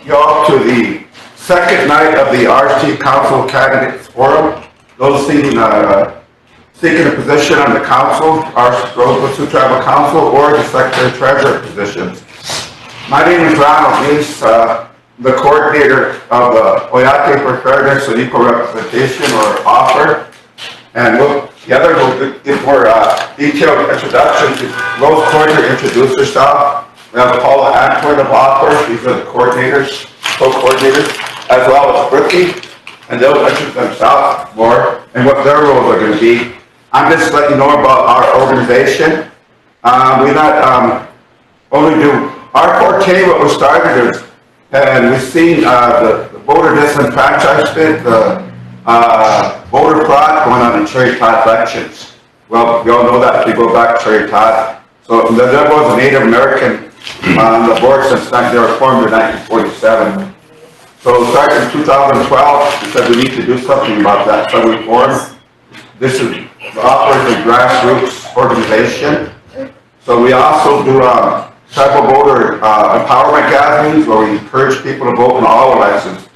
you all to the second night of the RST Council Candidate Forum. Those seeking a position on the council, our Rosebud Sioux Tribal Council, or the Secretary-Treasurer positions. My name is Ronald Reese, the coordinator of the Oyate for Fairness and Equal Representation, or OFFER. And together we'll give more detailed introductions. Rose Cordier, introduce herself. We have Paula Antwerp of OFFER. These are the coordinators, co-coordinators, as well as Brookie. And they'll introduce themselves more and what their roles are going to be. I'm just letting you know about our organization. We not only do our forte, what we started is, and we've seen the voter disenfranchisement, the voter fraud going on in Cherry Todd elections. Well, we all know that if we go back to Cherry Todd. So there was a Native American on the board since they were formed in 1947. So starting in 2012, we said we need to do something about that. So we formed, this is the OFFER, the grassroots organization. So we also do tribal voter empowerment gatherings where we encourage people to vote in all elections.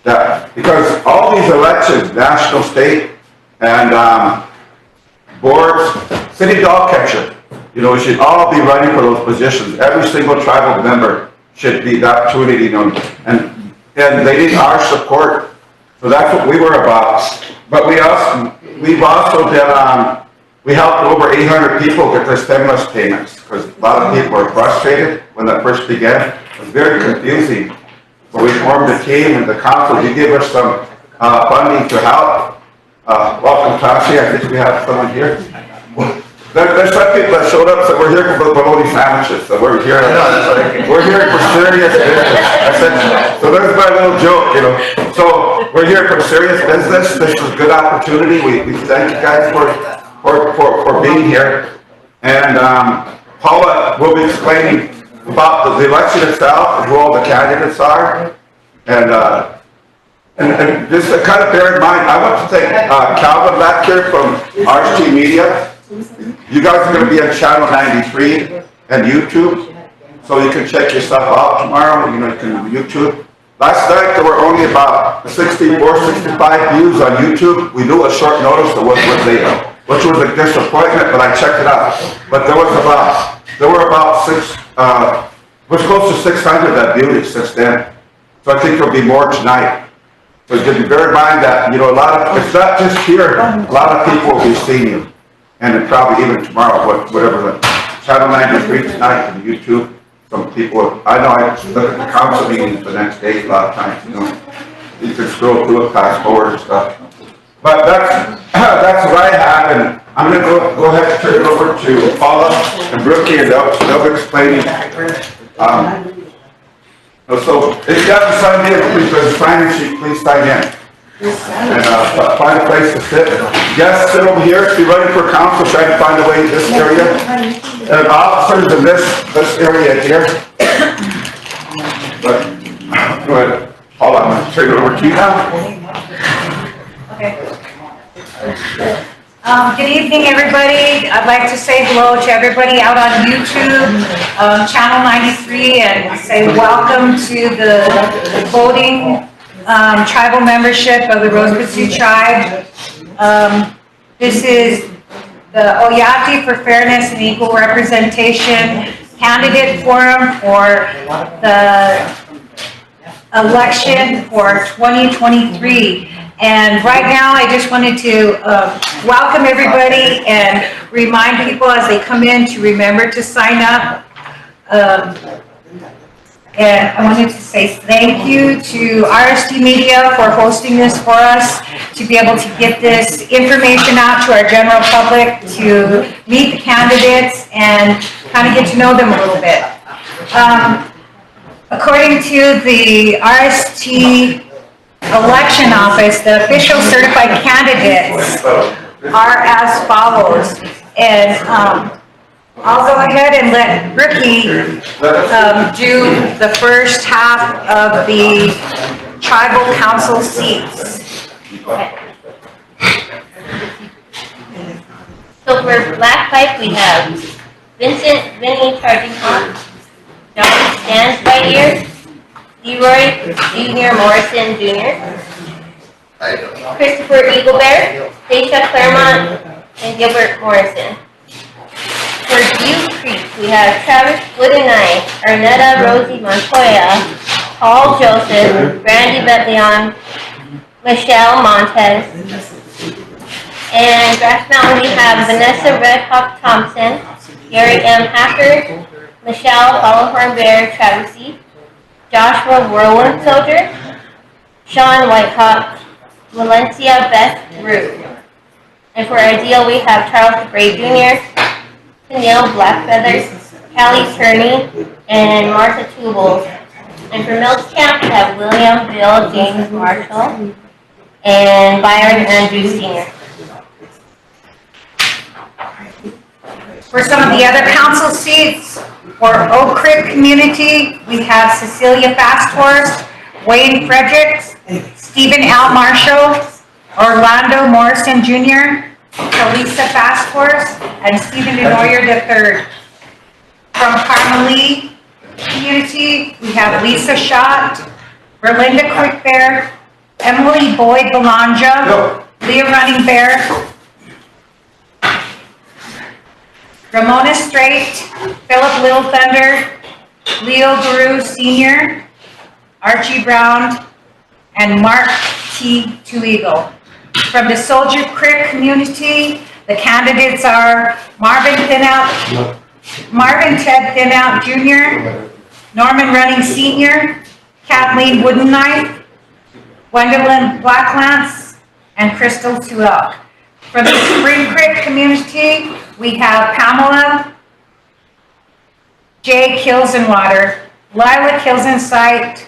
Because all these elections, national, state, and boards, city dog catcher, we should all be running for those positions. Every single tribal member should be the opportunity, and they need our support. So that's what we were about. But we've also done, we helped over 800 people get their stimulus payments because a lot of people were frustrated when that first began. It was very confusing. So we formed a team and the council, you gave us some funding to help. Welcome, Tasha. I think we have someone here. There's some people that showed up, so we're here for the bologna sandwiches. So we're here. We're here for serious business. I said, so there's my little joke, So we're here for serious business. This is a good opportunity. We thank you guys for being here. And Paula will be explaining about the election itself and who all the candidates are. And just to kind of bear in mind, I want to thank Calvin back here from RST Media. You guys are going to be on Channel 93 and YouTube, so you can check yourself out tomorrow. You can YouTube. Last night there were only about 64, 65 views on YouTube. We knew a short notice of which was a disappointment, but I checked it out. But there were about close to 600 that viewed it since then. So I think there'll be more tonight. So just bear in mind that it's not just here. A lot of people will be seeing you. And probably even tomorrow, whatever, Channel 93 tonight and YouTube. Some people, I know I look at the council meetings the next day a lot of times, You can scroll through it, fast forward and stuff. But that's what I have, and I'm going to go ahead and turn it over to Paula and Brookie, and they'll be explaining. So if you have to sign in, please sign in sheet, please sign in. And find a place to sit. Yes, sit over here. If you're running for council, try to find a way in this area. And officers in this area here. But go ahead, Paula. I'm going to turn it over to you now. Okay. Good evening, everybody. I'd like to say hello to everybody out on YouTube, Channel 93, and say welcome to the voting tribal membership of the Rosebud Sioux Tribe. This is the Oyate for Fairness and Equal Representation Candidate Forum for the election for 2023. And right now, I just wanted to welcome everybody and remind people as they come in to remember to sign up. And I wanted to say thank you to RST Media for hosting this for us, to be able to get this information out to our general public, to meet the candidates and kind of get to know them a little bit. According to the RST election office, the official certified candidates are as follows. And I'll go ahead and let Ricky do the first half of the tribal council seats. So for Black Pipe, we have Vincent Vinny Cardinal, John stands right here, Leroy Junior Morrison Jr., Christopher Eaglebear, Stacia Claremont, and Gilbert Morrison. For Dew Creek, we have Travis Woodenite, Arnetta Rosie Montoya, Paul Joseph, Brandy Betleon, Michelle Montez. And Grass Mountain, we have Vanessa Redhawk Thompson, Gary M. Hacker, Michelle Hollowhorn Bear Travesty, Joshua Whirlwind Soldier, Sean Whitehawk, Valencia Beth Rue. And for Ideal, we have Charles Gray Jr., Tennille Blackfeathers, Callie Turney, and Martha Tubal. And for Mills Camp, we have William Bill James Marshall and Byron Andrews Sr. For some of the other council seats, for Oak Creek community, we have Cecilia Fasthorst, Wayne Fredericks, Stephen L. Marshall, Orlando Morrison Jr., Teresa Fasthorst, and Stephen Denoyer III. From Carmelie community, we have Lisa Schott, Berlinda Quickbear, Emily Boyd Belonja, Leah Running Bear, Ramona Strait, Philip Little Thunder, Leo Guru Sr., Archie Brown, and Mark T. Two-Eagle. From the Soldier Creek community, the candidates are Marvin Ted Thinout Jr., Norman Running Sr., Kathleen Woodenknife, Gwendolyn Blacklance, and Crystal Tuelk. From the Spring Creek community, we have Pamela J. Kilsenwater, Lila Kilsensight,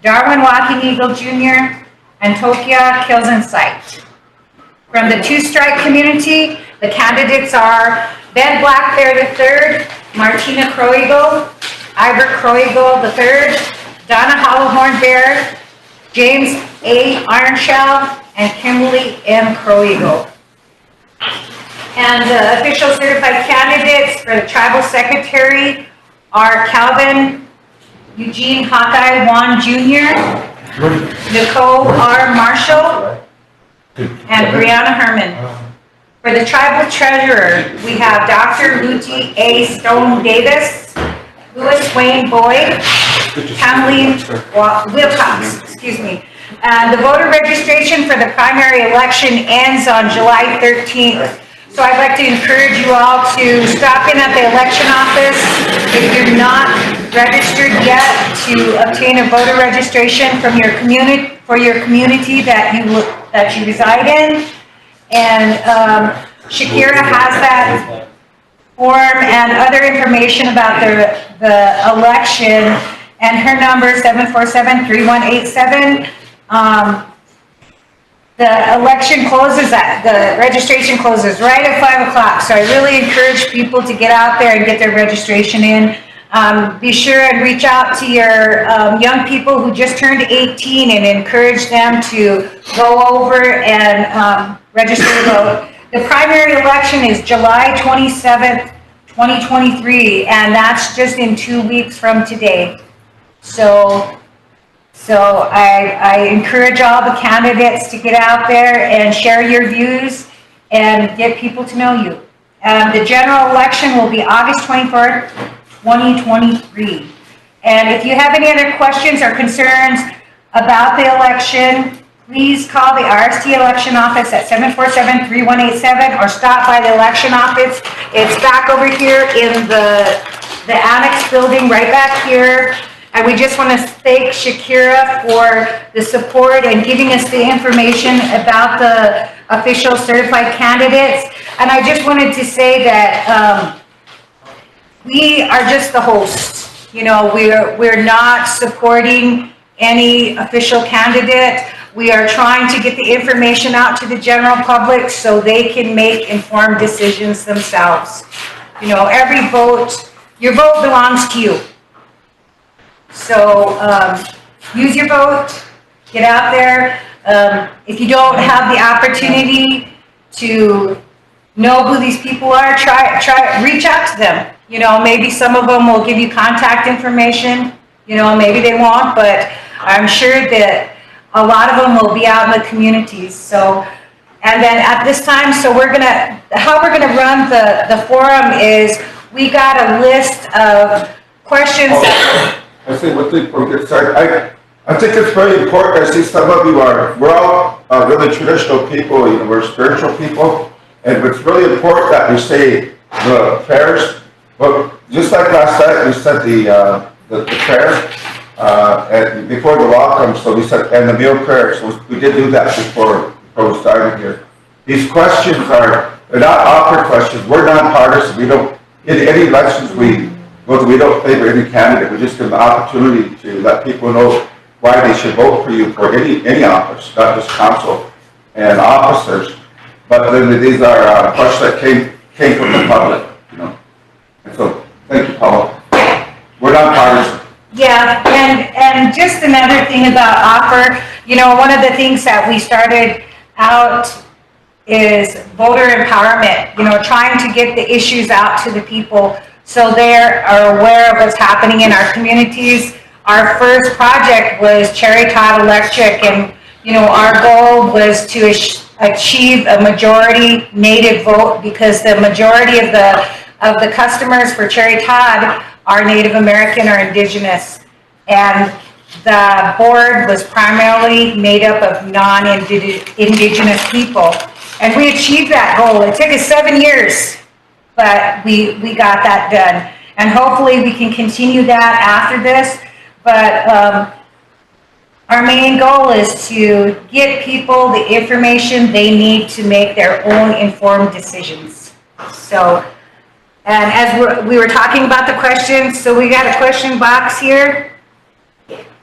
Darwin Walking Eagle Jr., and Tokia Kilsensight. From the Two Strike community, the candidates are Ben Black Bear III, Martina Croeagle, Ivor Croeagle III, Donna Hollowhorn Bear, James A. Ironshell, and Kimberly M. Croeagle. And the official certified candidates for the tribal secretary are Calvin Eugene Hawkeye Juan Jr., Nicole R. Marshall, and Brianna Herman. For the tribal treasurer, we have Dr. Luigi A. Stone Davis, Louis Wayne Boyd, Kathleen Wilcox, And the voter registration for the primary election ends on July 13th. So I'd like to encourage you all to stop in at the election office if you're not registered yet to obtain a voter registration from your community that you reside in. And Shakira has that form and other information about the election, and her number is 747-3187. The election closes the registration closes right at 5 o'clock. So I really encourage people to get out there and get their registration in. Be sure and reach out to your young people who just turned 18 and encourage them to go over and register to vote. The primary election is July 27th, 2023, and that's just in 2 weeks from today. So I encourage all the candidates to get out there and share your views and get people to know you. The general election will be August 24th, 2023. And if you have any other questions or concerns about the election, please call the RST election office at 747-3187 or stop by the election office. It's back over here in the annex building right back here. And we just want to thank Shakira for the support and giving us the information about the official certified candidates. And I just wanted to say that we are just the hosts. You know, we're not supporting any official candidate. We are trying to get the information out to the general public so they can make informed decisions themselves. You know, every vote, your vote belongs to you. So use your vote, get out there. If you don't have the opportunity to know who these people are, try reach out to them. You know, maybe some of them will give you contact information. maybe they won't, but I'm sure that a lot of them will be out in the communities. So, and then at this time, so how we're gonna run the forum is, we got a list of questions. I see what the, we'll get started. I think it's very important. I see some of you we're all really traditional people, we're spiritual people. And it's really important that we say the prayers. But just like last night, we said the prayer and before the welcome, so we said, and the meal prayer. So we did do that before we started here. These questions they're not awkward questions. We're nonpartisan. We don't, in any elections we don't favor any candidate. We just give the opportunity to let people know why they should vote for you for any office, not just council and officers. But then these are questions that came from the public, And so, thank you, Paula. We're nonpartisan. Yeah, and just another thing about offer, one of the things that we started out is voter empowerment, trying to get the issues out to the people so they are aware of what's happening in our communities. Our first project was Cherry Todd Electric, and our goal was to achieve a majority native vote, because the majority of the customers for Cherry Todd are Native American or Indigenous, and the board was primarily made up of non-Indigenous people, and we achieved that goal. It took us 7 years, but we got that done, and hopefully we can continue that after this. But our main goal is to get people the information they need to make their own informed decisions. So, and as we were talking about the questions, so we got a question box here.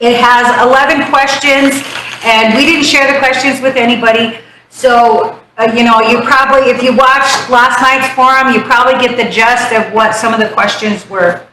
It has 11 questions, and we didn't share the questions with anybody. So, you probably, if you watched last night's forum, you probably get the gist of what some of the questions were.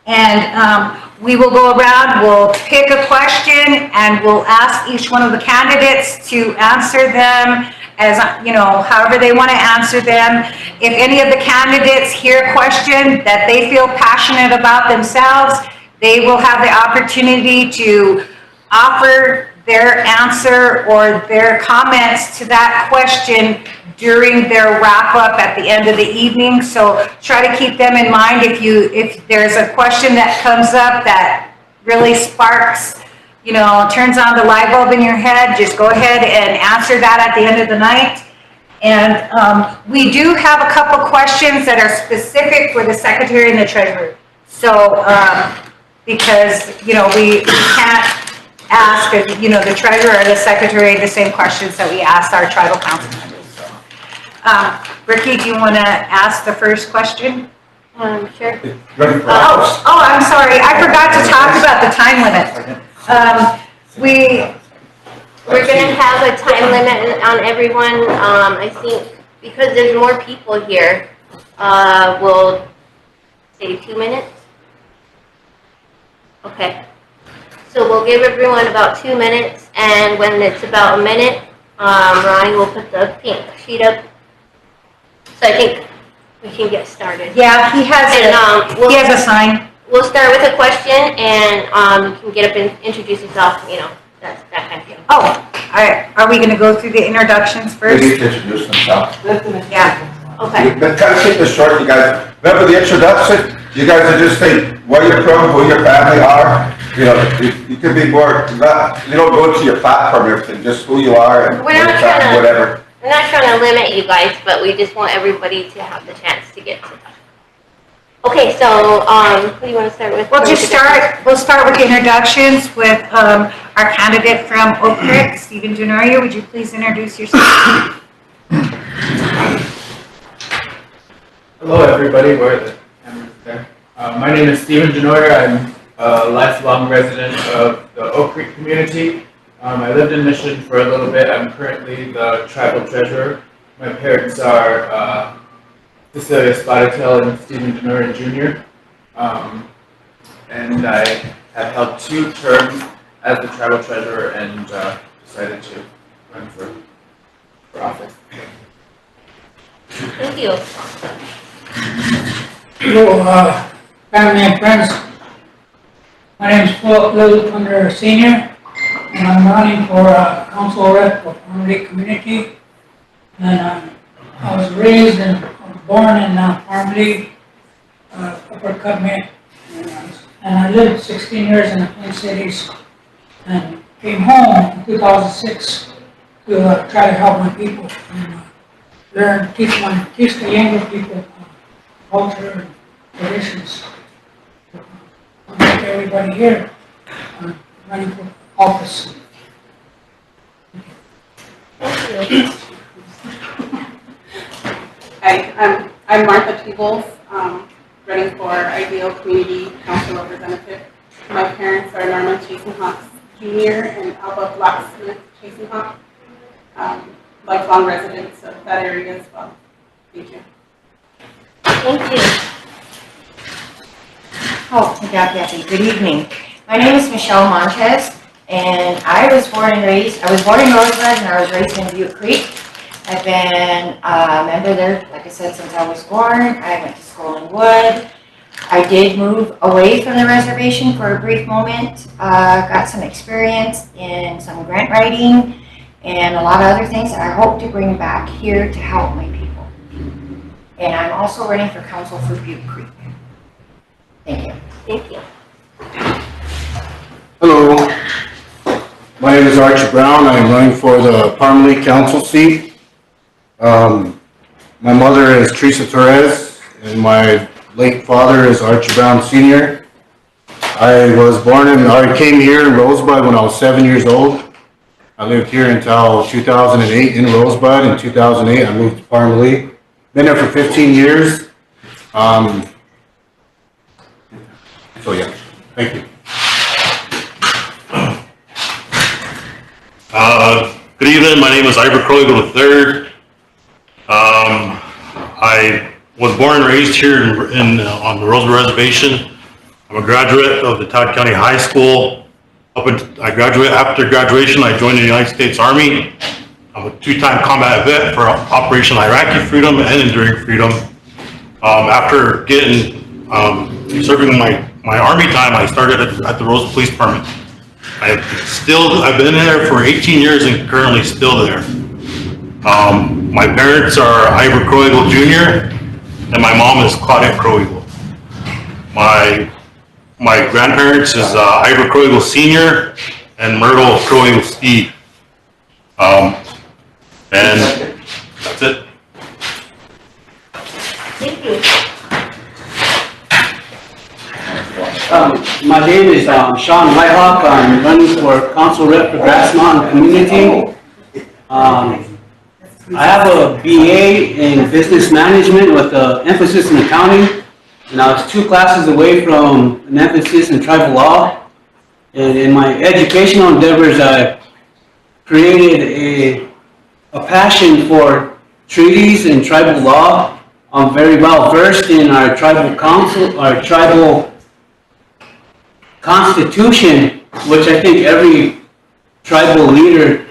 And we will go around, we'll pick a question, and we'll ask each one of the candidates to answer them as, however they want to answer them. If any of the candidates hear a question that they feel passionate about themselves, they will have the opportunity to offer their answer or their comments to that question during their wrap up at the end of the evening. So try to keep them in mind. If there's a question that comes up that really sparks, turns on the light bulb in your head, just go ahead and answer that at the end of the night. And we do have a couple questions that are specific for the secretary and the treasurer. So because we can't ask the treasurer or the secretary the same questions that we asked our tribal council members. Ricky, do you want to ask the first question? Sure. Oh, I'm sorry. I forgot to talk about the time limit. We're going to have a time limit on everyone. I think because there's more people here, we'll say 2 minutes. Okay. So we'll give everyone about 2 minutes, and when it's about a minute, Ronnie will put the pink sheet up. So I think we can get started. Yeah, he has a sign. We'll start with a question, and you can get up and introduce yourself. That's that kind of thing. Oh, all right. Are we going to go through the introductions first? They need to introduce themselves. Yeah. Okay. But kind of keep this short, you guys. Remember the introduction? You guys are just saying where you're from, who your family are. You could be more. You don't go to your platform or everything. Just who you are and whatever. We're not trying to limit you guys, but we just want everybody to have the chance to get to that. Okay, so who do you want to start with? We'll start with the introductions with our candidate from Oak Creek, Stephen Denoria. Would you please introduce yourself? Hello, everybody. Where are the cameras there? My name is Stephen Denoria. I'm a lifelong resident of the Oak Creek community. I lived in Mission for a little bit. I'm currently the tribal treasurer. My parents are Cecilia Spotted-Tail and Stephen Denoria Jr. And I have held 2 terms as the tribal treasurer and decided to run for office. Thank you. Hello, family and friends. My name is Philip Thunder Senior, and I'm running for council rep for Palm Lake Community. And I was raised and born in Palm Lake, Upper Cutman, and I lived 16 years in the Twin Cities, and came home in 2006 to try to help my people and learn, teach the younger people culture and traditions. Like everybody here, running for office. Hi, I'm Martha Peebles, running for Ideal Community Council Representative. My parents are Norman Chasenhawk Jr. and Alba Blacksmith Chasenhawk, lifelong residents of that area as well. Thank you. Thank you. Oh, Kathy, good evening. My name is Michelle Montez, and I was born in Rosebud, and I was raised in Butte Creek. I've been a member there, like I said, since I was born. I went to school in Wood. I did move away from the reservation for a brief moment, got some experience in some grant writing and a lot of other things that I hope to bring back here to help my people. And I'm also running for council for Butte Creek. Thank you. Thank you. Hello, my name is Archie Brown. I'm running for the Palm Lake Council seat. My mother is Teresa Torres, and my late father is Archie Brown Sr. I came here in Rosebud when I was 7 years old. I lived here until 2008 in Rosebud. In 2008, I moved to Palm Lake. Been there for 15 years. So yeah, thank you. Good evening. My name is Ivor Croygle III. I was born and raised here on the Rosebud Reservation. I'm a graduate of the Todd County High School. After graduation, I joined the United States Army. I'm a two-time combat vet for Operation Iraqi Freedom and Enduring Freedom. After serving my Army time, I started at the Rosebud Police Department. I've been there for 18 years and currently still there. My parents are Ivor Croygle Jr. and my mom is Claudette Croygle. My grandparents is Ivor Croygle Sr. and Myrtle Croygle Steve. And that's it. Thank you. My name is Sean Whitehawk. I'm running for council rep for Grass Mountain Community. I have a BA in business management with an emphasis in accounting, and I was 2 classes away from an emphasis in tribal law. And in my educational endeavors, I created a passion for treaties and tribal law. I'm very well versed in our tribal council, our tribal constitution, which I think every tribal leader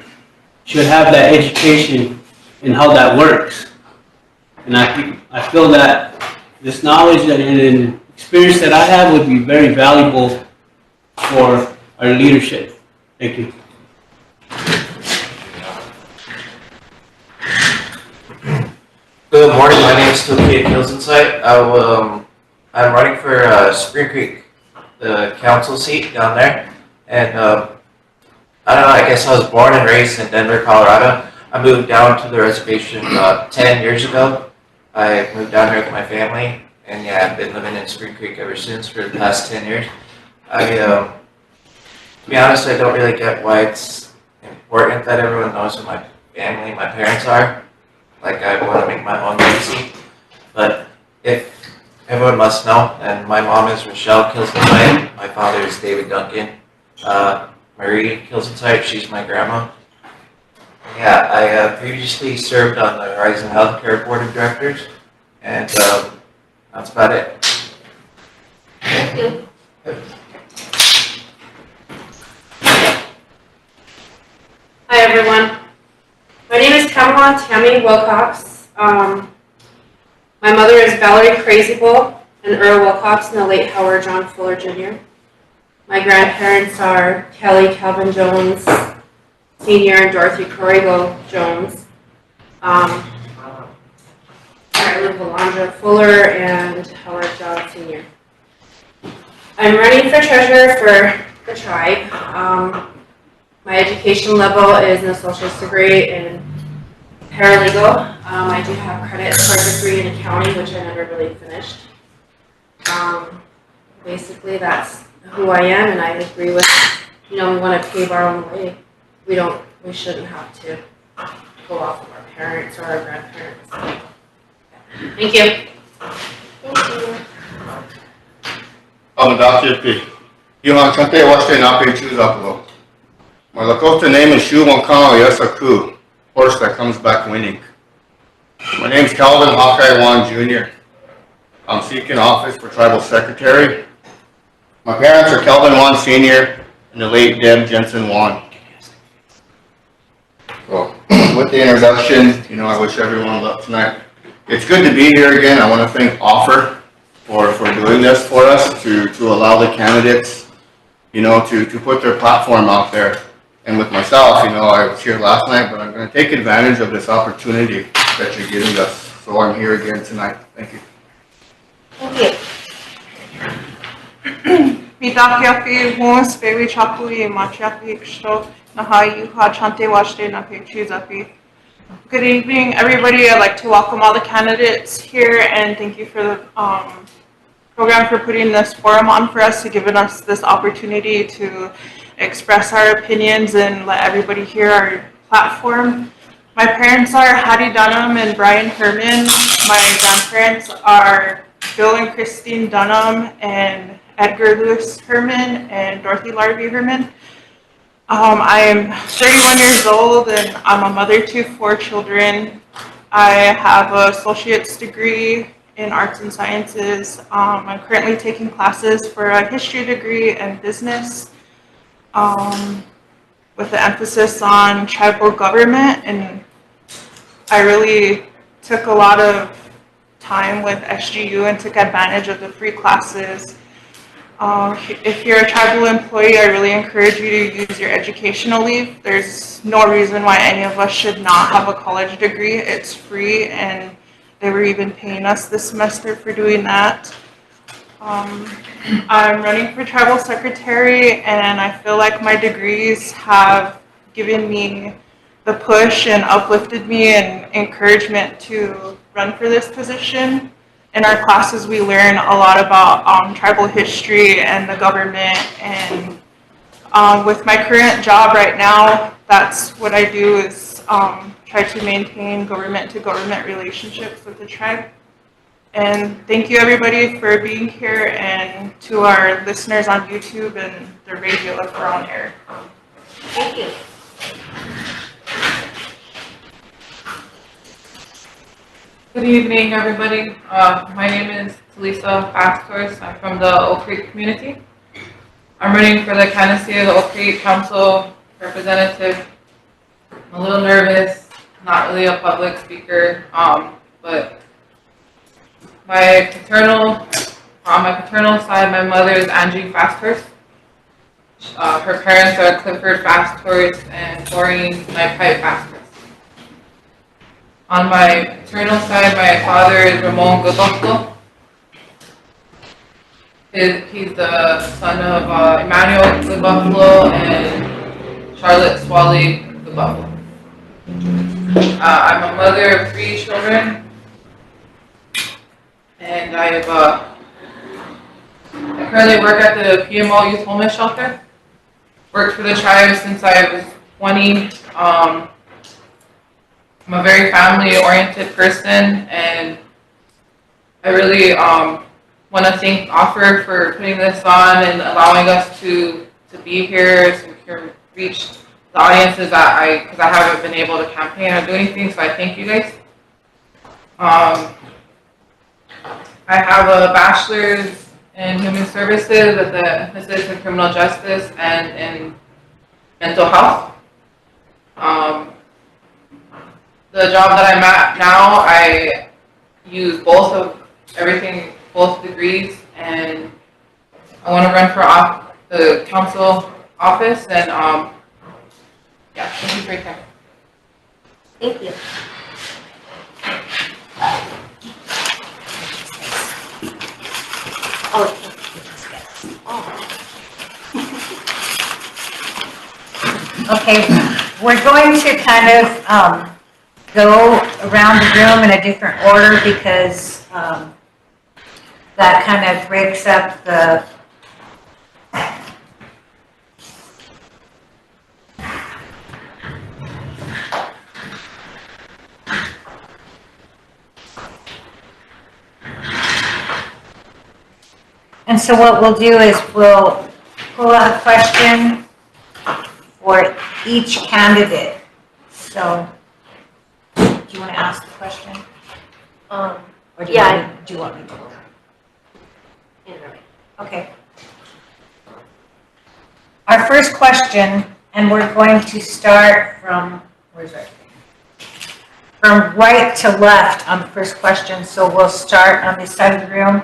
should have that education in how that works. And I feel that this knowledge and experience that I have would be very valuable for our leadership. Thank you. Good morning, my name is Tokia Kilsinsight. I'm running for Spring Creek, the council seat down there. And I don't know, I guess I was born and raised in Denver, Colorado. I moved down to the reservation about 10 years ago. I moved down here with my family, and yeah, I've been living in Spring Creek ever since for the past 10 years. To be honest, I don't really get why it's important that everyone knows who my family, my parents are. Like, I want to make my own legacy. But if everyone must know, and my mom is Rochelle Kilsinsight, my father is David Duncan. Marie Kilsinsight, she's my grandma. Yeah, I previously served on the Horizon Healthcare Board of Directors, and that's about it. Thank you. Hi, everyone. My name is Kamala Tammy Wilcox. My mother is Valerie Crazybull and Earl Wilcox and the late Howard John Fuller Jr. My grandparents are Kelly Calvin Jones Sr. and Dorothy Corrigo Jones. I live with Alondra Fuller and Howard John Sr. I'm running for treasurer for the tribe. My education level is an associate's degree in paralegal. I do have credits for a degree in accounting, which I never really finished. Basically, that's who I am, and I agree with, we want to pave our own way. We shouldn't have to go off of our parents or our grandparents. Thank you. Thank you. Dr. Johan Chante Washte Nape Choose Uplo. My Lakota name is Shu Wankano Yasaku, horse that comes back winning. My name is Calvin Hawkeye Wan Jr. I'm seeking office for tribal secretary. My parents are Kelvin Wan Sr. and the late Deb Jensen Wan. So, with the introduction, I wish everyone luck tonight. It's good to be here again. I want to thank Offer for doing this for us, to allow the candidates, to put their platform out there. And with myself, I was here last night, but I'm going to take advantage of this opportunity that you're giving us. So I'm here again tonight. Thank you. Thank you. Midakiapi Mons Baby Chapui Machiapi Ksto Nahai Yuha Chante Washte Nape Chuzapi. Good evening, everybody. I'd like to welcome all the candidates here and thank you for the program for putting this forum on for us, to giving us this opportunity to express our opinions and let everybody hear our platform. My parents are Hattie Dunham and Brian Herman. My grandparents are Bill and Christine Dunham and Edgar Lewis Herman and Dorothy Larby Herman. I am 31 years old and I'm a mother to 4 children. I have an associate's degree in arts and sciences. I'm currently taking classes for a history degree and business, with the emphasis on tribal government, and I really took a lot of time with SGU and took advantage of the free classes. If you're a tribal employee, I really encourage you to use your educational leave. There's no reason why any of us should not have a college degree. It's free, and they were even paying us this semester for doing that. I'm running for tribal secretary, and I feel like my degrees have given me the push and uplifted me and encouragement to run for this position. In our classes, we learn a lot about tribal history and the government, and with my current job right now, that's what I do, is try to maintain government-to-government relationships with the tribe. And thank you, everybody, for being here, and to our listeners on YouTube and the radio if we're on air. Thank you. Good evening, everybody. My name is Talisa Pastors. I'm from the Oak Creek community. I'm running for the candidacy of the Oak Creek Council representative. I'm a little nervous, not really a public speaker, but on my paternal side, my mother is Angie Fasthorst. Her parents are Clifford Fasthorst and Doreen Pipe Fasthorst. On my paternal side, my father is Ramon Goodbuffalo. He's the son of Emmanuel Goodbuffalo and Charlotte Swally Goodbuffalo. I'm a mother of 3 children, and I currently work at the PMO Youth Homeless Shelter. Worked for the tribe since I was 20. I'm a very family-oriented person, and I really want to thank Offer for putting this on and allowing us to be here so we can reach the audiences because I haven't been able to campaign or do anything, so I thank you guys. I have a bachelor's in human services with an emphasis in criminal justice and in mental health. The job that I'm at now, I use both degrees, and I want to run for the council office, and, yeah, thank you for your time. Thank you. Oh, Okay, we're going to kind of go around the room in a different order because that kind of breaks up the And so what we'll do is we'll pull out a question for each candidate. So, do you want to ask the question? Or do you yeah. want me to? Okay. Our first question, and we're going to start from, where's it? From right to left on the first question. So we'll start on this side of the room.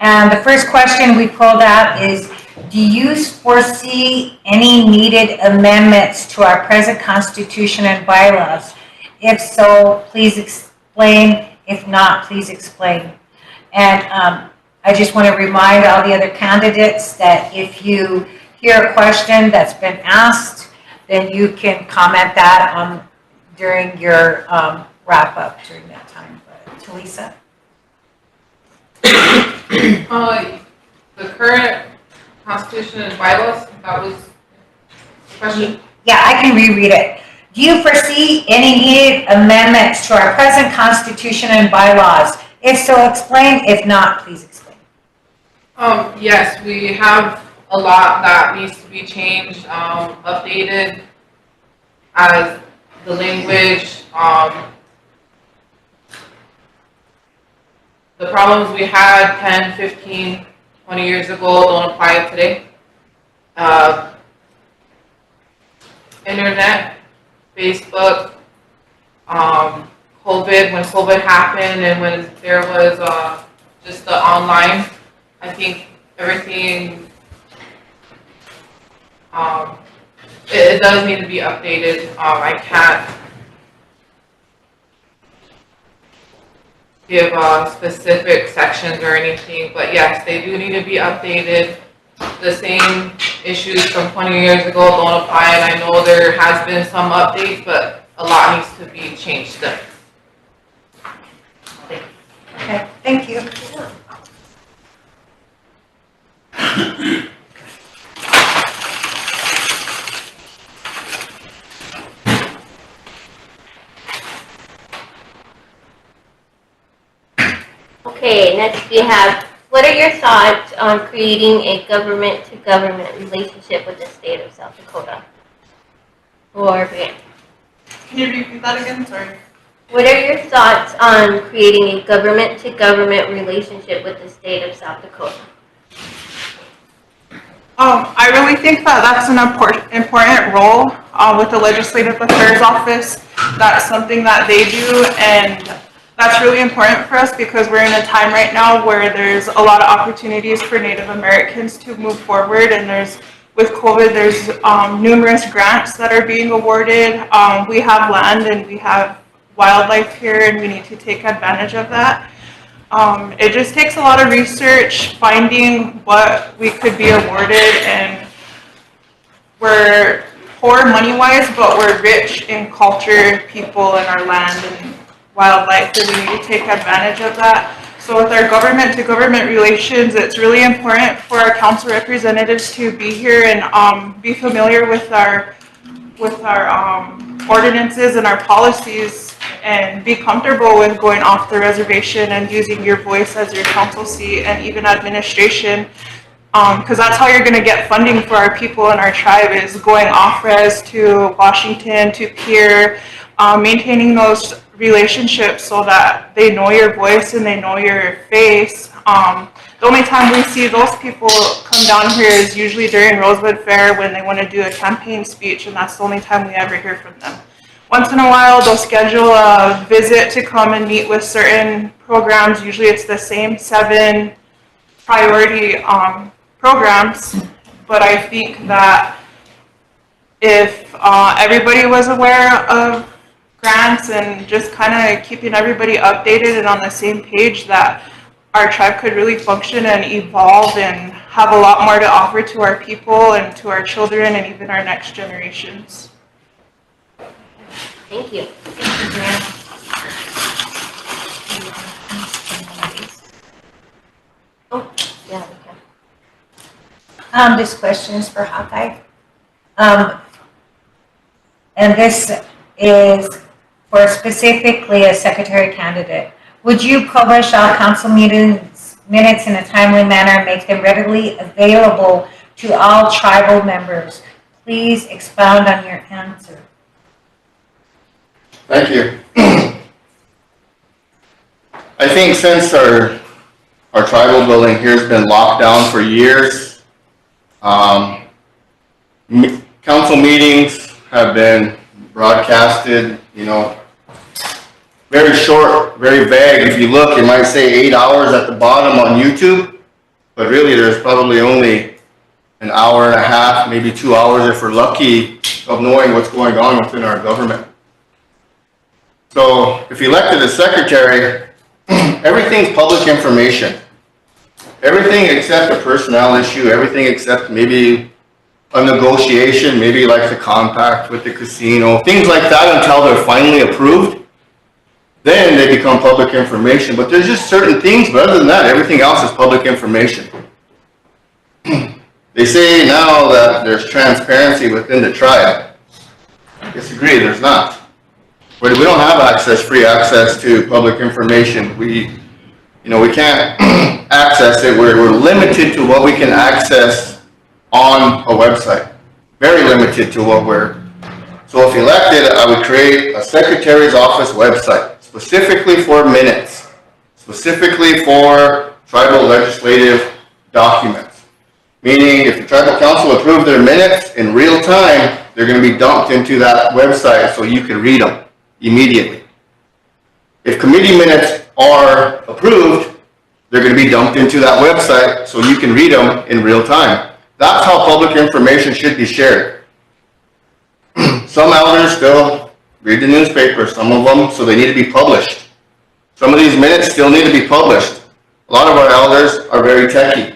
And the first question we pulled out is, do you foresee any needed amendments to our present constitution and bylaws? If so, please explain. If not, please explain. And I just want to remind all the other candidates that if you hear a question that's been asked, then you can comment that during your wrap up during that time. But, Talisa? The current constitution and bylaws, that was the question? Yeah, I can reread it. Do you foresee any needed amendments to our present constitution and bylaws? If so, explain. If not, please explain. Yes, we have a lot that needs to be changed, updated as the language, the problems we had 10, 15, 20 years ago don't apply today. Internet, Facebook, COVID, when COVID happened and when there was just the online, I think everything, it does need to be updated. I can't give specific sections or anything, but yes, they do need to be updated. The same issues from 20 years ago don't apply, and I know there has been some updates, but a lot needs to be changed still. Okay, thank you. Okay, next we have, what are your thoughts on creating a government-to-government relationship with the state of South Dakota? Or, Can you repeat that again? Sorry. what are your thoughts on creating a government-to-government relationship with the state of South Dakota? I really think that that's an important role with the Legislative Affairs Office. That's something that they do, and that's really important for us because we're in a time right now where there's a lot of opportunities for Native Americans to move forward, and with COVID, there's numerous grants that are being awarded. We have land and we have wildlife here, and we need to take advantage of that. It just takes a lot of research, finding what we could be awarded, and we're poor money-wise, but we're rich in culture, people, and our land and wildlife, and we need to take advantage of that. So with our government-to-government relations, it's really important for our council representatives to be here and be familiar with our ordinances and our policies, and be comfortable with going off the reservation and using your voice as your council seat and even administration, because that's how you're going to get funding for our people and our tribe, is going off res to Washington, to Pierre, maintaining those relationships so that they know your voice and they know your face. The only time we see those people come down here is usually during Rosebud Fair when they want to do a campaign speech, and that's the only time we ever hear from them. Once in a while, they'll schedule a visit to come and meet with certain programs. Usually it's the same 7 priority programs, but I think that if everybody was aware of grants and just kind of keeping everybody updated and on the same page, that our tribe could really function and evolve and have a lot more to offer to our people and to our children and even our next generations. Thank you. Oh, yeah, okay. This question is for Hawkeye. And this is for specifically a secretary candidate. Would you publish all council minutes in a timely manner and make them readily available to all tribal members? Please expound on your answer. Thank you. I think since our tribal building here has been locked down for years, council meetings have been broadcasted, very short, very vague. If you look, it might say 8 hours at the bottom on YouTube, but really there's probably only an hour and a half, maybe 2 hours if we're lucky, of knowing what's going on within our government. So if elected as secretary, everything's public information. Everything except a personnel issue, everything except maybe a negotiation, maybe like the compact with the casino, things like that until they're finally approved. Then they become public information. But there's just certain things, but other than that, everything else is public information. They say now that there's transparency within the tribe. I disagree, there's not. We don't have free access to public information. We can't access it. We're limited to what we can access on a website. Very limited to what so if elected, I would create a secretary's office website specifically for minutes, specifically for tribal legislative documents. Meaning if the tribal council approved their minutes in real time, they're going to be dumped into that website so you can read them immediately. If committee minutes are approved, they're going to be dumped into that website so you can read them in real time. That's how public information should be shared. Some elders still read the newspaper, some of them, so they need to be published. Some of these minutes still need to be published. A lot of our elders are very techy.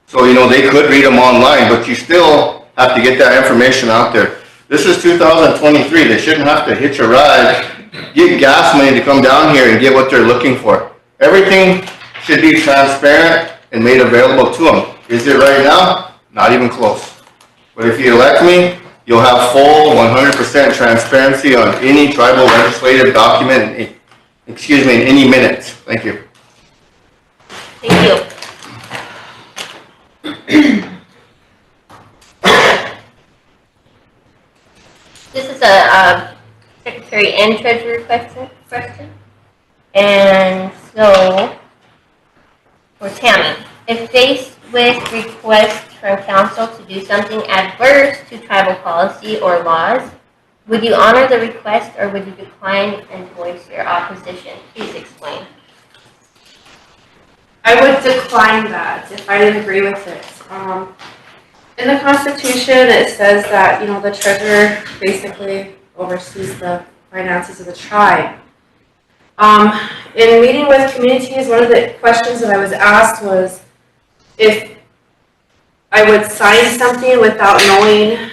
So, they could read them online, but you still have to get that information out there. This is 2023. They shouldn't have to hitch a ride, get gas money to come down here and get what they're looking for. Everything should be transparent and made available to them. Is it right now? Not even close. But if you elect me, you'll have full 100% transparency on any tribal legislative document, in any minutes. Thank you. Thank you. This is a secretary and treasurer question. And so, for Tammy, if faced with requests from council to do something adverse to tribal policy or laws, would you honor the request or would you decline and voice your opposition? Please explain. I would decline that if I didn't agree with it. In the Constitution, it says that, the treasurer basically oversees the finances of the tribe. In meeting with communities, one of the questions that I was asked was if I would sign something without knowing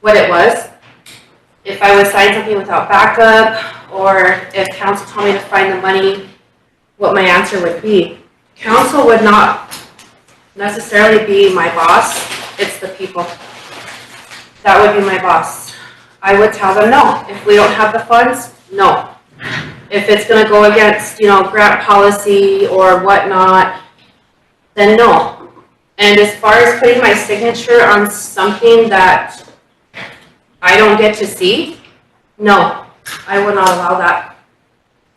what it was, if I would sign something without backup, or if council told me to find the money, what my answer would be. Council would not necessarily be my boss, it's the people. That would be my boss. I would tell them no. If we don't have the funds, no. If it's going to go against, grant policy or whatnot, then no. And as far as putting my signature on something that I don't get to see, no, I would not allow that.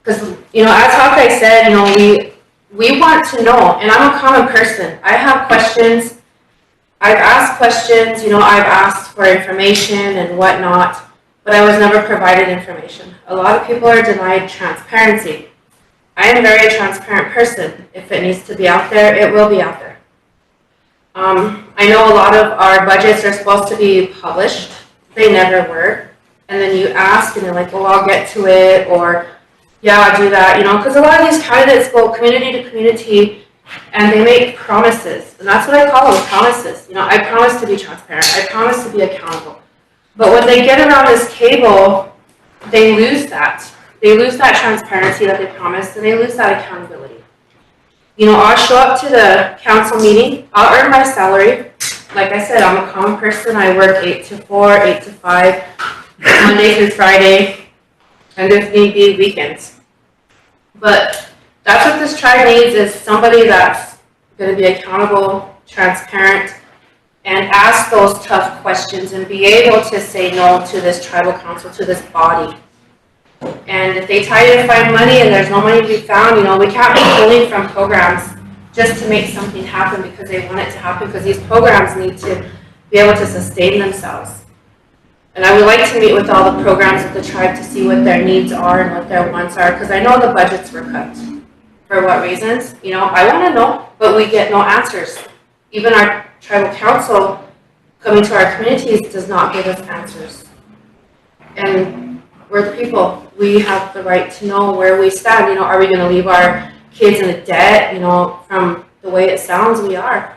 Because, as Hawkeye said, we want to know, and I'm a common person. I have questions. I've asked questions, I've asked for information and whatnot, but I was never provided information. A lot of people are denied transparency. I am a very transparent person. If it needs to be out there, it will be out there. I know a lot of our budgets are supposed to be published. They never were. And then you ask and they're like, oh, I'll get to it, or yeah, I'll do that, you know, because a lot of these candidates go community to community and they make promises. And that's what I call them, promises. You know, I promise to be transparent. I promise to be accountable. But when they get around this table, they lose that. They lose that transparency that they promised, and they lose that accountability. You know, I'll show up to the council meeting, I'll earn my salary. Like I said, I'm a common person. I work 8 to 4, 8 to 5, Monday through Friday, and if need be, weekends. But that's what this tribe needs, is somebody that's going to be accountable, transparent, and ask those tough questions and be able to say no to this tribal council, to this body. And if they tell you to find money and there's no money to be found, you know, we can't be pulling from programs just to make something happen because they want it to happen, because these programs need to be able to sustain themselves. And I would like to meet with all the programs of the tribe to see what their needs are and what their wants are, because I know the budgets were cut. For what reasons? You know, I want to know, but we get no answers. Even our tribal council coming to our communities does not give us answers. And we're the people. We have the right to know where we stand. You know, are we going to leave our kids in a debt? You know, from the way it sounds, we are.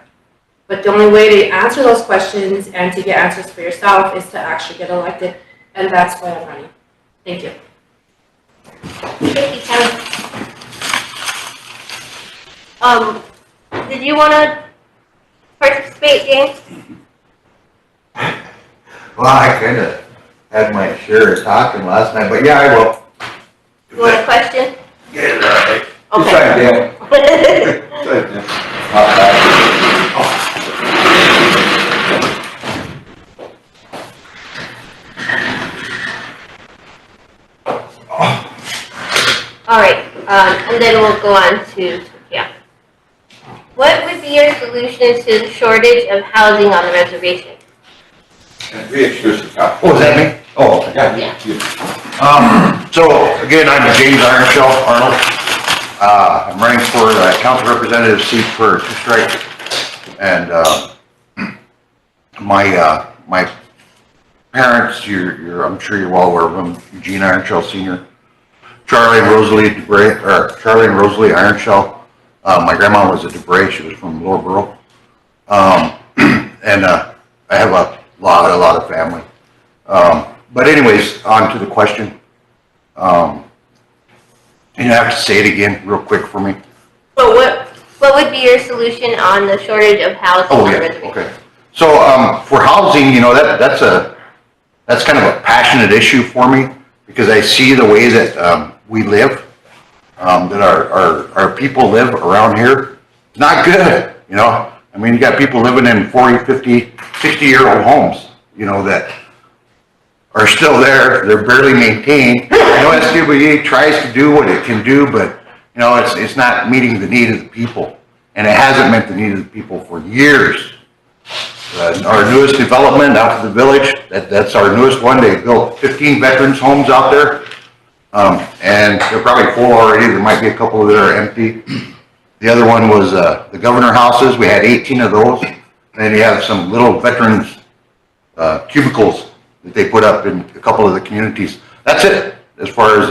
But the only way to answer those questions and to get answers for yourself is to actually get elected. And that's why I'm running. Thank you. Thank you, Kelly. Did you want to participate, James? Well, I kind of had my share of talking last night, but yeah, I will. You want a question? Get it right. Okay. All right, and then we'll go on to Sophia. What would be your solution to the shortage of housing on the reservation? Oh, is that me? Oh, yeah. So again, I'm James Arnold. I'm running for the council representative seat for Two Strike. And my parents, I'm sure you're well aware of them, Eugene Ironshell Sr., Charlie and Rosalie Ironshell. My grandma was a DeBray. She was from Lower Borough. And I have a lot of family. But anyways, on to the question. You have to say it again real quick for me. But what would be your solution on the shortage of housing on the reservation? Okay. So for housing, you know, that's kind of a passionate issue for me, because I see the way that we live, that our people live around here. It's not good, you know. I mean, you got people living in 40, 50, 60-year-old homes, you know, that are still there. They're barely maintained. I know SWA tries to do what it can do, but, you know, it's not meeting the need of the people. And it hasn't met the need of the people for years. Our newest development out of the village, that's our newest one. They built 15 veterans homes out there. And they're probably full already. There might be a couple that are empty. The other one was the governor houses. We had 18 of those. And you have some little veterans cubicles that they put up in a couple of the communities. That's it as far as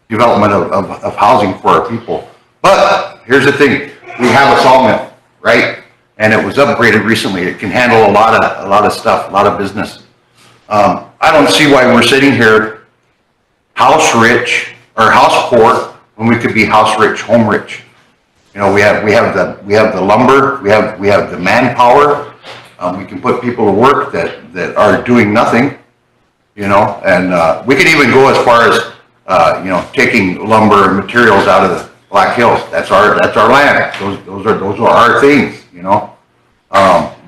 development of housing for our people. But here's the thing: we have a sawmill, right? And it was upgraded recently. It can handle a lot of stuff, a lot of business. I don't see why we're sitting here house rich or house poor when we could be house rich, home rich. You know, we have the lumber, we have the manpower. We can put people to work that are doing nothing, you know, and we could even go as far as you know, taking lumber and materials out of the Black Hills. That's our land. Those are our things, you know.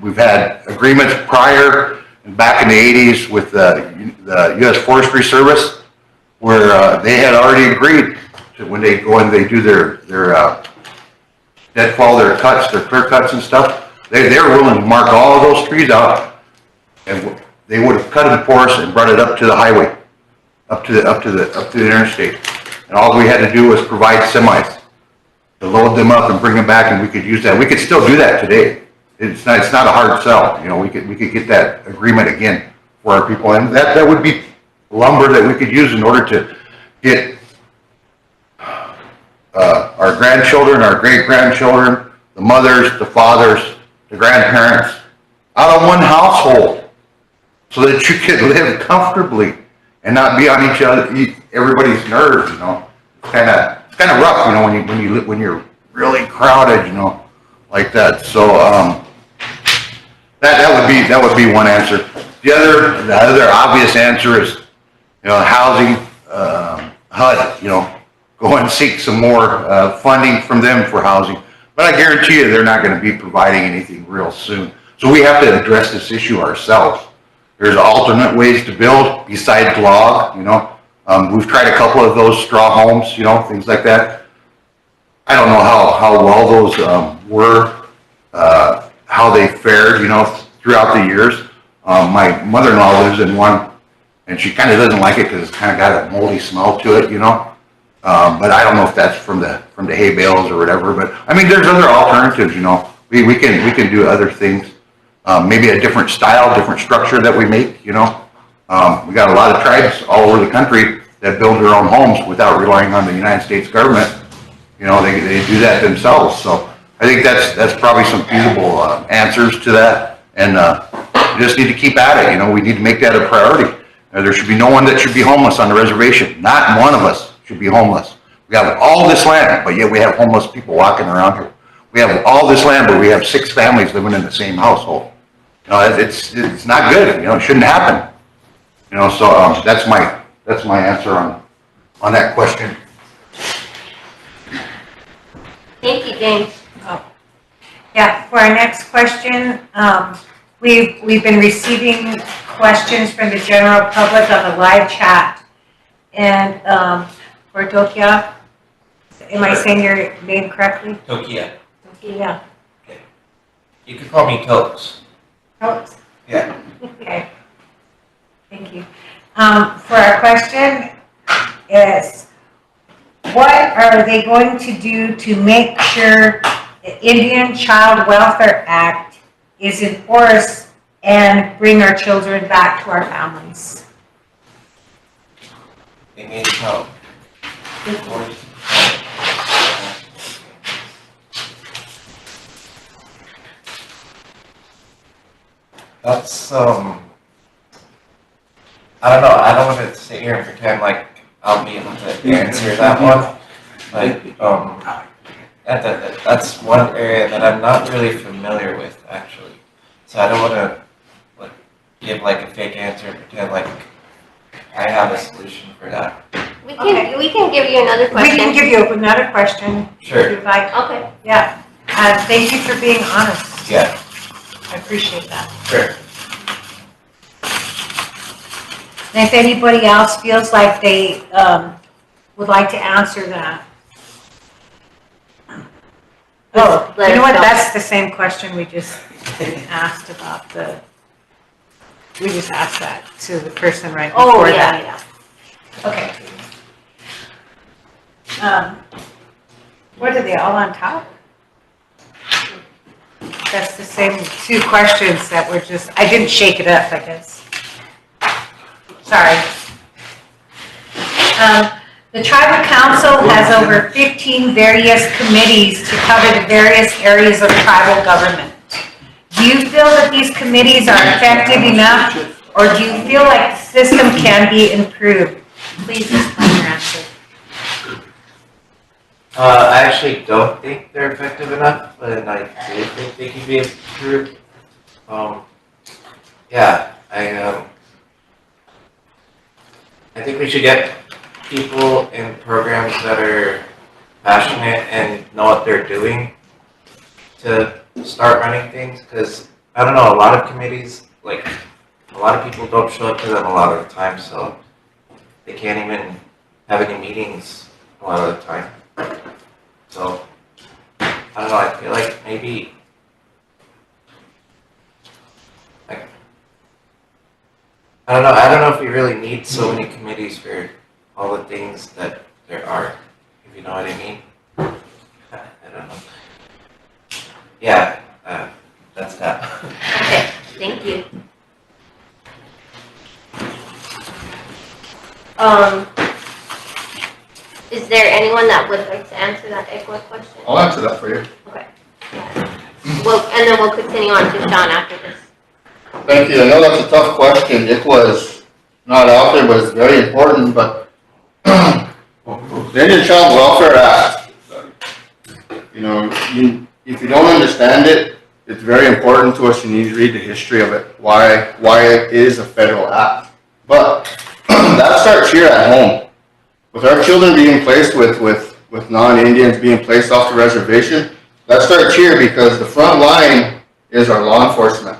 We've had agreements prior and back in the 80s with the U.S. Forestry Service, where they had already agreed to, when they go and they do their deadfall, their cuts, their clear cuts and stuff, they were willing to mark all of those trees out, and they would have cut it for us and brought it up to the highway, up to the interstate, and all we had to do was provide semis to load them up and bring them back, and we could use that. We could still do that today. it's not a hard sell, you know, we could get that agreement again for our people, and that would be lumber that we could use in order to get our grandchildren, our great-grandchildren, the mothers, the fathers, the grandparents, out of one household, so that you could live comfortably and not be on everybody's nerves, you know. It's kind of rough, you know, when you're really crowded, you know, like that. So that would be one answer. The other obvious answer is, you know, housing, HUD, you know, go and seek some more funding from them for housing. But I guarantee you they're not going to be providing anything real soon. So we have to address this issue ourselves. There's alternate ways to build besides log, you know. We've tried a couple of those straw homes, you know, things like that. I don't know how well those were, how they fared, you know, throughout the years. My mother-in-law lives in one, and she kind of doesn't like it because it's kind of got a moldy smell to it, you know. But I don't know if that's from the hay bales or whatever. But I mean, there's other alternatives, you know. We can do other things. Maybe a different style, different structure that we make, you know. We got a lot of tribes all over the country that build their own homes without relying on the United States government. You know, they do that themselves. So I think that's probably some feasible answers to that. And we just need to keep at it. You know, we need to make that a priority. There should be no one that should be homeless on the reservation. Not one of us should be homeless. We have all this land, but yet we have homeless people walking around here. We have all this land, but we have 6 families living in the same household. You know, it's not good. You know, it shouldn't happen. You know, so that's my answer on that question. Thank you, James. Yeah, for our next question, we've been receiving questions from the general public on the live chat. And for Tokia, am I saying your name correctly? Tokia. Tokia. Okay. You could call me Tokes. Tokes? Yeah. Okay. Thank you. For our question is, what are they going to do to make sure the Indian Child Welfare Act is enforced and bring our children back to our families? They need help. That's I don't know. I don't want to sit here and pretend like I'll be able to answer that one. But that's one area that I'm not really familiar with, actually. So I don't want to give like a fake answer and pretend like I have a solution for that. We can give you another question. We can give you another question. Sure. If you'd like. Okay. Yeah. Thank you for being honest. Yeah. I appreciate that. Sure. And if anybody else feels like they would like to answer that. Oh, you know what? That's the same question we just asked about we just asked that to the person right before that. Yeah. Okay. What are they all on top? That's the same 2 questions that were just, I didn't shake it up, I guess. Sorry. The Tribal Council has over 15 various committees to cover the various areas of tribal government. Do you feel that these committees are effective enough, or do you feel like the system can be improved? Please explain your answer. I actually don't think they're effective enough, but I do think they can be improved. Yeah, I think we should get people in programs that are passionate and know what they're doing to start running things, because I don't know, a lot of committees, like a lot of people don't show up to them a lot of the time, so they can't even have any meetings a lot of the time. So I don't know, I feel like maybe I don't know if we really need so many committees for all the things that there are, if you know what I mean. I don't know. Yeah, that's Is there anyone that would like to answer that ICWA question? I'll answer that for you. Okay. Well, and then we'll continue on to Sean after this. Thank you. I know that's a tough question. ICWA is not out there, but it's very important. But the Indian Child Welfare Act, you know, if you don't understand it, it's very important to us. You need to read the history of it, why it is a federal act. But that starts here at home. With our children being placed with non-Indians being placed off the reservation, that starts here because the front line is our law enforcement.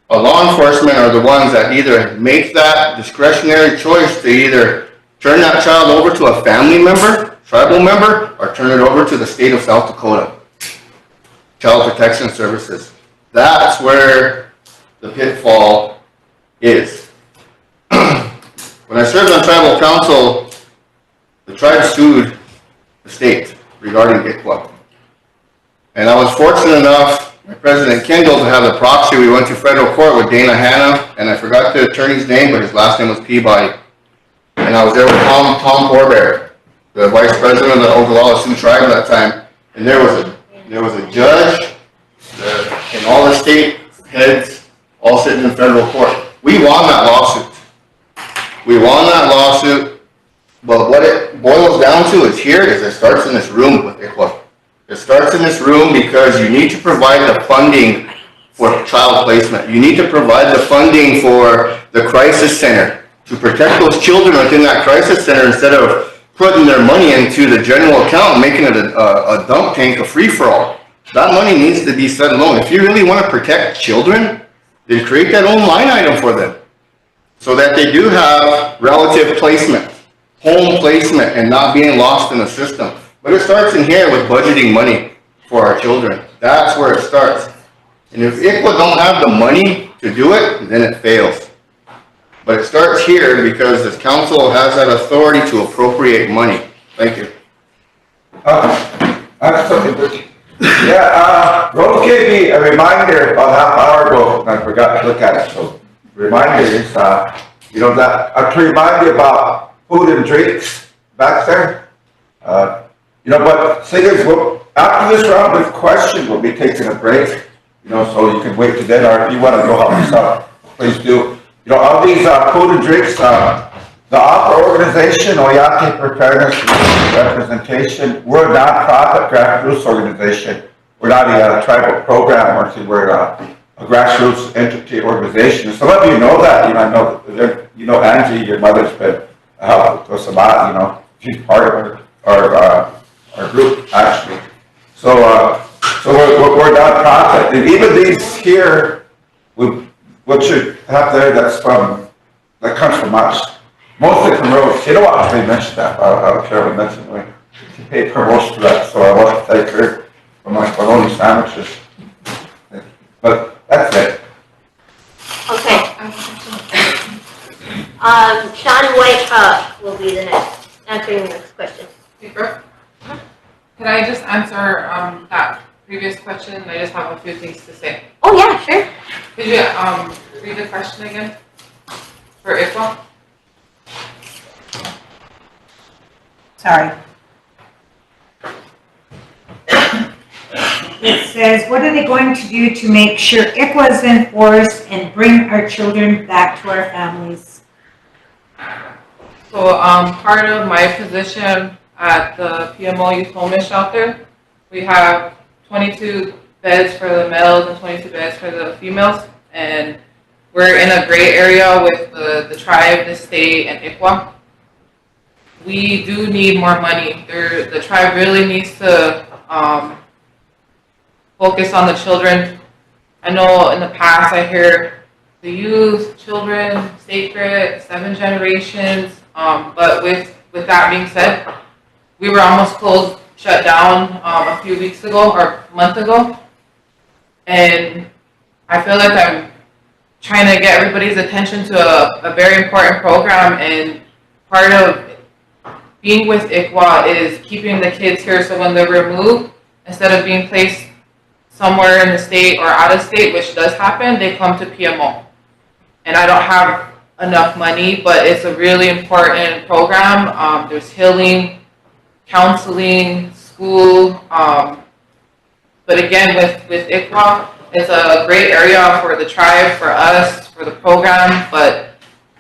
Our law enforcement are the ones that either make that discretionary choice to either turn that child over to a family member, tribal member, or turn it over to the state of South Dakota, Child Protection Services. That's where the pitfall is. When I served on tribal council, the tribe sued the state regarding ICWA. And I was fortunate enough, by President Kendall, to have the proxy. We went to federal court with Dana Hanna, and I forgot the attorney's name, but his last name was Peabody. And I was there with Tom Forbear, the vice president of the Oglala Sioux tribe at that time. And there was a judge and all the state heads all sitting in federal court. We won that lawsuit. We won that lawsuit. But what it boils down to is it starts in this room with ICWA. It starts in this room because you need to provide the funding for child placement. You need to provide the funding for the crisis center to protect those children within that crisis center instead of putting their money into the general account and making it a dump tank, a free-for-all. That money needs to be set alone. If you really want to protect children, then create that own line item for them so that they do have relative placement, home placement, and not being lost in the system. But it starts in here with budgeting money for our children. That's where it starts. And if ICWA don't have the money to do it, then it fails. But it starts here because the council has that authority to appropriate money. Thank you. Rose gave me a reminder about half an hour ago, and I forgot to look at it, so reminder is, that to remind you about food and drinks back there. But thing is, after this round of questions, we'll be taking a break, so you can wait to then, or if you want to go help yourself, please do. Of these food and drinks, the APA organization, Oyate Preparedness Representation, we're a nonprofit grassroots organization. We're not a tribal program, we're a grassroots entity organization. Some of you know that, I know Angie, your mother's been helping us a lot, she's part of our group, actually. So we're nonprofit, and even these here, what you have there, that comes from us. Mostly from Rose. You know what? They mentioned that. I don't care if I mentioned it. She paid for most of that, so I want to thank her for my bologna sandwiches. But that's it. Okay. Sean White will be the next, answering the next question. Speaker? Could I just answer that previous question? I just have a few things to say. Oh, yeah, sure. Could you read the question again for ICWA? Sorry. It says, what are they going to do to make sure ICWA is enforced and bring our children back to our families? So part of my position at the PMO Youth Homeless Shelter, we have 22 beds for the males and 22 beds for the females, and we're in a gray area with the tribe, the state, and ICWA. We do need more money. The tribe really needs to focus on the children. I know in the past I hear the youth, children, sacred, 7 generations, but with that being said, we were almost shut down a few weeks ago or a month ago, and I feel like I'm trying to get everybody's attention to a very important program, and part of being with ICWA is keeping the kids here so when they're removed, instead of being placed somewhere in the state or out of state, which does happen, they come to PMO. And I don't have enough money, but it's a really important program. There's healing, counseling, school, but again, with ICWA, it's a great area for the tribe, for us, for the program, but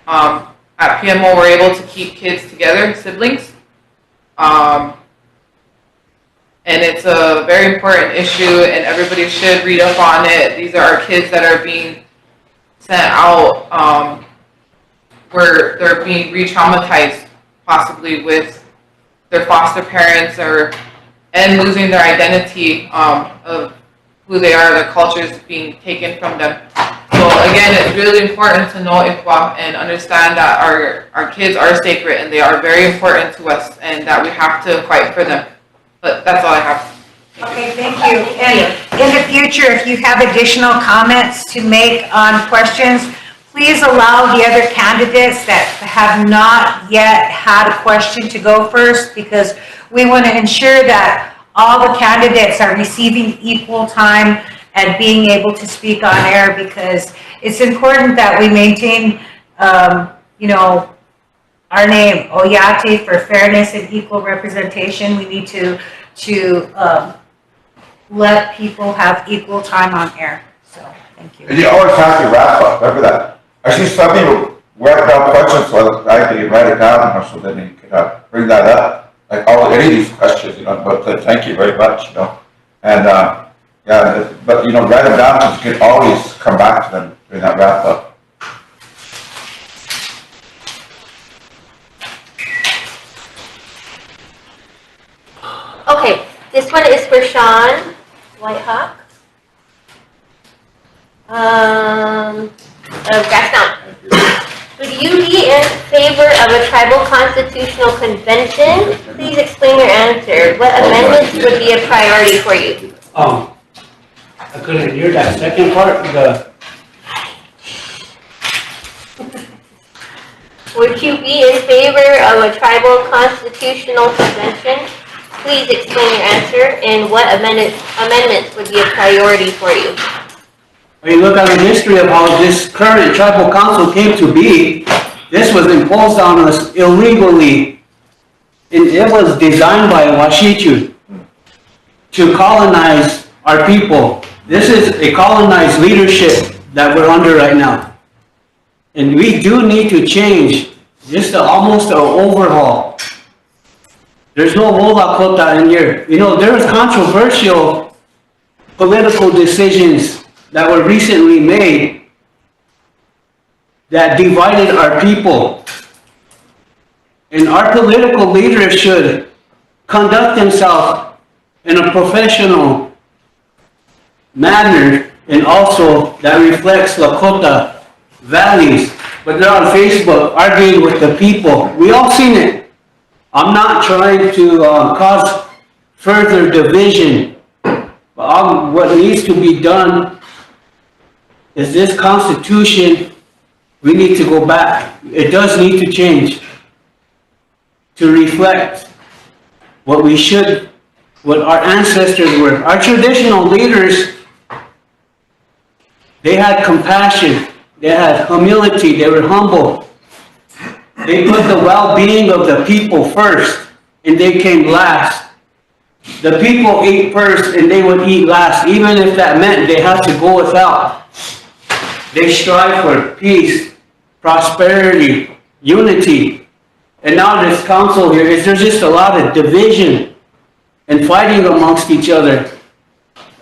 at PMO, we're able to keep kids together, siblings. And it's a very important issue, and everybody should read up on it. These are our kids that are being sent out where they're being re-traumatized, possibly with their foster parents, and losing their identity of who they are, their culture is being taken from them. So again, it's really important to know ICWA and understand that our kids are sacred and they are very important to us and that we have to fight for them. But that's all I have. Okay, thank you. And in the future, if you have additional comments to make on questions, please allow the other candidates that have not yet had a question to go first, because we want to ensure that all the candidates are receiving equal time and being able to speak on air, because it's important that we maintain, you know, our name, Oyate, for fairness and equal representation. We need to let people have equal time on air. So, thank you. And you always have to wrap up, remember that. I see some people write down questions so I can write it down, so then you can bring that up. Like any of these questions, you know, but thank you very much, you know. And, yeah, but, you know, write them down so you can always come back to them during that wrap up. Okay, this one is for Sean Whitehawk. Grass Mountain. Would you be in favor of a tribal constitutional convention? Please explain your answer. What amendments would be a priority for you? I couldn't hear that second part, Would you be in favor of a tribal constitutional convention? Please explain your answer, and what amendments would be a priority for you? when you look at the history of how this current tribal council came to be, this was imposed on us illegally. And it was designed by Washichu to colonize our people. This is a colonized leadership that we're under right now. And we do need to change, just almost an overhaul. There's no Wola Kota in here. You know, there was controversial political decisions that were recently made that divided our people. And our political leaders should conduct themselves in a professional manner, and also that reflects Lakota values. But they're on Facebook arguing with the people. We all seen it. I'm not trying to cause further division, but what needs to be done is this Constitution, we need to go back. It does need to change to reflect what we should, what our ancestors were. Our traditional leaders, they had compassion, they had humility, they were humble. They put the well-being of the people first, and they came last. The people ate first, and they would eat last, even if that meant they had to go without. They strive for peace, prosperity, unity. And now this council here, there's just a lot of division and fighting amongst each other.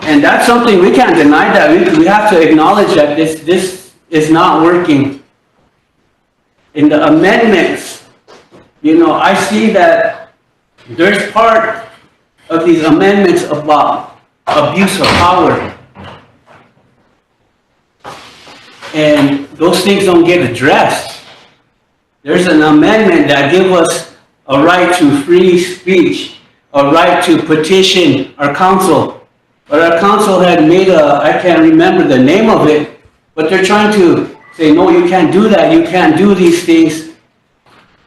And that's something we can't deny that. We have to acknowledge that this is not working. In the amendments, you know, I see that there's part of these amendments about abuse of power. And those things don't get addressed. There's an amendment that gives us a right to free speech, a right to petition our council. But our council had made I can't remember the name of it, but they're trying to say, no, you can't do that, you can't do these things.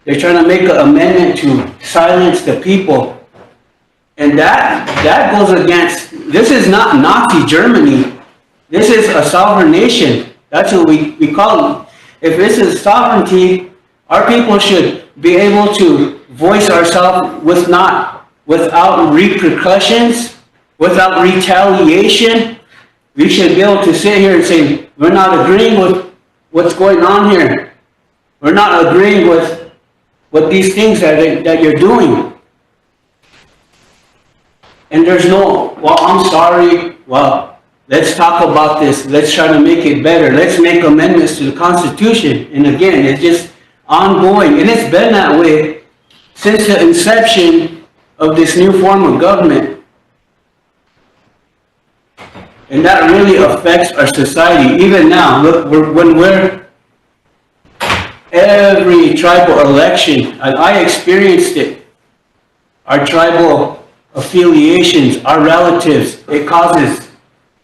They're trying to make an amendment to silence the people. And that goes against, this is not Nazi Germany. This is a sovereign nation. That's what we call If this is sovereignty, our people should be able to voice ourselves without repercussions, without retaliation. We should be able to sit here and say, we're not agreeing with what's going on here. We're not agreeing with these things that you're doing. And there's no, well, I'm sorry, well, let's talk about this. Let's try to make it better. Let's make amendments to the Constitution. And again, it's just ongoing. And it's been that way since the inception of this new form of government. And that really affects our society. Even now, look, when we're every tribal election, I experienced it. Our tribal affiliations, our relatives, it causes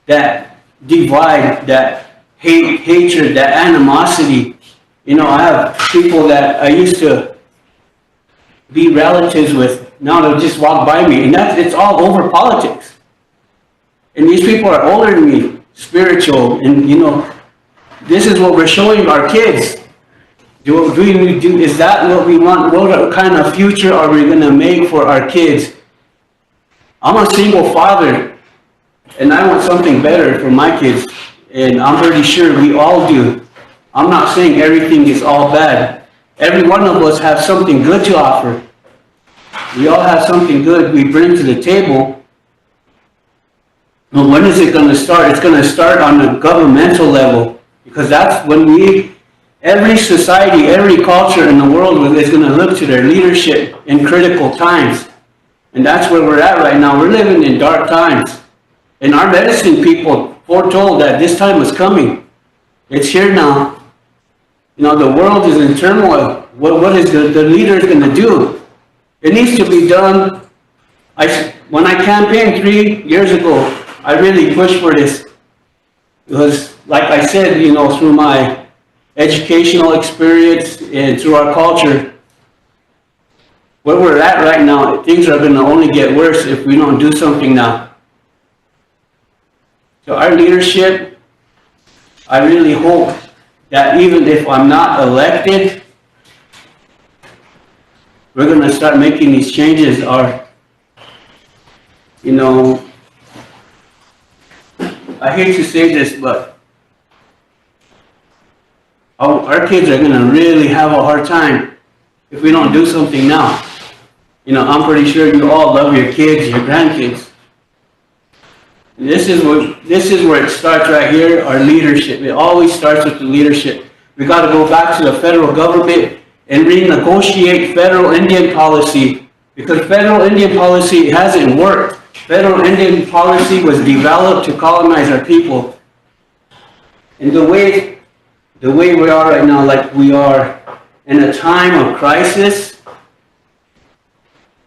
that divide, that hate, hatred, that animosity. You know, I have people that I used to be relatives with, now they'll just walk by me, and it's all over politics. And these people are older than me, spiritual, and you know, this is what we're showing our kids. Is that what we want? What kind of future are we going to make for our kids? I'm a single father, and I want something better for my kids, and I'm pretty sure we all do. I'm not saying everything is all bad. Every one of us have something good to offer. We all have something good we bring to the table. But when is it going to start? It's going to start on a governmental level, because that's when every society, every culture in the world is going to look to their leadership in critical times. And that's where we're at right now. We're living in dark times. And our medicine people foretold that this time was coming. It's here now. You know, the world is in turmoil. What is the leader going to do? It needs to be done. When I campaigned 3 years ago, I really pushed for this. Because, like I said, you know, through my educational experience and through our culture, where we're at right now, things are going to only get worse if we don't do something now. So our leadership, I really hope that even if I'm not elected, we're going to start making these changes. You know, I hate to say this, but our kids are going to really have a hard time if we don't do something now. You know, I'm pretty sure you all love your kids, your grandkids. This is where it starts right here, our leadership. It always starts with the leadership. We got to go back to the federal government and renegotiate federal Indian policy, because federal Indian policy hasn't worked. Federal Indian policy was developed to colonize our people. And the way we are right now, like we are in a time of crisis,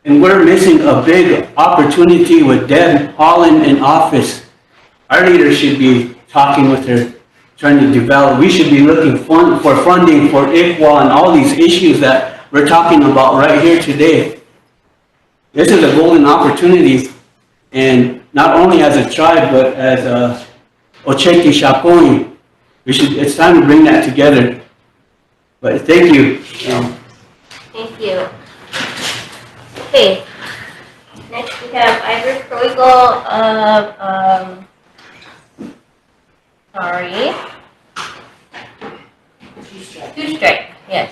and we're missing a big opportunity with Deb Haaland in office. Our leaders should be talking with her, trying to develop. We should be looking for funding for ICWA and all these issues that we're talking about right here today. This is a golden opportunity, and not only as a tribe, but as a Ocheti Shakoni. It's time to bring that together. But thank you. Thank you. Okay, next we have Ivor Kroigel of, Two Strike, yes.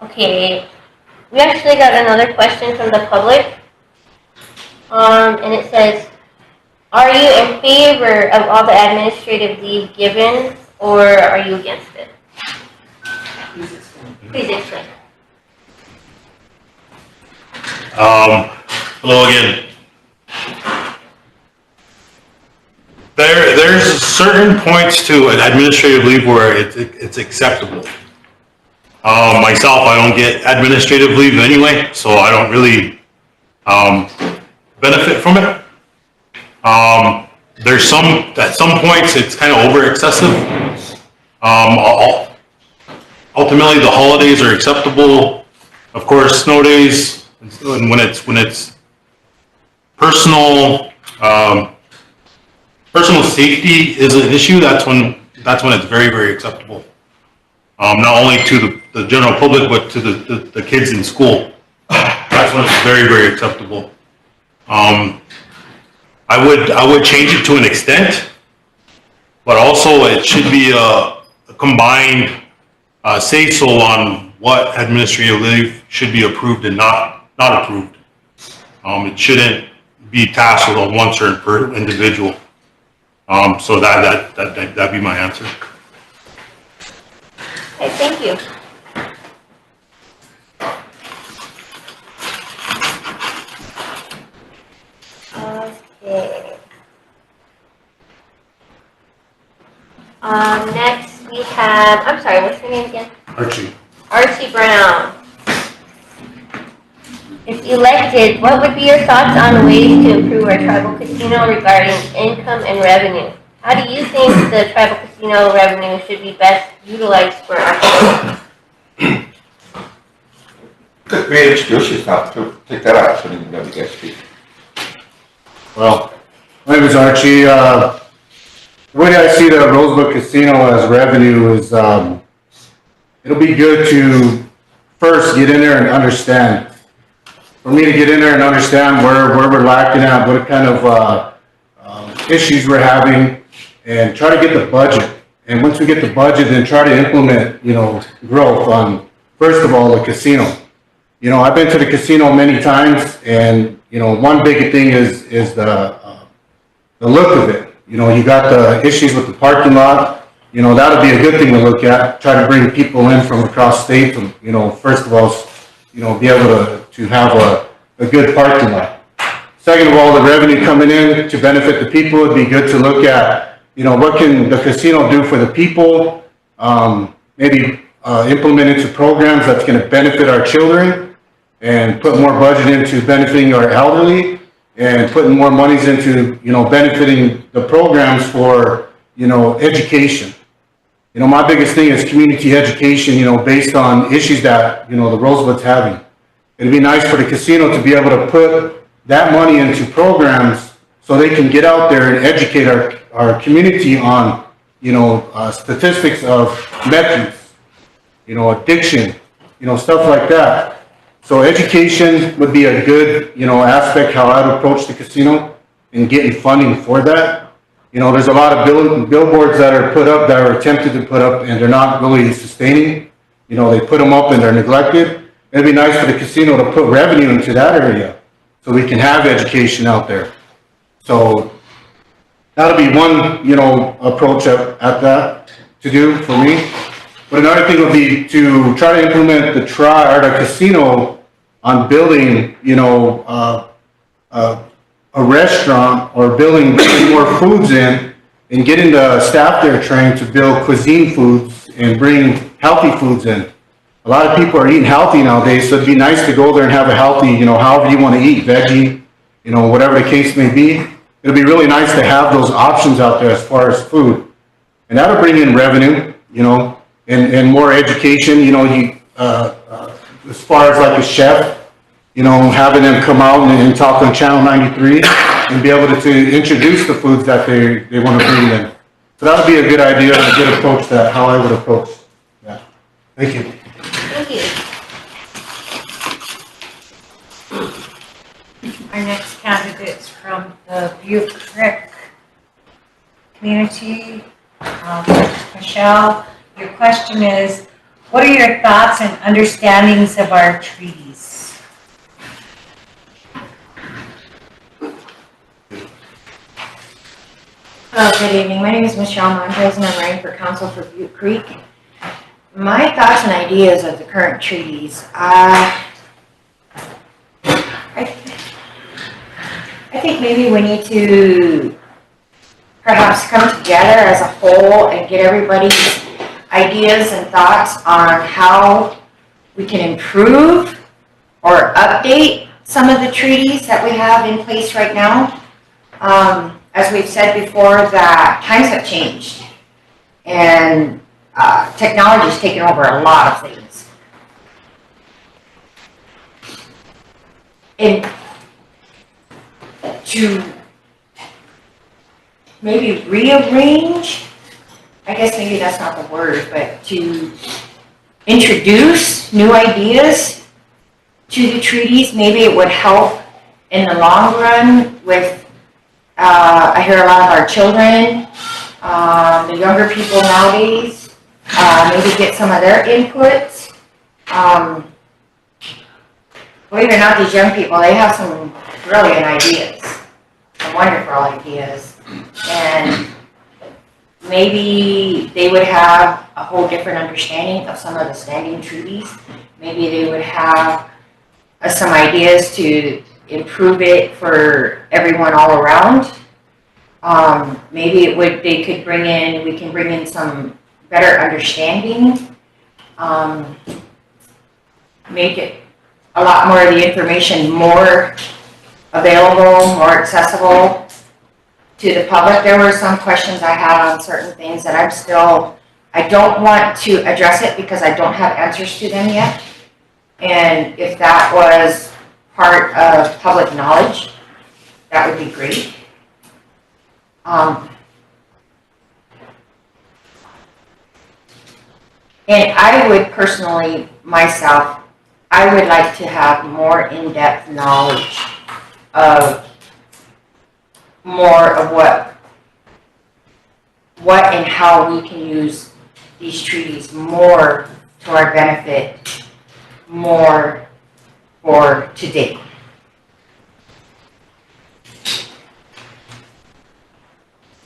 Okay, we actually got another question from the public. And it says, are you in favor of all the administrative leave given, or are you against it? Please explain. Hello again. There's certain points to an administrative leave where it's acceptable. Myself, I don't get administrative leave anyway, so I don't really benefit from it. There's at some points it's kind of over excessive. Ultimately, the holidays are acceptable. Of course, snow days. And when it's personal safety is an issue, that's when it's very, very acceptable. not only to the general public, but to the kids in school. That's when it's very, very acceptable. I would change it to an extent, but also it should be a combined say-so on what administrative leave should be approved and not approved. It shouldn't be tasked with one certain individual. So that'd be my answer. Okay, thank you. Okay. Next we have, I'm sorry, what's your name again? Archie. Archie Brown. If elected, what would be your thoughts on ways to improve our tribal casino regarding income and revenue? How do you think the tribal casino revenue should be best utilized for our community? Could we introduce yourself to take that opportunity that we get to speak? Well, my name is Archie. The way I see the Rosebud Casino as revenue is, it'll be good to first get in there and understand. For me to get in there and understand where we're lacking at, what kind of issues we're having, and try to get the budget. And once we get the budget, then try to implement, growth on, first of all, the casino. I've been to the casino many times, and, one big thing is the look of it. You got the issues with the parking lot. That'll be a good thing to look at. Try to bring people in from across state to, first of all, be able to have a good parking lot. Second of all, the revenue coming in to benefit the people, it'd be good to look at, what can the casino do for the people? Maybe implement into programs that's going to benefit our children, and put more budget into benefiting our elderly, and putting more monies into, benefiting the programs for, education. My biggest thing is community education, based on issues that, the Rosebud's having. It'd be nice for the casino to be able to put that money into programs so they can get out there and educate our community on, statistics of meth use, addiction, stuff like that. So education would be a good, aspect how I'd approach the casino and getting funding for that. There's a lot of billboards that are put up, that are attempted to put up, and they're not really sustaining. They put them up and they're neglected. It'd be nice for the casino to put revenue into that area so we can have education out there. So that'll be one, approach at that to do for me. But another thing would be to try to implement the casino on building, a restaurant, or building more foods in, and getting the staff there trained to build cuisine foods and bring healthy foods in. A lot of people are eating healthy nowadays, so it'd be nice to go there and have a healthy, however you want to eat, veggie, whatever the case may be. It'll be really nice to have those options out there as far as food. And that'll bring in revenue, and more education, as far as like a chef, having them come out and talk on Channel 93 and be able to introduce the foods that they want to bring in. So that would be a good idea and a good approach, how I would approach that. Thank you. Thank you. Our next candidate's from the Butte Creek community. Michelle, your question is, what are your thoughts and understandings of our treaties? Good evening. My name is Michelle Montrez, and I'm running for council for Butte Creek. My thoughts and ideas of the current treaties. I think maybe we need to perhaps come together as a whole and get everybody's ideas and thoughts on how we can improve or update some of the treaties that we have in place right now. As we've said before, that times have changed, and technology's taken over a lot of things. And to maybe rearrange, I guess maybe that's not the word, but to introduce new ideas to the treaties. Maybe it would help in the long run with, I hear a lot of our children, the younger people nowadays, maybe get some of their input. Believe it or not, these young people, they have some brilliant ideas, some wonderful ideas. And maybe they would have a whole different understanding of some of the standing treaties. Maybe they would have some ideas to improve it for everyone all around. Maybe we can bring in some better understanding. Make it a lot more of the information more available, more accessible to the public. There were some questions I had on certain things that I don't want to address it because I don't have answers to them yet. And if that was part of public knowledge, that would be great. And I would personally, myself, I would like to have more in-depth knowledge of more of what and how we can use these treaties more to our benefit, more for today.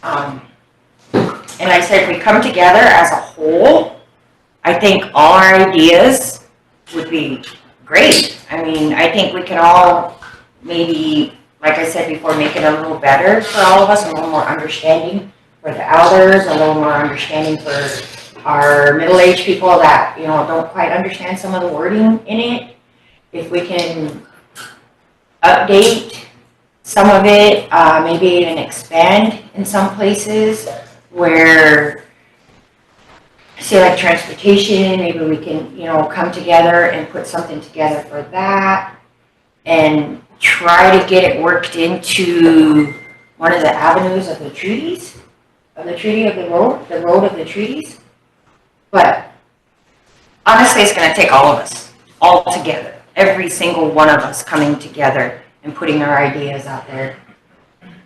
And like I said, if we come together as a whole, I think all our ideas would be great. I mean, I think we can all maybe, like I said before, make it a little better for all of us, a little more understanding for the elders, a little more understanding for our middle-aged people that, don't quite understand some of the wording in it. If we can update some of it, maybe even expand in some places where, say like transportation, maybe we can, come together and put something together for that and try to get it worked into one of the avenues of the treaties, of the treaty of the road of the treaties. But honestly, it's going to take all of us, all together, every single one of us coming together and putting our ideas out there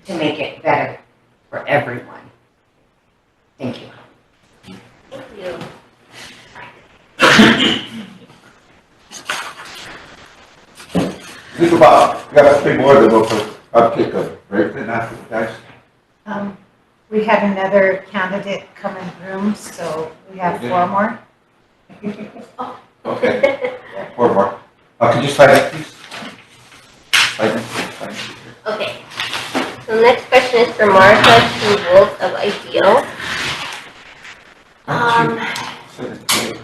to make it better for everyone. Thank you. Thank you. Think about, we got 3 more to go for uptake of break then after the guys. We had another candidate come in the room, so we have 4 more. Okay, 4 more. Could you slide it, please? Okay. So the next question is for Martha Wolf of Ideal.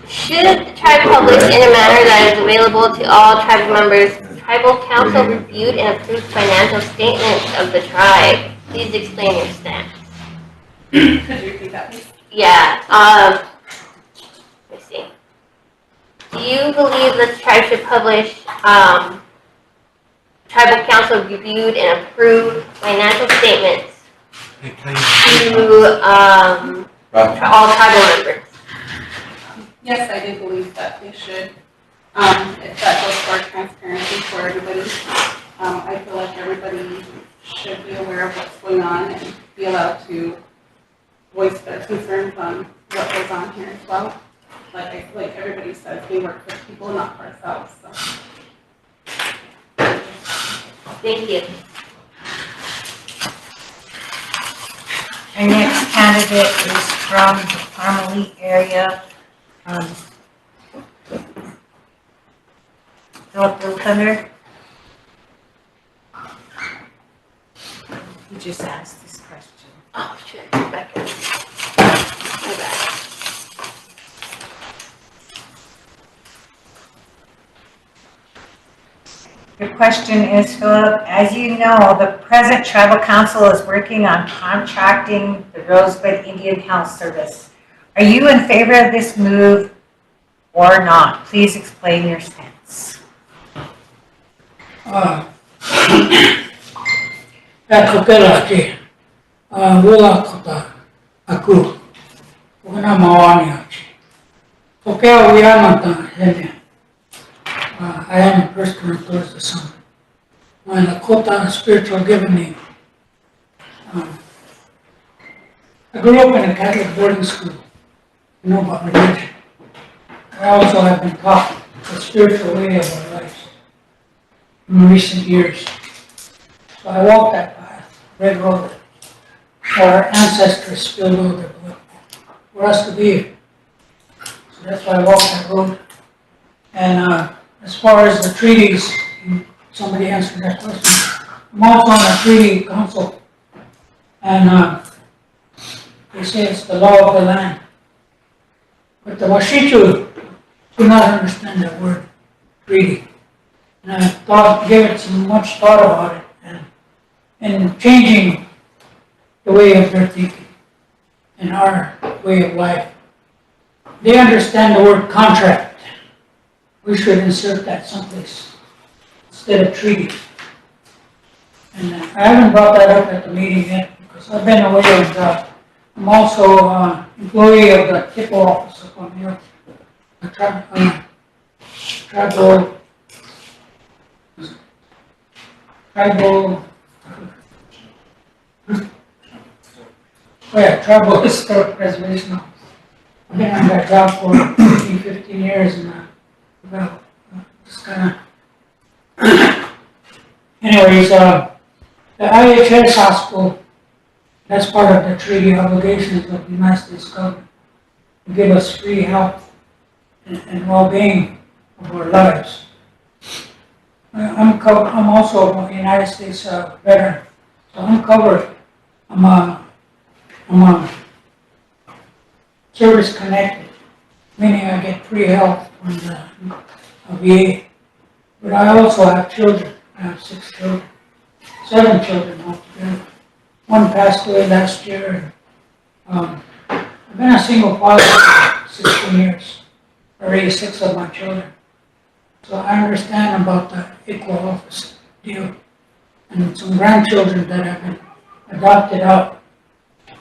Should the tribe publish in a manner that is available to all tribal members, tribal council reviewed and approved financial statements of the tribe? Please explain your stance. Could you repeat that, please? Yeah, let me see. Do you believe that the tribe should publish, tribal council reviewed and approved financial statements to, all tribal members? Yes, I do believe that they should. If that goes for transparency for everybody, I feel like everybody should be aware of what's going on and be allowed to voice their concerns on what goes on here as well. Like everybody says, we work for people, not for ourselves, so. Thank you. Our next candidate is from the Parmalee area. Philip Thunder. He just asked this question. Oh, shit, back in. My bad. Your question is, Philip, as you know, the present tribal council is working on contracting the Rosebud Indian Health Service. Are you in favor of this move or not? Please explain your stance. Kakelaki, wala kota aku, wana mawani achi. Okay, we are not done. I am first coming towards the sun. My Lakota spiritual given name. I grew up in a Catholic boarding school. I know about religion. I also have been taught the spiritual way of our lives in recent years. So I walked that path, red road, where our ancestors spilled all their blood for us to be here. So that's why I walked that road. And as far as the treaties, somebody answered that question. I'm also on the treaty council, and they say it's the law of the land. But the Washichu do not understand that word, treaty. And I gave it some much thought about it, and changing the way of their thinking and our way of life. They understand the word contract. We should insert that someplace instead of treaty. And I haven't brought that up at the meeting yet because I've been away on job. I'm also an employee of the TIPO office up on here, the tribal, tribal historic preservation office. I've been on that job for 15 years, and well, just kind of. Anyways, the IHS hospital, that's part of the treaty obligations of the United States government to give us free health and well-being of our lives. I'm also a United States veteran, so I'm covered. I'm a service connected, meaning I get free health from the VA. But I also have children. I have 6 children, 7 children altogether. One passed away last year. And, I've been a single father for 16 years. I raised 6 of my children. So I understand about the equal office deal. And some grandchildren that have been adopted out.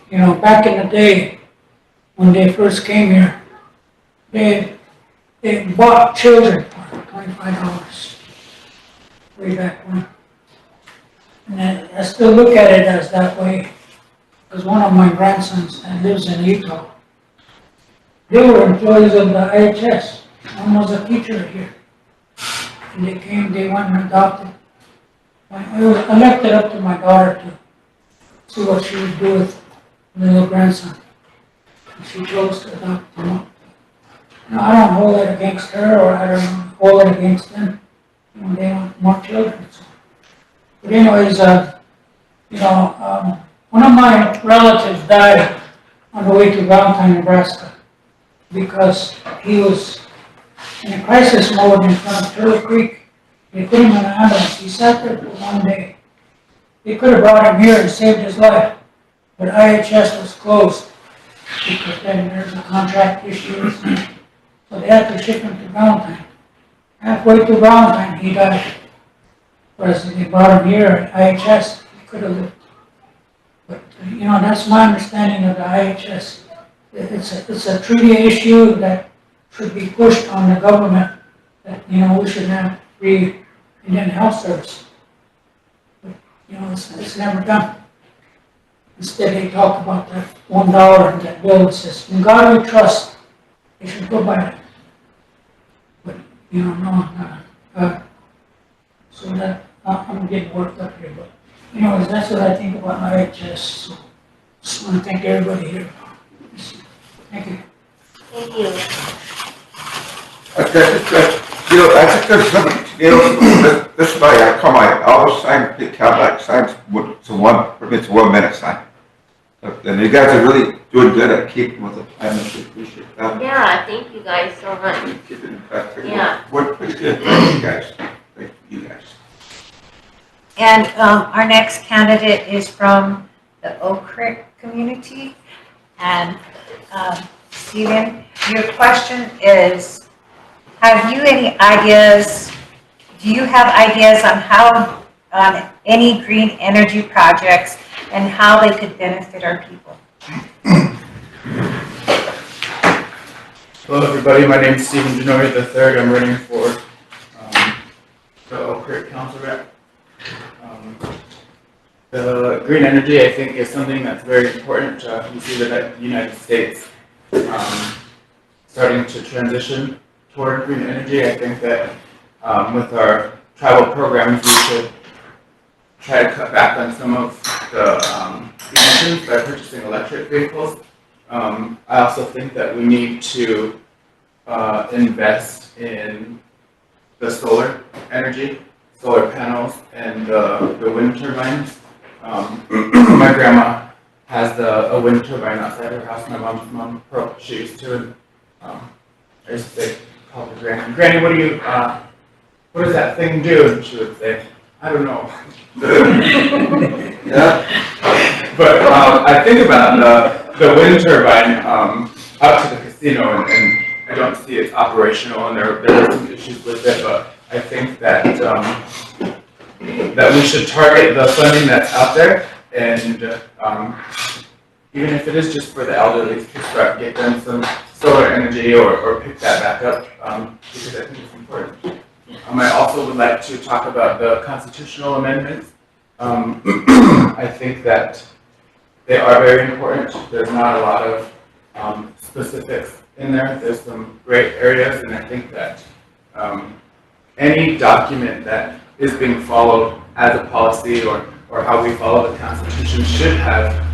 You know, back in the day, when they first came here, they bought children for $25 way back when. And I still look at it as that way, because one of my grandsons that lives in Utah, they were employees of the IHS. One was a teacher here. And they went and adopted. I left it up to my daughter to see what she would do with the little grandson. And she chose to adopt him up. No, I don't hold it against her, or I don't hold it against them. You know, they want more children. So. But anyways, one of my relatives died on the way to Valentine, Nebraska, because he was in a crisis mode in front of Turtle Creek. They put him in an ambulance. He sat there for 1 day. They could have brought him here and saved his life, but IHS was closed because then there's a contract issue. So they had to ship him to Valentine. Halfway to Valentine, he died. Whereas they brought him here at IHS, he could have lived. But, that's my understanding of the IHS. It's a treaty issue that should be pushed on the government, that, we should have free Indian health service. But, it's never done. Instead, they talk about that $1 and that bill that says, in God we trust. They should go by that. But, no. So that, I'm getting worked up here, but, that's what I think about IHS. So, just want to thank everybody here. Thank you. Thank you. That's a good subject. This is why I call my elbow sign, the Cadillac signs, it's a 1 minute sign. And you guys are really doing good at keeping with the time, I appreciate that. Yeah, thank you guys so much. Yeah. We're pretty good, thank you guys. Thank you guys. And our next candidate is from the Oak Creek community. And Stephen, your question is, have you any ideas, do you have ideas on how, on any green energy projects and how they could benefit our people? Hello, everybody. My name is Stephen Genoria III. I'm running for the Oak Creek Council rep. The green energy, I think, is something that's very important. You see that the United States starting to transition toward green energy. I think that with our tribal programs, we should try to cut back on some of the emissions by purchasing electric vehicles. I also think that we need to invest in the solar energy, solar panels, and the wind turbines. My grandma has a wind turbine outside her house. My mom's mom, she used to. And, I used to say, call her Granny. Granny, what does that thing do? And she would say, I don't know. Yeah. But I think about the wind turbine out to the casino, and I don't see it's operational, and there are some issues with it, but I think that that we should target the funding that's out there, and even if it is just for the elderly, to start get them some solar energy or pick that back up, because I think it's important. I also would like to talk about the constitutional amendments. I think that they are very important. There's not a lot of specifics in there. There's some great areas, and I think that any document that is being followed as a policy or how we follow the Constitution should have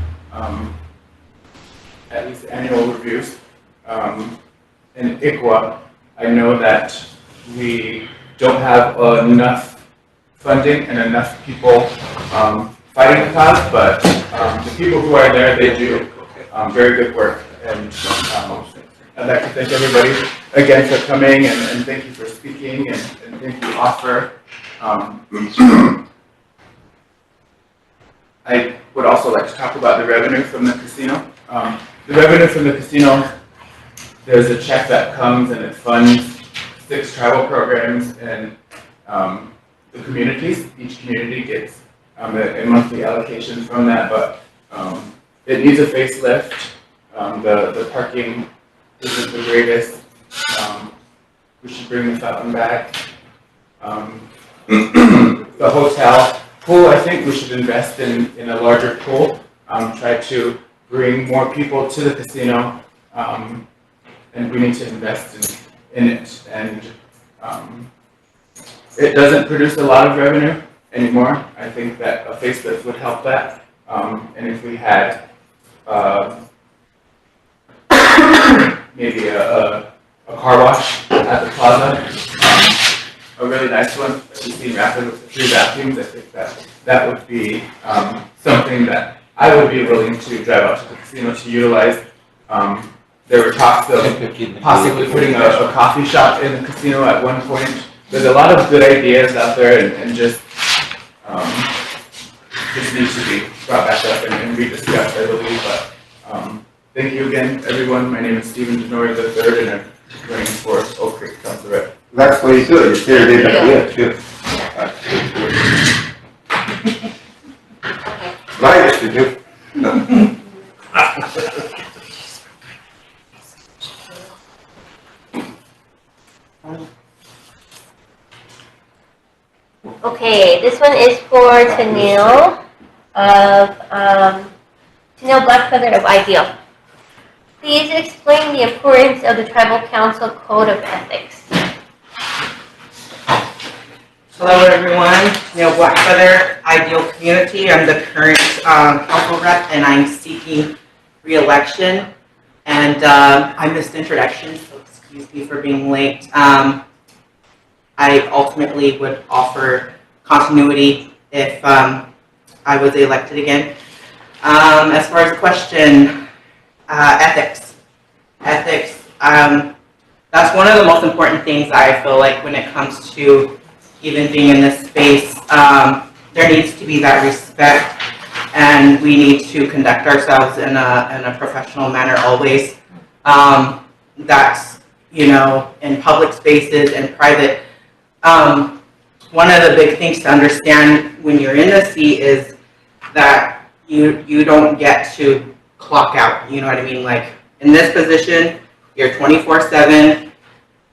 at least annual reviews. In ICWA, I know that we don't have enough funding and enough people fighting the cause, but the people who are there, they do very good work. And I'd like to thank everybody again for coming, and thank you for speaking, and thank you, Offer. I would also like to talk about the revenue from the casino. The revenue from the casino, there's a check that comes and it funds 6 tribal programs and the communities. Each community gets a monthly allocation from that, but it needs a facelift. The parking isn't the greatest. We should bring the fountain back. The hotel pool, I think we should invest in a larger pool. Try to bring more people to the casino, and we need to invest in it. And it doesn't produce a lot of revenue anymore. I think that a facelift would help that. And if we had maybe a car wash at the plaza, a really nice one that we've seen rapid with the 3 bathrooms, I think that would be something that I would be willing to drive out to the casino to utilize. There were talks of possibly putting a coffee shop in the casino at one point. There's a lot of good ideas out there, and just needs to be brought back up and rediscussed, I believe. But thank you again, everyone. My name is Stephen Genoria III, and I'm running for Oak Creek Council Rep. That's what you do, you hear it, yeah, too. Nice to do. Okay, this one is for Tennille Tennille Blackfeather of Ideal. Please explain the importance of the Tribal Council Code of Ethics. Hello everyone, Tennille Blackfeather, Ideal Community. I'm the current council rep and I'm seeking re-election. And I missed introduction, so excuse me for being late. I ultimately would offer continuity if I was elected again. As far as the question, ethics. Ethics, that's one of the most important things I feel like when it comes to even being in this space. There needs to be that respect, and we need to conduct ourselves in a professional manner always. That's, you know, in public spaces and private. One of the big things to understand when you're in the seat is that you don't get to clock out. You know what I mean? Like in this position, You're 24/7.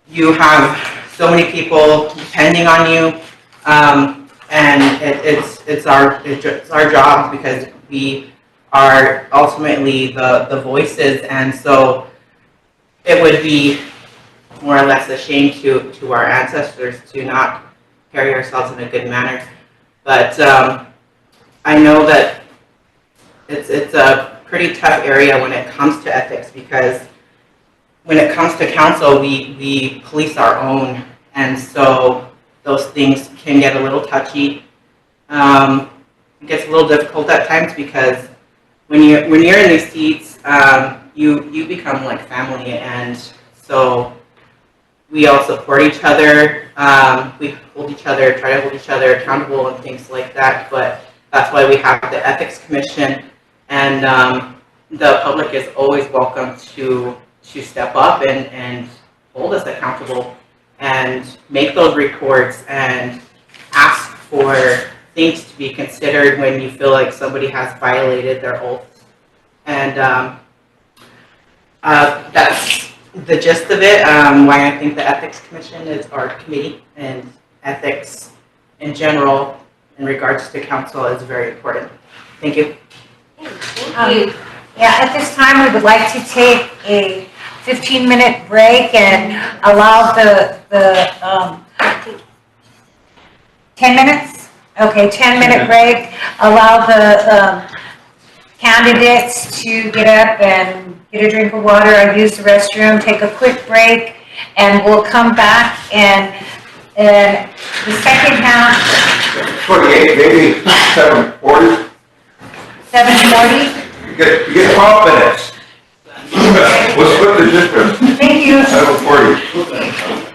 You have so many people depending on you. And it's our job because we are ultimately the voices. And so it would be more or less a shame to our ancestors to not carry ourselves in a good manner. But I know that it's a pretty tough area when it comes to ethics, because when it comes to council, we police our own, and so those things can get a little touchy. It gets a little difficult at times because when you're in these seats, you become like family, and so we all support each other. We try to hold each other accountable and things like that. But that's why we have the ethics commission, and the public is always welcome to step up and hold us accountable and make those reports and ask for things to be considered when you feel like somebody has violated their oath. And that's the gist of it, why I think the Ethics Commission is our committee, and ethics in general in regards to council is very important. Thank you. Yeah, at this time, we would like to take a 15-minute break and allow the 10 minutes? Okay, 10-minute break. Allow the candidates to get up and get a drink of water or use the restroom, take a quick break, and we'll come back and the second half. 28, maybe 7:40. 7:40? You get 12 minutes. We'll split the difference. Thank you. 7:40.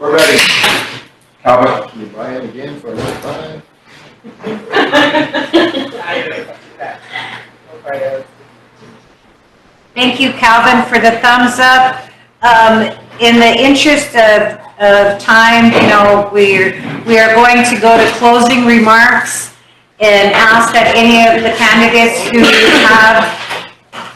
We're ready. Calvin? Can you buy it again for another 5? Thank you, Calvin, for the thumbs up. In the interest of time, you know, we are going to go to closing remarks and ask that any of the candidates who have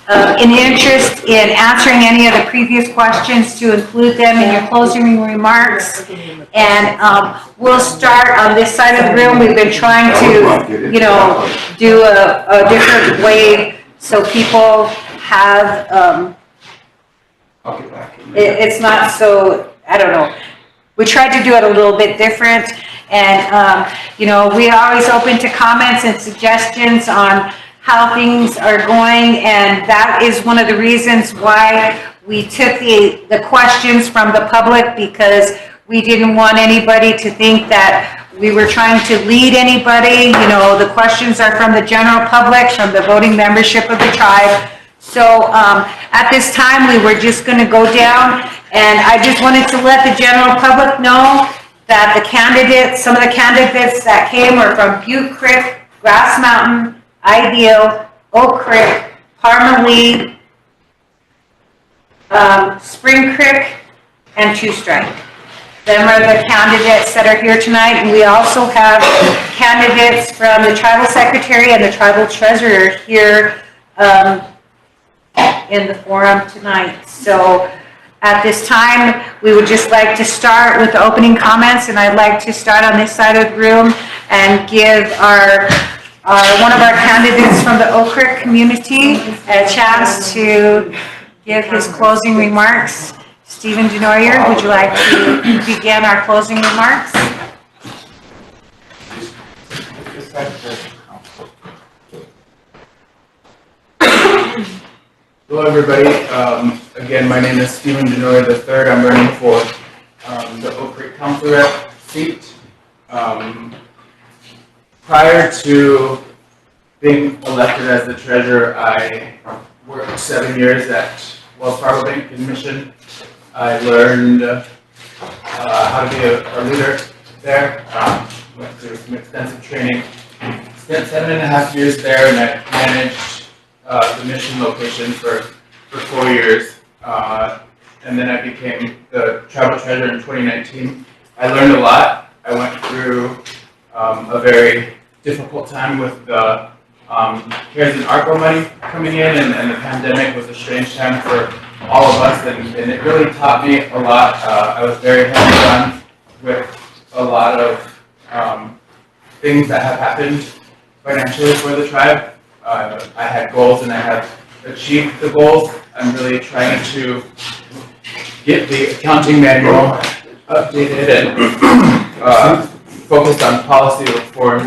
an interest in answering any of the previous questions to include them in your closing remarks. And we'll start on this side of the room. We've been trying to, you know, do a different way so people have, it's not so, I don't know. We tried to do it a little bit different, and you know, we are always open to comments and suggestions on how things are going, and that is one of the reasons why we took the questions from the public, because we didn't want anybody to think that we were trying to lead anybody. You know, the questions are from the general public, from the voting membership of the tribe. So at this time, we were just going to go down, and I just wanted to let the general public know that the candidates, some of the candidates that came were from Butte Creek, Grass Mountain, Ideal, Oak Creek, Parma-Lee, Spring Creek, and Two Strike. Them are the candidates that are here tonight, and we also have candidates from the tribal secretary and the tribal treasurer here in the forum tonight. So at this time, we would just like to start with the opening comments, and I'd like to start on this side of the room and give one of our candidates from the Oak Creek community a chance to give his closing remarks. Stephen Denoyer, would you like to begin our closing remarks? Hello, everybody. Again, my name is Stephen Denoyer III. I'm running for the Oak Creek Council Rep seat. Prior to being elected as the treasurer, I worked 7 years at Wells Fargo Bank in Mission. I learned how to be a leader there. Went through some extensive training. Spent 7.5 years there, and I managed the Mission location for 4 years. And then I became the tribal treasurer in 2019. I learned a lot. I went through a very difficult time with the CARES and ARPA money coming in, and the pandemic was a strange time for all of us, and it really taught me a lot. I was very hands-on with a lot of things that have happened financially for the tribe. I had goals, and I have achieved the goals. I'm really trying to get the accounting manual updated and focused on policy reform,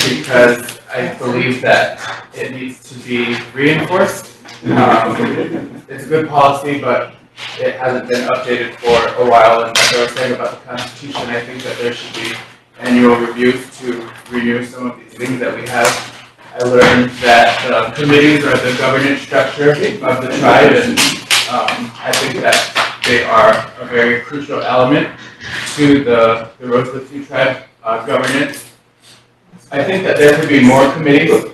because I believe that it needs to be reinforced. It's a good policy, but it hasn't been updated for a while, and like I was saying about the Constitution, I think that there should be annual reviews to renew some of these things that we have. I learned that committees are the governance structure of the tribe, and I think that they are a very crucial element to the Rosebud Sioux tribe governance. I think that there could be more committees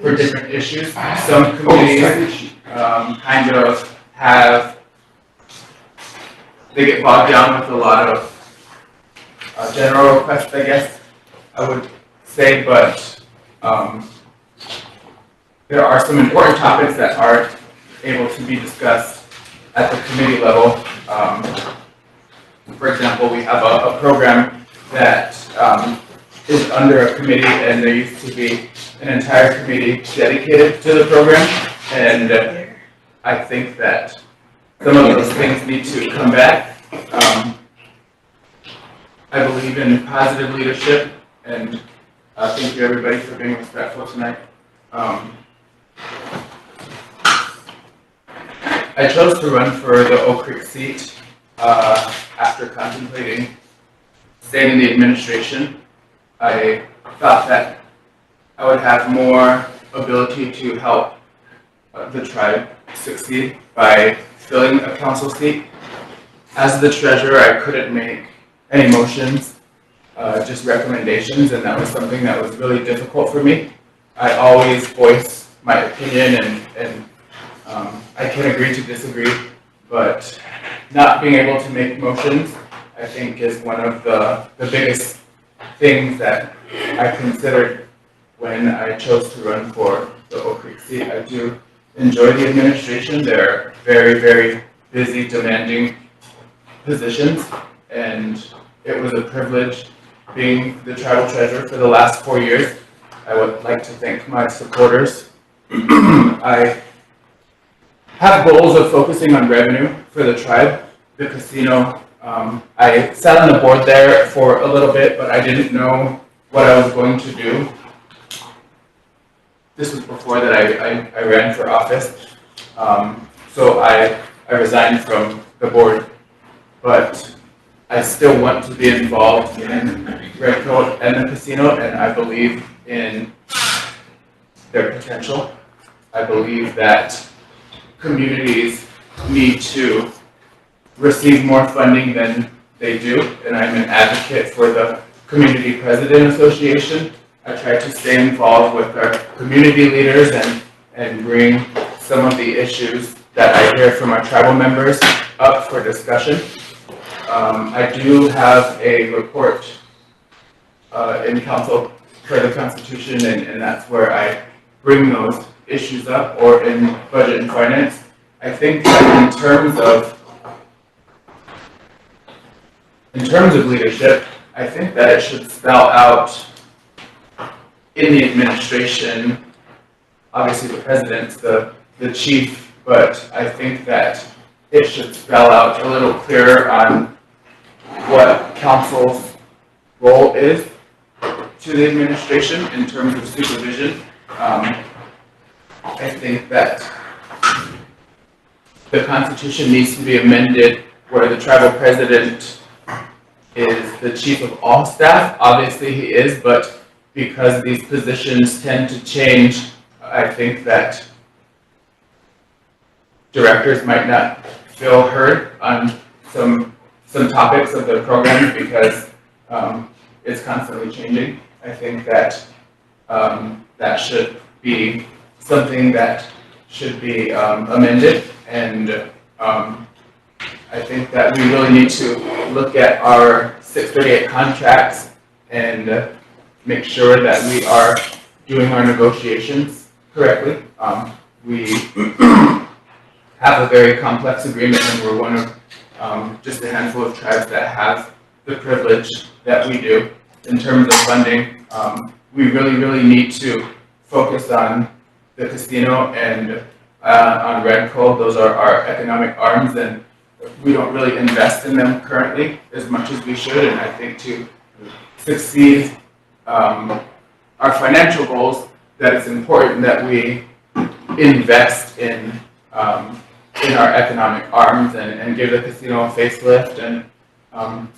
for different issues. Some committees kind of they get bogged down with a lot of general requests, I guess I would say, but there are some important topics that aren't able to be discussed at the committee level. For example, we have a program that is under a committee, and there used to be an entire committee dedicated to the program, and I think that some of those things need to come back. I believe in positive leadership, and thank you everybody for being respectful tonight. I chose to run for the Oak Creek seat after contemplating staying in the administration. I thought that I would have more ability to help the tribe succeed by filling a council seat. as the treasurer, I couldn't make any motions, just recommendations, and that was something that was really difficult for me. I always voice my opinion, and I can agree to disagree, but not being able to make motions, I think, is one of the biggest things that I considered when I chose to run for the Oak Creek seat. I do enjoy the administration. They're very, very busy, demanding positions, and it was a privilege being the tribal treasurer for the last 4 years. I would like to thank my supporters. I have goals of focusing on revenue for the tribe. The casino, I sat on the board there for a little bit, but I didn't know what I was going to do. This was before that I ran for office. So I resigned from the board, but I still want to be involved in Red Coat and the casino, and I believe in their potential. I believe that communities need to receive more funding than they do, and I'm an advocate for the Community President Association. I try to stay involved with our community leaders and bring some of the issues that I hear from our tribal members up for discussion. I do have a report in council for the Constitution, and that's where I bring those issues up, or in budget and finance. I think that in terms of leadership, I think that it should spell out in the administration. Obviously the president's the chief, but I think that it should spell out a little clearer on what council's role is to the administration in terms of supervision. I think that the Constitution needs to be amended where the tribal president is the chief of all staff. Obviously he is, but because these positions tend to change, I think that directors might not feel heard on some topics of the program because it's constantly changing. I think that that should be something that should be amended, and I think that we really need to look at our 638 contracts and make sure that we are doing our negotiations correctly. We have a very complex agreement, and we're one of just a handful of tribes that have the privilege that we do. In terms of funding, we really need to focus on the casino and on Red Coal. Those are our economic arms, and we don't really invest in them currently as much as we should. And I think to succeed our financial goals, that it's important that we invest in our economic arms and give the casino a facelift and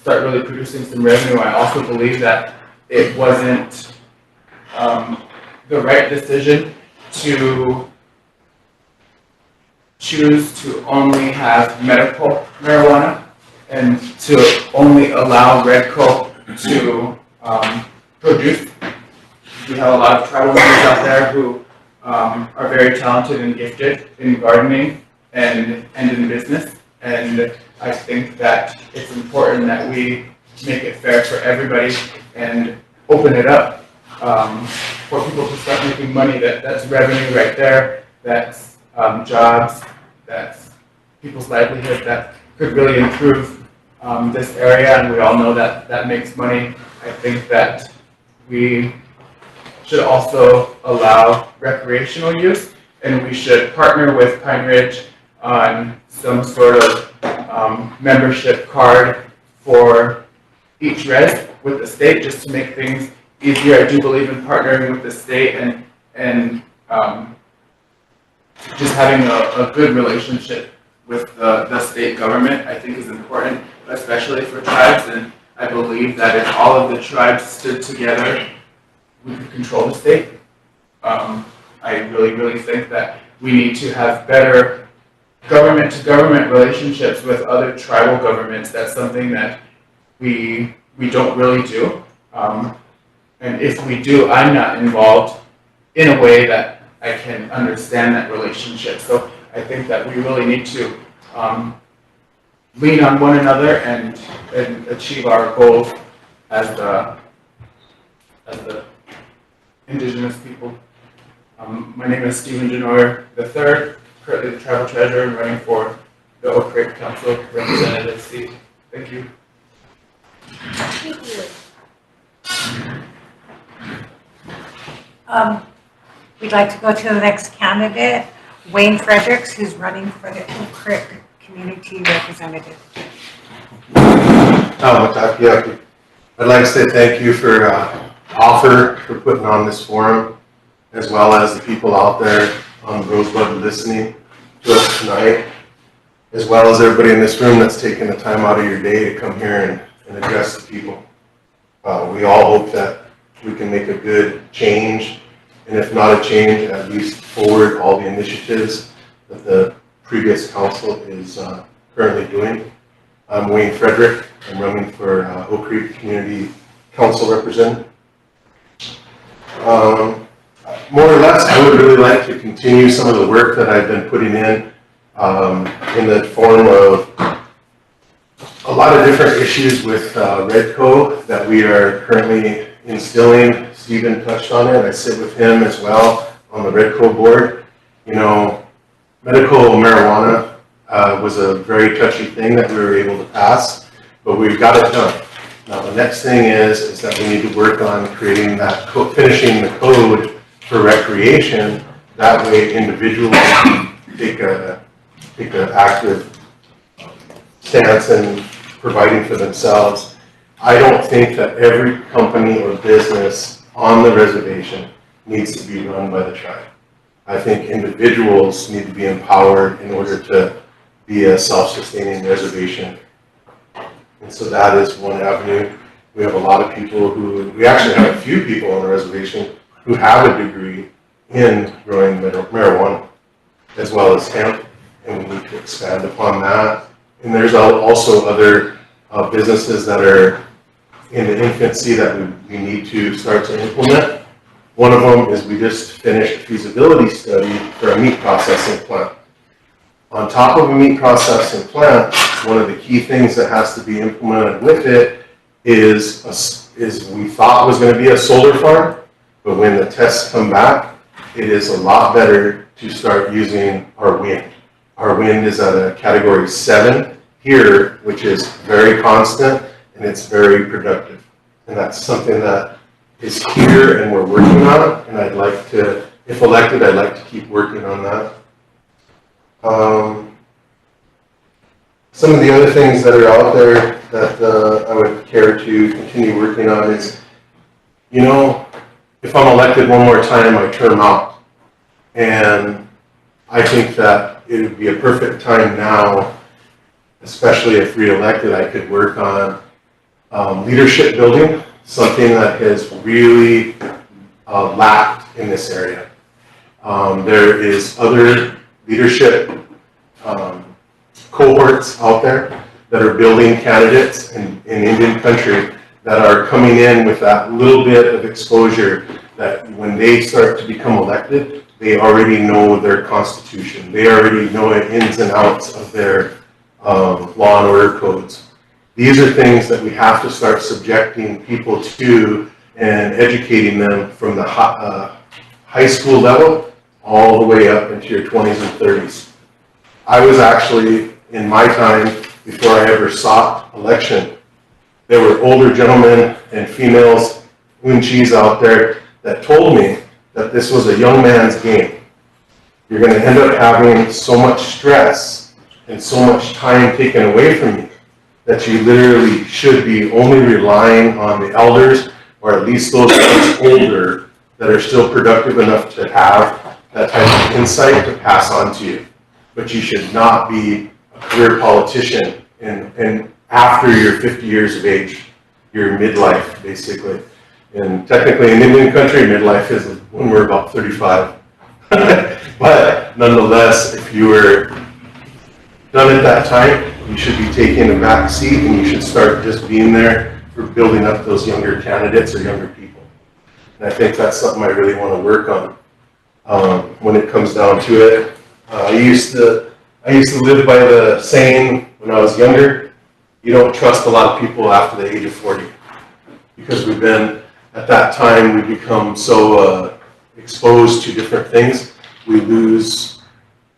start really producing some revenue. I also believe that it wasn't the right decision to choose to only have medical marijuana and to only allow Red Coat to produce. We have a lot of tribal members out there who are very talented and gifted in gardening and in business, and I think that it's important that we make it fair for everybody and open it up for people to start making money. That's revenue right there. That's jobs. That's people's livelihood. That could really improve this area, and we all know that that makes money. I think that we should also allow recreational use, and we should partner with Pine Ridge on some sort of membership card for each res with the state, just to make things easier. I do believe in partnering with the state and just having a good relationship with the state government, I think is important, especially for tribes. And I believe that if all of the tribes stood together, we could control the state. I really think that we need to have better government-to-government relationships with other tribal governments. That's something that we don't really do. And if we do, I'm not involved in a way that I can understand that relationship. So I think that we really need to lean on one another and achieve our goals as the indigenous people. My name is Stephen Janoyer III, currently the tribal treasurer and running for the Oak Creek Council representative seat. Thank you. We'd like to go to the next candidate, Wayne Fredericks, who's running for the Oak Creek Community Representative. I'd like to say thank you for offer for putting on this forum, as well as the people out there on Rosebud listening to us tonight, as well as everybody in this room that's taking the time out of your day to come here and address the people. We all hope that we can make a good change, and if not a change, at least forward all the initiatives that the previous council is currently doing. I'm Wayne Frederick. I'm running for Oak Creek Community Council representative. More or less, I would really like to continue some of the work that I've been putting in the form of a lot of different issues with Redco that we are currently instilling. Stephen touched on it. I sit with him as well on the Redco board. You know, medical marijuana was a very touchy thing that we were able to pass, but we've got it done. Now the next thing is that we need to work on creating that, finishing the code for recreation. That way individuals take an active stance in providing for themselves. I don't think that every company or business on the reservation needs to be run by the tribe. I think individuals need to be empowered in order to be a self-sustaining reservation. And so that is one avenue. We have a lot of people we actually have a few people on the reservation who have a degree in growing marijuana as well as hemp, and we need to expand upon that. And there's also other businesses that are in the infancy that we need to start to implement. One of them is we just finished a feasibility study for a meat processing plant. On top of a meat processing plant, one of the key things that has to be implemented with it is we thought was going to be a solar farm, but when the tests come back, it is a lot better to start using our wind. Our wind is at a category 7 here, which is very constant and it's very productive. And that's something that is here and we're working on, and I'd like to, if elected, I'd like to keep working on that. Some of the other things that are out there that I would care to continue working on is, you know, if I'm elected one more time, I term out. And I think that it would be a perfect time now, especially if re-elected, I could work on leadership building, something that has really lacked in this area. There is other leadership cohorts out there that are building candidates in Indian country that are coming in with that little bit of exposure that when they start to become elected, they already know their constitution. They already know the ins and outs of their law and order codes. These are things that we have to start subjecting people to and educating them from the high school level all the way up into your 20s and 30s. I was actually, in my time, before I ever sought election, there were older gentlemen and females, Unchis out there, that told me that this was a young man's game. You're going to end up having so much stress and so much time taken away from you that you literally should be only relying on the elders, or at least those older that are still productive enough to have that type of insight to pass on to you. But you should not be a career politician and after you're 50 years of age, you're midlife, basically. And technically in Indian country, midlife is when we're about 35. But nonetheless, if you were done at that time, you should be taking a back seat and you should start just being there for building up those younger candidates or younger people. And I think that's something I really want to work on. When it comes down to it, I used to live by the saying when I was younger, you don't trust a lot of people after the age of 40. Because we've been, at that time, we become so exposed to different things, we lose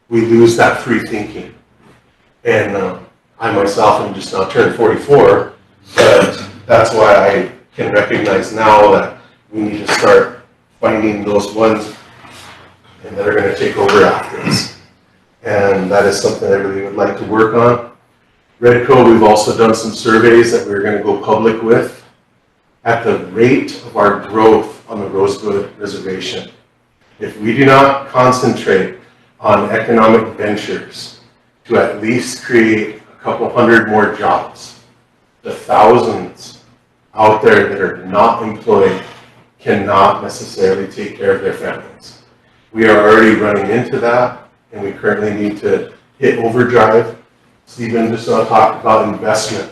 that free thinking. And I myself am just now turned 44, but that's why I can recognize now that we need to start finding those ones and that are going to take over after us. And that is something I really would like to work on. Redco, we've also done some surveys that we're going to go public with. At the rate of our growth on the Rosebud Reservation, if we do not concentrate on economic ventures to at least create a couple hundred more jobs, the thousands out there that are not employed cannot necessarily take care of their families. We are already running into that, and we currently need to hit overdrive. Stephen just talked about investment.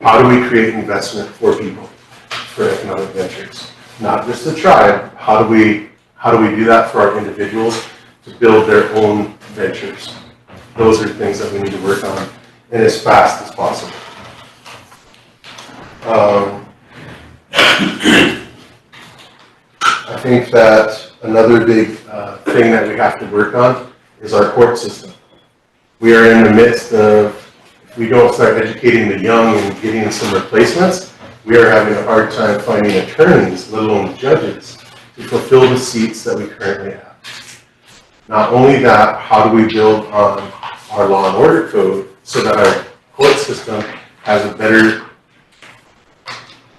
How do we create investment for people, for economic ventures? Not just the tribe. How do we do that for our individuals to build their own ventures? Those are things that we need to work on, and as fast as possible. I think that another big thing that we have to work on is our court system. We are in the midst of, if we don't start educating the young and getting some replacements, we are having a hard time finding attorneys, let alone judges, to fulfill the seats that we currently have. Not only that, how do we build on our law and order code so that our court system has a better,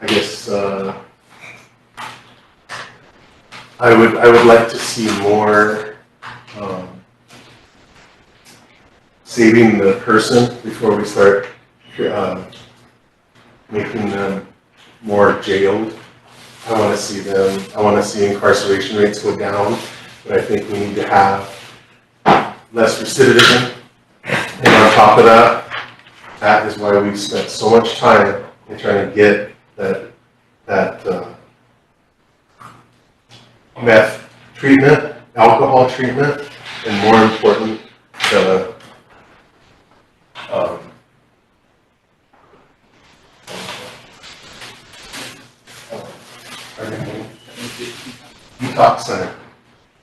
I guess, I would like to see more saving the person before we start making them more jailed. I want to see incarceration rates go down, but I think we need to have less recidivism. And on top of that, that is why we've spent so much time in trying to get that meth treatment, alcohol treatment, and more important, the detox center.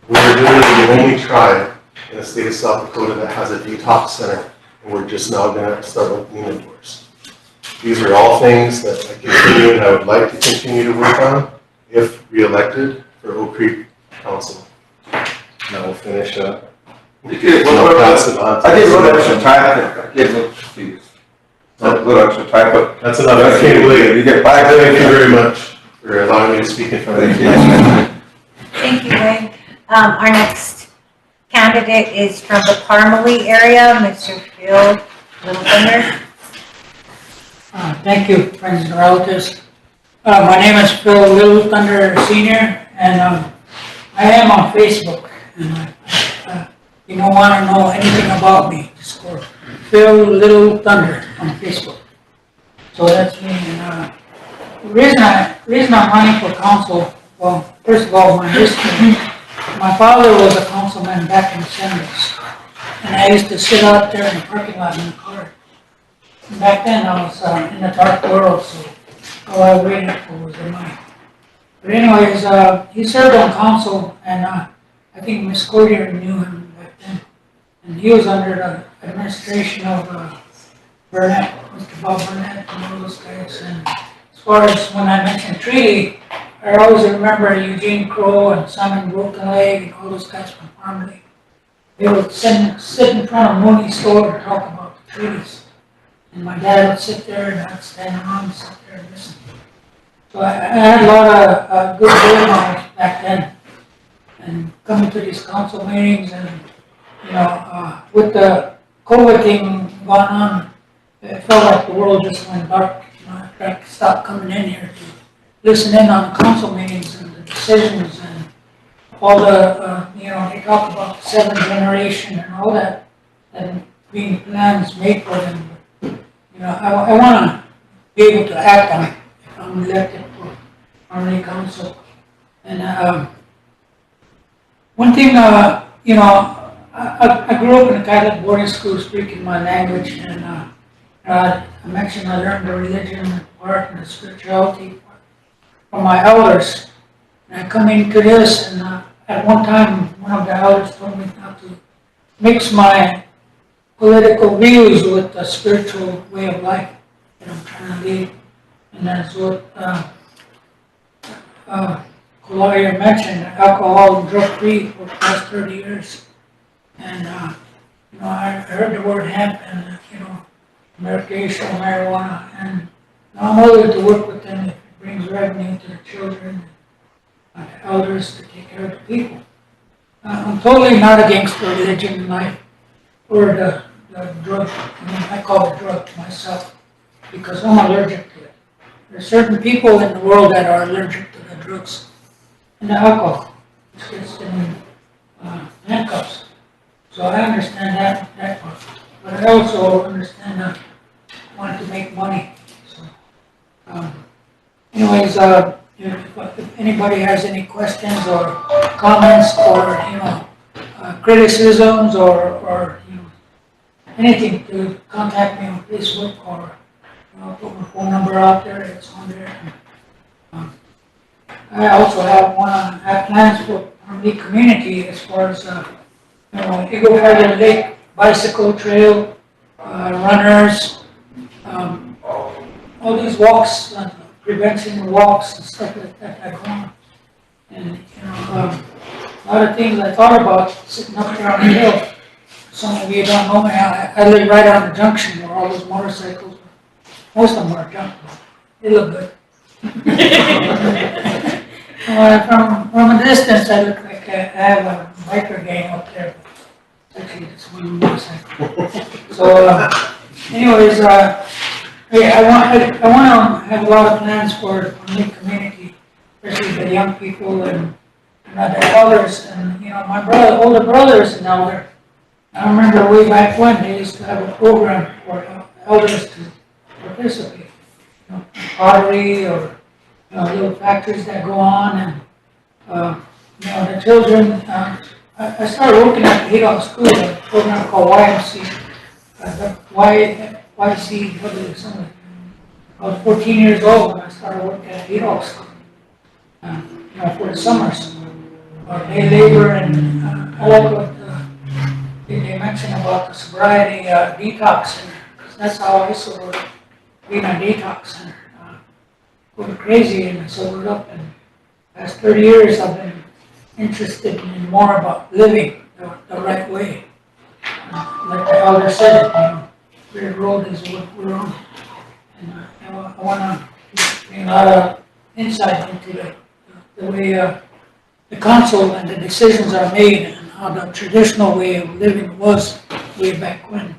We are literally the only tribe in the state of South Dakota that has a detox center, and we're just now going to start opening the doors. These are all things that I continue and I would like to continue to work on if reelected for Oak Creek Council. And I will finish up. I gave a little extra time. I gave a little, please. A little extra time, but that's enough. I can't believe it. You get 5 minutes. Thank you very much for allowing me to speak in front of you. Thank you, Wayne. Our next candidate is from the Parmalee area, Mr. Phil Little Thunder. Thank you, friends and relatives. My name is Phil Little Thunder Sr., and I am on Facebook. And if you don't want to know anything about me, just go Phil Little Thunder on Facebook. So that's me. And the reason I'm running for council, well, first of all, my history. My father was a councilman back in the 70s, and I used to sit out there in the parking lot in the car. And back then, I was in the dark world, so all I waited for was the money. But anyways, he served on council, and I think Miss Cordier knew him back then. And he was under the administration of Burnett, Mr. Bob Burnett, and all those guys. And as far as when I mentioned treaty, I always remember Eugene Crow and Simon Broken Leg and all those guys from Parmalee. They would sit in front of Mooney's store and talk about the treaties. And my dad would sit there and I'd stand around and sit there and listen. So I had a lot of good role models back then. And coming to these council meetings and, you know, with the COVID thing going on, it felt like the world just went dark. You know, I stopped coming in here to listen in on the council meetings and the decisions and all the, you know, they talk about the 7th generation and all that. And being plans made for them. You know, I wanna be able to act on it if I'm elected for Harmony Council. And, one thing, you know, I grew up in a Catholic boarding school speaking my language, and, I mentioned I learned the religion part and the spirituality part from my elders. And I come into this, and, at one time, one of the elders told me not to mix my political views with the spiritual way of life that I'm trying to lead. And that's what, Coloria mentioned, alcohol and drug free for the past 30 years. And, you know, I heard the word hemp and, you know, recreational marijuana, and I'm willing to work with them if it brings revenue to the children and the elders to take care of the people. I'm totally not against the religion in life or the drug. I mean, I call it drug myself because I'm allergic to it. There are certain people in the world that are allergic to the drugs and the alcohol, which gets them in handcuffs. So I understand that part. But I also understand wanting to make money. So, anyways, if anybody has any questions or comments or, you know, criticisms or you know, anything, to contact me on Facebook, or, you know, put my phone number out there. It's on there. I also have plans for the community as far as, you know, Eagle Feather Lake bicycle trail, runners, all these walks, prevention walks and stuff like that I go on. And, you know, a lot of things I thought about sitting up there on the hill. Some of you don't know me, I live right on the junction where all those motorcycles, most of them are junk, they look good. From a distance, I look like I have a biker gang up there. Actually, it's one motorcycle. So, anyways, hey, I want to have a lot of plans for the community, especially the young people and the elders. And, you know, my older brother is an elder. I remember way back when they used to have a program for elders to participate. You know, pottery or, you know, little factories that go on, and, you know, the children. I started working at the Hidalgo School, a program called YMC. YCW, something. I was 14 years old when I started working at Hidalgo School, you know, for the summers. Day labor, and I like what they mentioned about the sobriety detox center, because that's how I used to work, being a detox center. Going crazy and sobered up, and the past 30 years I've been interested in more about living the right way. Like the elder said, you know, the road is what we're on. And I want to bring a lot of insight into the way the council and the decisions are made, and how the traditional way of living was way back when.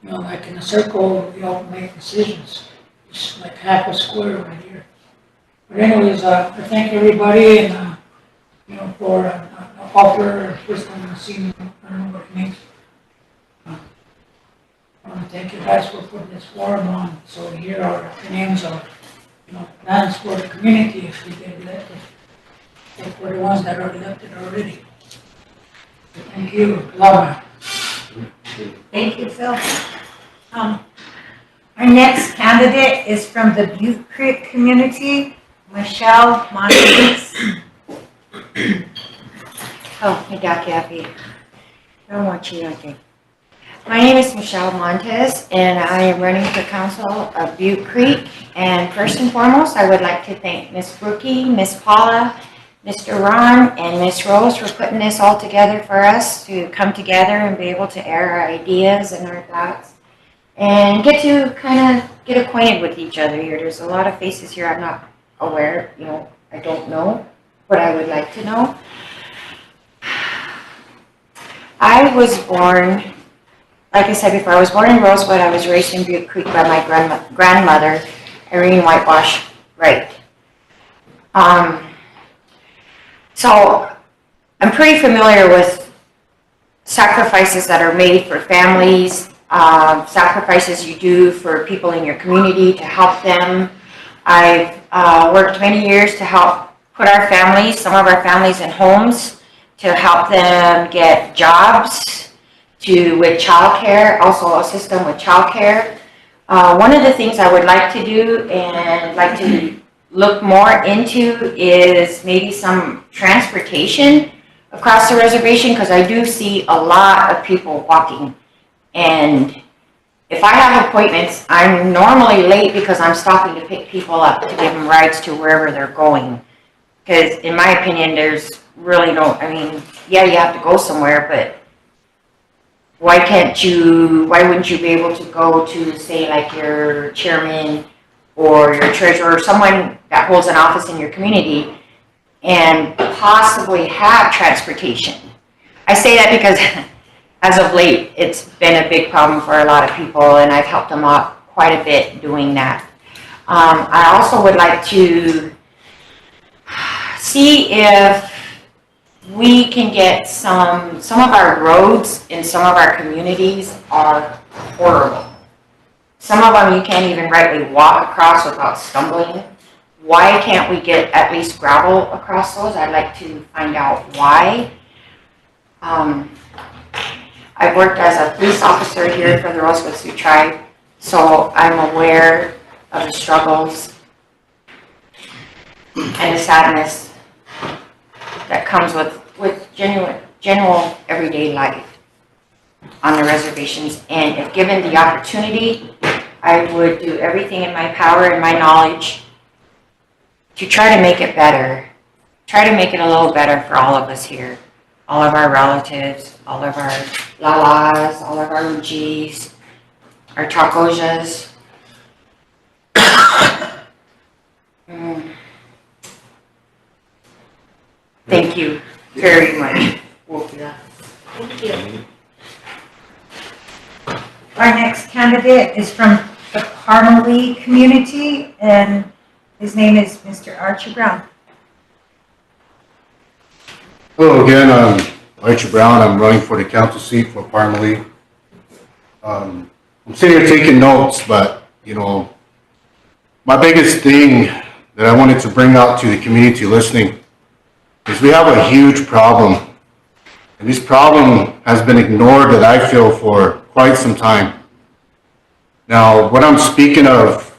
You know, like in a circle, we all make decisions. It's like half a square right here. But anyways, I thank everybody, and you know, for the offer. First time I've seen, I don't know what it means. I want to thank you guys for putting this forum on. So here are the names of, you know, plans for the community if we get elected, and for the ones that are elected already. So thank you, Laura. Thank you, Phil. Our next candidate is from the Butte Creek community, Michelle Montes. Oh, hey, Doc Kathy. I don't want you, okay. My name is Michelle Montes, and I am running for council of Butte Creek. And first and foremost, I would like to thank Miss Brookie, Miss Paula, Mr. Ron, and Miss Rose for putting this all together for us to come together and be able to air our ideas and our thoughts and get to kind of get acquainted with each other here. There's a lot of faces here I'm not aware, you know, I don't know, but I would like to know. I was born, like I said before, I was born in Rosebud. I was raised in Butte Creek by my grandmother, Irene Whitewash Wright. So I'm pretty familiar with sacrifices that are made for families, sacrifices you do for people in your community to help them. I've worked many years to help put our families, some of our families in homes, to help them get jobs, with childcare, also assist them with childcare. One of the things I would like to do and like to look more into is maybe some transportation across the reservation, because I do see a lot of people walking. And if I have appointments, I'm normally late because I'm stopping to pick people up to give them rides to wherever they're going. Because in my opinion, there's really no, I mean, yeah, you have to go somewhere, but why wouldn't you be able to go to, say, like your chairman or your treasurer or someone that holds an office in your community and possibly have transportation? I say that because as of late, it's been a big problem for a lot of people, and I've helped them out quite a bit doing that. I also would like to see if we can get some of our roads in some of our communities are horrible. Some of them you can't even rightly walk across without stumbling. Why can't we get at least gravel across those? I'd like to find out why. I've worked as a police officer here for the Rosebud Sioux tribe, so I'm aware of the struggles and the sadness that comes with general everyday life on the reservations. And if given the opportunity, I would do everything in my power and my knowledge to try to make it better. Try to make it a little better for all of us here. All of our relatives, all of our lalas, all of our Ujis, our Chakojas. Thank you very much. Thank you. Our next candidate is from the Parmalee community, and his name is Mr. Archie Brown. Hello again, I'm Archie Brown. I'm running for the council seat for Parmalee. I'm sitting here taking notes, but my biggest thing that I wanted to bring out to the community listening is we have a huge problem. And this problem has been ignored, that I feel, for quite some time. Now, what I'm speaking of,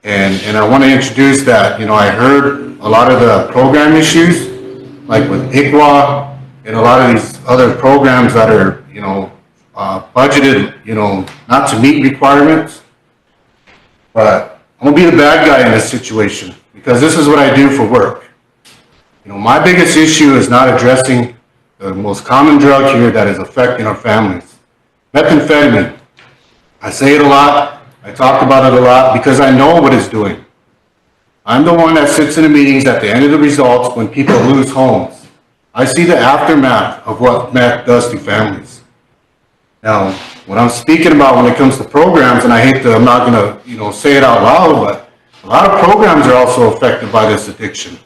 and I want to introduce that, I heard a lot of the program issues, like with ICWA and a lot of these other programs that are, budgeted, not to meet requirements. But I'm going to be the bad guy in this situation, because this is what I do for work. My biggest issue is not addressing the most common drug here that is affecting our families. Methamphetamine. I say it a lot. I talk about it a lot because I know what it's doing. I'm the one that sits in the meetings at the end of the results when people lose homes. I see the aftermath of what meth does to families. Now, what I'm speaking about when it comes to programs, and I'm not going to, say it out loud, but a lot of programs are also affected by this addiction.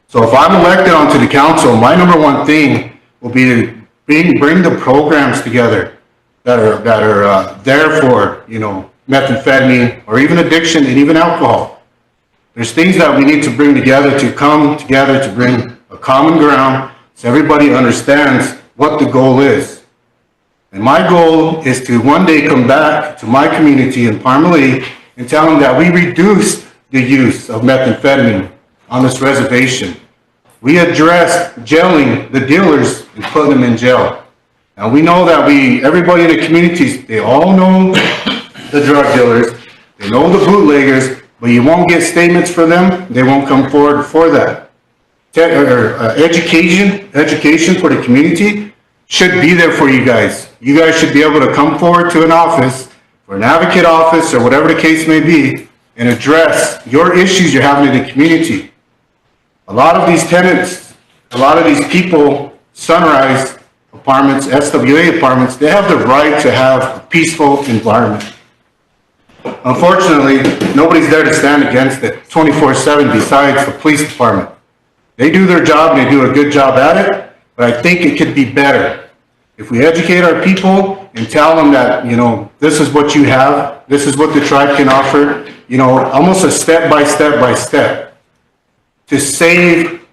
So if I'm elected onto the council, my number one thing will be to bring the programs together that are there for, methamphetamine or even addiction and even alcohol. There's things that we need to bring together to come together to bring a common ground so everybody understands what the goal is. And my goal is to one day come back to my community in Parmalee and tell them that we reduced the use of methamphetamine on this reservation. We addressed jailing the dealers and putting them in jail. Now we know that everybody in the communities, they all know the drug dealers, they know the bootleggers, but you won't get statements for them, they won't come forward for that. Education for the community should be there for you guys. You guys should be able to come forward to an office, for an advocate office or whatever the case may be, and address your issues you're having in the community. A lot of these tenants, a lot of these people, Sunrise apartments, SWA apartments, they have the right to have a peaceful environment. Unfortunately, nobody's there to stand against it 24/7 besides the police department. They do their job and they do a good job at it, but I think it could be better. If we educate our people and tell them that, you know, this is what you have, this is what the tribe can offer, you know, almost a step by step to save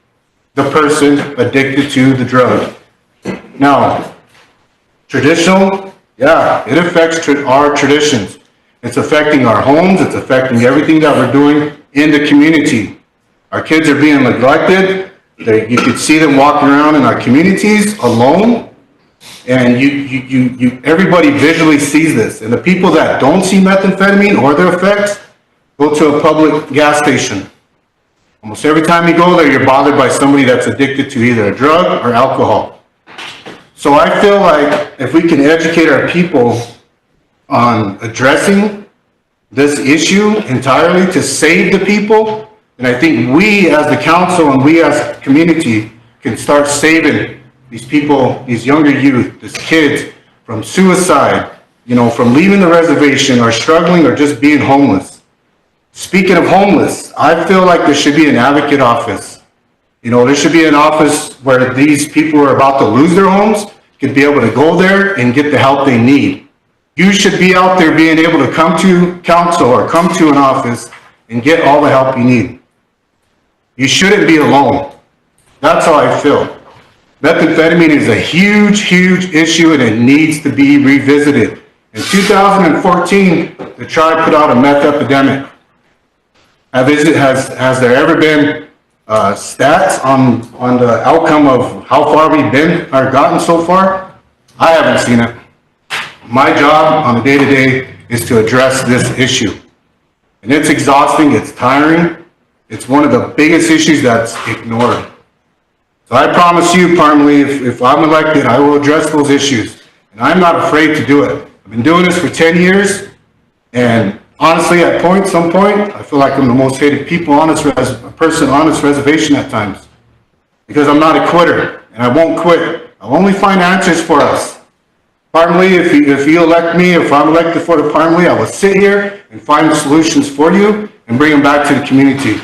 the person addicted to the drug. Now, traditional, yeah, it affects our traditions. It's affecting our homes, it's affecting everything that we're doing in the community. Our kids are being neglected. You could see them walking around in our communities alone. And everybody visually sees this. And the people that don't see methamphetamine or their effects go to a public gas station. Almost every time you go there, you're bothered by somebody that's addicted to either a drug or alcohol. So I feel like if we can educate our people on addressing this issue entirely to save the people, and I think we as the council and we as a community can start saving these people, these younger youth, these kids from suicide, you know, from leaving the reservation or struggling or just being homeless. Speaking of homeless, I feel like there should be an advocate office. You know, there should be an office where these people who are about to lose their homes could be able to go there and get the help they need. You should be out there being able to come to council or come to an office and get all the help you need. You shouldn't be alone. That's how I feel. Methamphetamine is a huge, huge issue and it needs to be revisited. In 2014, the tribe put out a meth epidemic. Has there ever been stats on the outcome of how far we've been or gotten so far? I haven't seen it. My job on a day-to-day is to address this issue. And it's exhausting, it's tiring. It's one of the biggest issues that's ignored. So I promise you, Parmalee, if I'm elected, I will address those issues. And I'm not afraid to do it. I've been doing this for 10 years. And honestly, at some point, I feel like I'm the most hated person on this reservation at times. Because I'm not a quitter, and I won't quit. I'll only find answers for us. Parmalee, if you elect me, if I'm elected for the Parmalee, I will sit here and find solutions for you and bring them back to the community.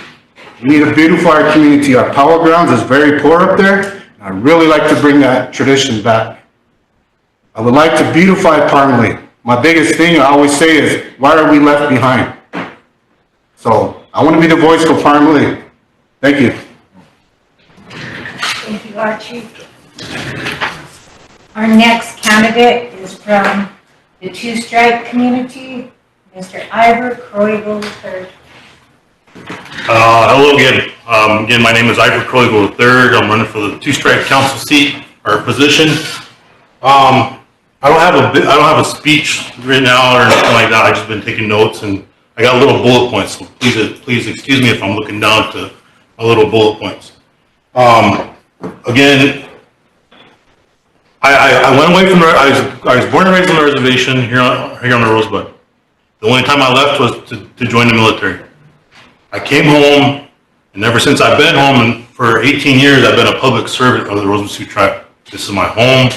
We need to beautify our community. Our power grounds is very poor up there, and I really like to bring that tradition back. I would like to beautify Parmalee. My biggest thing I always say is, why are we left behind? So I want to be the voice for Parmalee. Thank you. Thank you, Archie. Our next candidate is from the two-stripe community, Mr. Ivor Croigle III. Hello again. Again, my name is Ivor Croigle III. I'm running for the two-stripe council seat or position. I don't have a speech written out or anything like that. I've just been taking notes and I got little bullet points. So please excuse me if I'm looking down to my little bullet points. Again, I went away from I was born and raised on the reservation here on the Rosebud. The only time I left was to join the military. I came home, and ever since I've been home, and for 18 years, I've been a public servant of the Rosebud Sioux tribe. This is my home.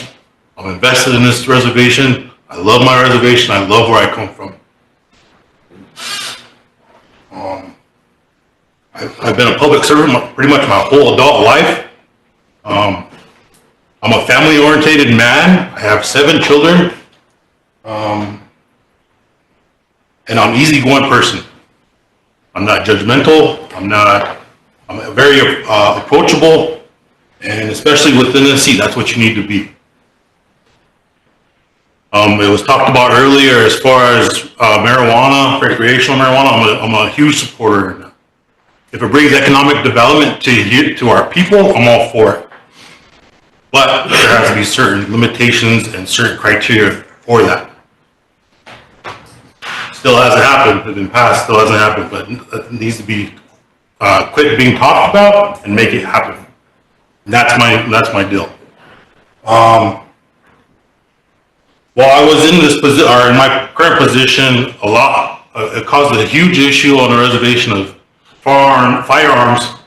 I'm invested in this reservation. I love my reservation. I love where I come from. I've been a public servant pretty much my whole adult life. I'm a family-oriented man. I have 7 children. And I'm an easygoing person. I'm not judgmental. I'm very approachable. And especially within the seat, that's what you need to be. It was talked about earlier as far as marijuana, recreational marijuana. I'm a huge supporter of that. If it brings economic development to our people, I'm all for it. But there has to be certain limitations and certain criteria for that. Still hasn't happened. It's been passed. Still hasn't happened. But it needs to be quit being talked about and make it happen. And that's my deal. While I was in this position, or in my current position, it caused a huge issue on the reservation of firearms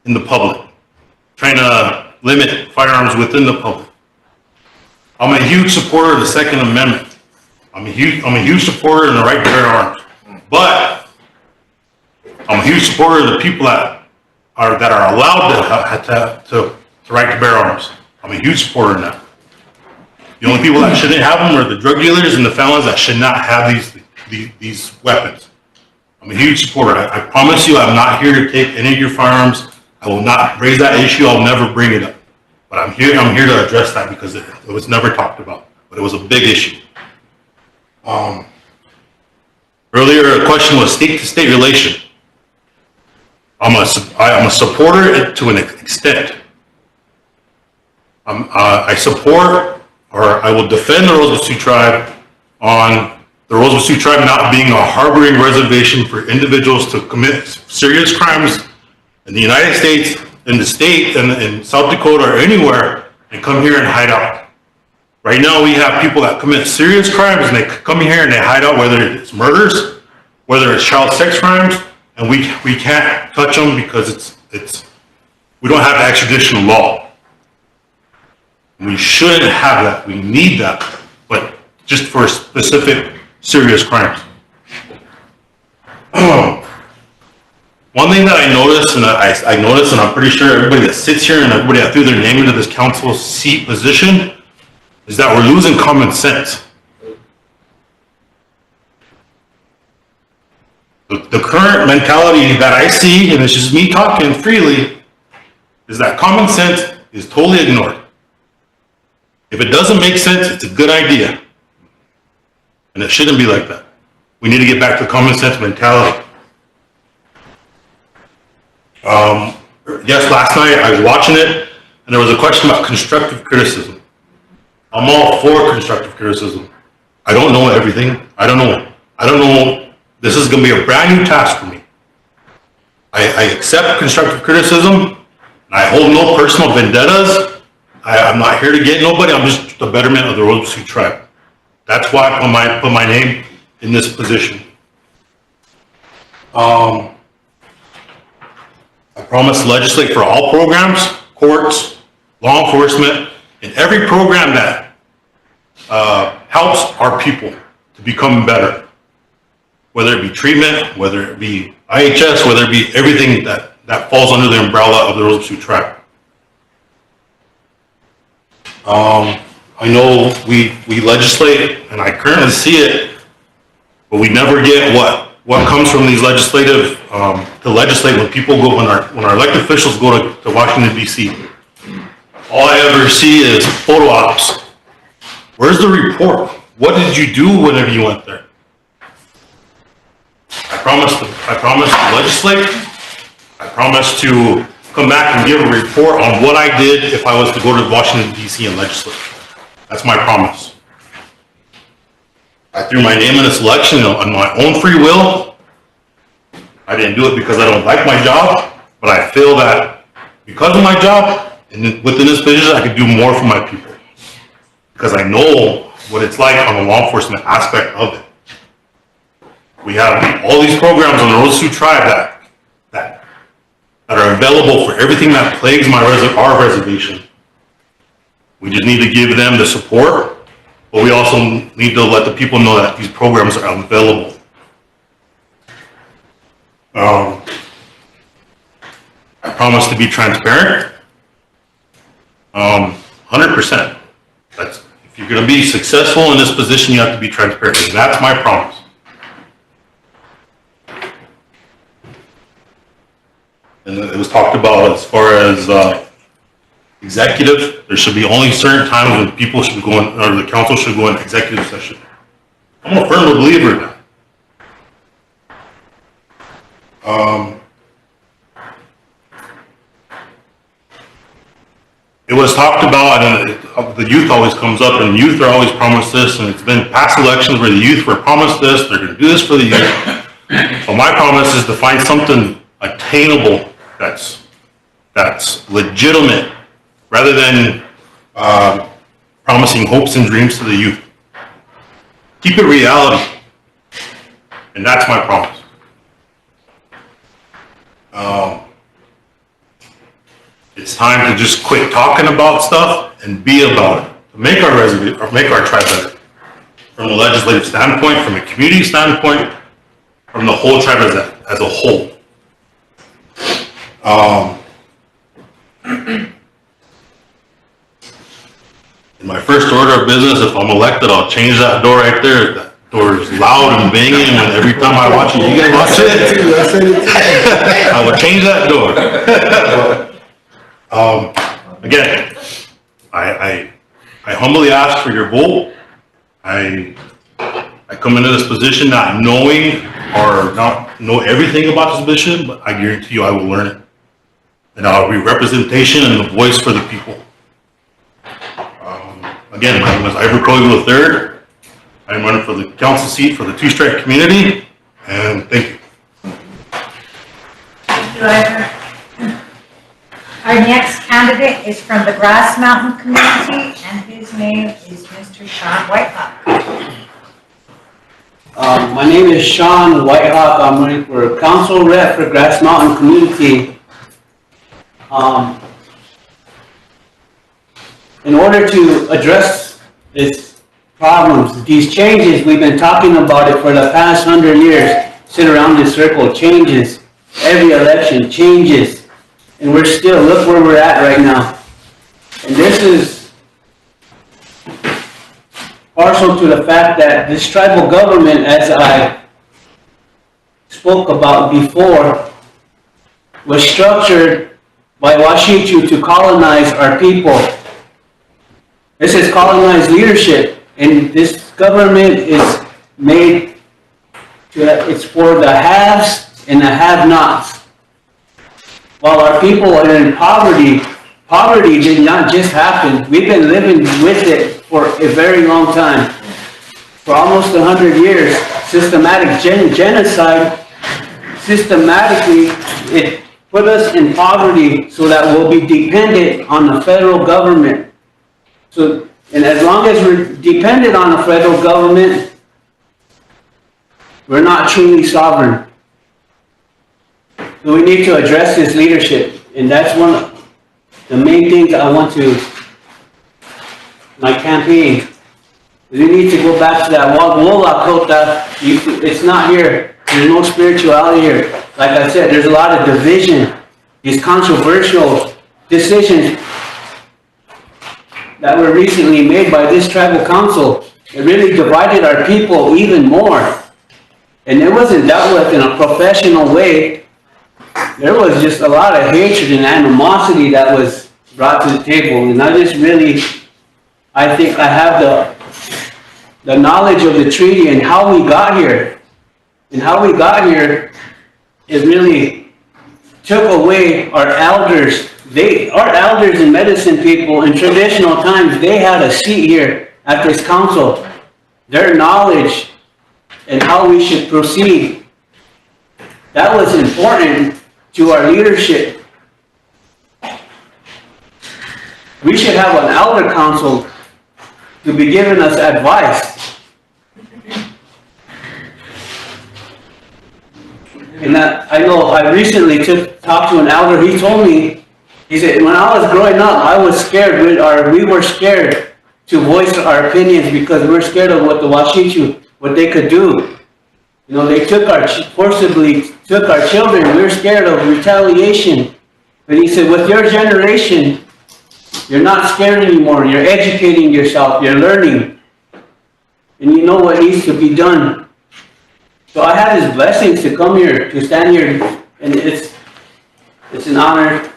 in the public, trying to limit firearms within the public. I'm a huge supporter of the Second Amendment. I'm a huge supporter of the right to bear arms, but I'm a huge supporter of the people that are allowed to right to bear arms. I'm a huge supporter of that. The only people that shouldn't have them are the drug dealers and the felons that should not have these weapons. I'm a huge supporter. I promise you, I'm not here to take any of your firearms. I will not raise that issue. I'll never bring it up. But I'm here to address that because it was never talked about, but it was a big issue. Earlier, a question was state-to-state relation. I'm a supporter to an extent. I support, or I will defend the Rosebud Sioux tribe on the Rosebud Sioux tribe not being a harboring reservation for individuals to commit serious crimes in the United States, in the state, and in South Dakota or anywhere, and come here and hide out. Right now, we have people that commit serious crimes and they come here and they hide out, whether it's murders, whether it's child sex crimes, and we can't touch them because we don't have extradition law. We shouldn't have that. We need that, but just for specific serious crimes. One thing that I noticed, and I'm pretty sure everybody that sits here and everybody that threw their name into this council seat position, is that we're losing common sense. The current mentality that I see, and it's just me talking freely, is that common sense is totally ignored. If it doesn't make sense, it's a good idea. And it shouldn't be like that. We need to get back to common sense mentality. Yes, last night I was watching it, and there was a question about constructive criticism. I'm all for constructive criticism. I don't know everything. I don't know. This is going to be a brand new task for me. I accept constructive criticism, and I hold no personal vendettas. I'm not here to get nobody. I'm just the betterment of the Rosebud Sioux tribe. That's why I put my name in this position. I promise to legislate for all programs, courts, law enforcement, and every program that helps our people to become better. Whether it be treatment, whether it be IHS, whether it be everything that falls under the umbrella of the Rosebud Sioux tribe. I know we legislate, and I currently see it, but we never get what comes from these legislative to legislate when people go when our elected officials go to Washington D.C. All I ever see is photo ops. Where's the report? What did you do whenever you went there? I promise to legislate. I promise to come back and give a report on what I did if I was to go to Washington D.C. and legislate. That's my promise. I threw my name in this election on my own free will. I didn't do it because I don't like my job, but I feel that because of my job and within this position, I could do more for my people. Because I know what it's like on the law enforcement aspect of it. We have all these programs on the Rosebud Sioux tribe that are available for everything that plagues our reservation. We just need to give them the support, but we also need to let the people know that these programs are available. I promise to be transparent. 100%. If you're going to be successful in this position, you have to be transparent. That's my promise. And it was talked about as far as executive, there should be only certain times when people should go in, or the council should go in executive session. I'm a firm believer in that. It was talked about, and the youth always comes up, and youth are always promised this, and it's been past elections where the youth were promised this, they're going to do this for the youth. But my promise is to find something attainable that's legitimate, rather than promising hopes and dreams to the youth. Keep it reality, and that's my promise. It's time to just quit talking about stuff and be about it. To make our tribe better. From a legislative standpoint, from a community standpoint, from the whole tribe as a whole. In my first order of business. If I'm elected, I'll change that door right there. That door is loud and banging, and every time I watch it, you guys watch it? I will change that door. Again, I humbly ask for your vote. I come into this position not knowing or not know everything about this position, but I guarantee you I will learn it. And I'll be representation and the voice for the people. Again, my name is Ivor Crowley III. I'm running for the council seat for the two-strike community, and thank you. Thank you, Ivor. Our next candidate is from the Grass Mountain community, and his name is Mr. Sean Whitehawk. My name is Sean Whitehawk. I'm running for council rep for Grass Mountain community. In order to address these problems, these changes, we've been talking about it for the past 100 years. Sit around in circle, changes. Every election changes. And we're still, look where we're at right now. And this is partial to the fact that this tribal government, as I spoke about before, was structured by Washichu to colonize our people. This is colonized leadership, and this government is made to, it's for the haves and the have-nots. While our people are in poverty, poverty did not just happen. We've been living with it for a very long time. For almost 100 years, systematic genocide, systematically, it put us in poverty so that we'll be dependent on the federal government. So, and as long as we're dependent on the federal government, we're not truly sovereign. So we need to address this leadership, and that's one of the main things I want to, my campaign. We need to go back to that Wola Kota. It's not here. There's no spirituality here. Like I said, there's a lot of division. These controversial decisions that were recently made by this tribal council, it really divided our people even more. And it wasn't dealt with in a professional way. There was just a lot of hatred and animosity that was brought to the table. And I just really, I think I have the knowledge of the treaty and how we got here. And how we got here, it really took away our elders. Our elders and medicine people in traditional times, they had a seat here at this council. Their knowledge and how we should proceed, that was important to our leadership. We should have an elder council to be giving us advice. And I know I recently talked to an elder. He told me, he said, when I was growing up, I was scared, we were scared to voice our opinions because we were scared of what the Washichu, what they could do. You know, they forcibly took our children. We were scared of retaliation. But he said, with your generation, you're not scared anymore. You're educating yourself. You're learning. And you know what needs to be done. So I have his blessings to come here, to stand here, and it's an honor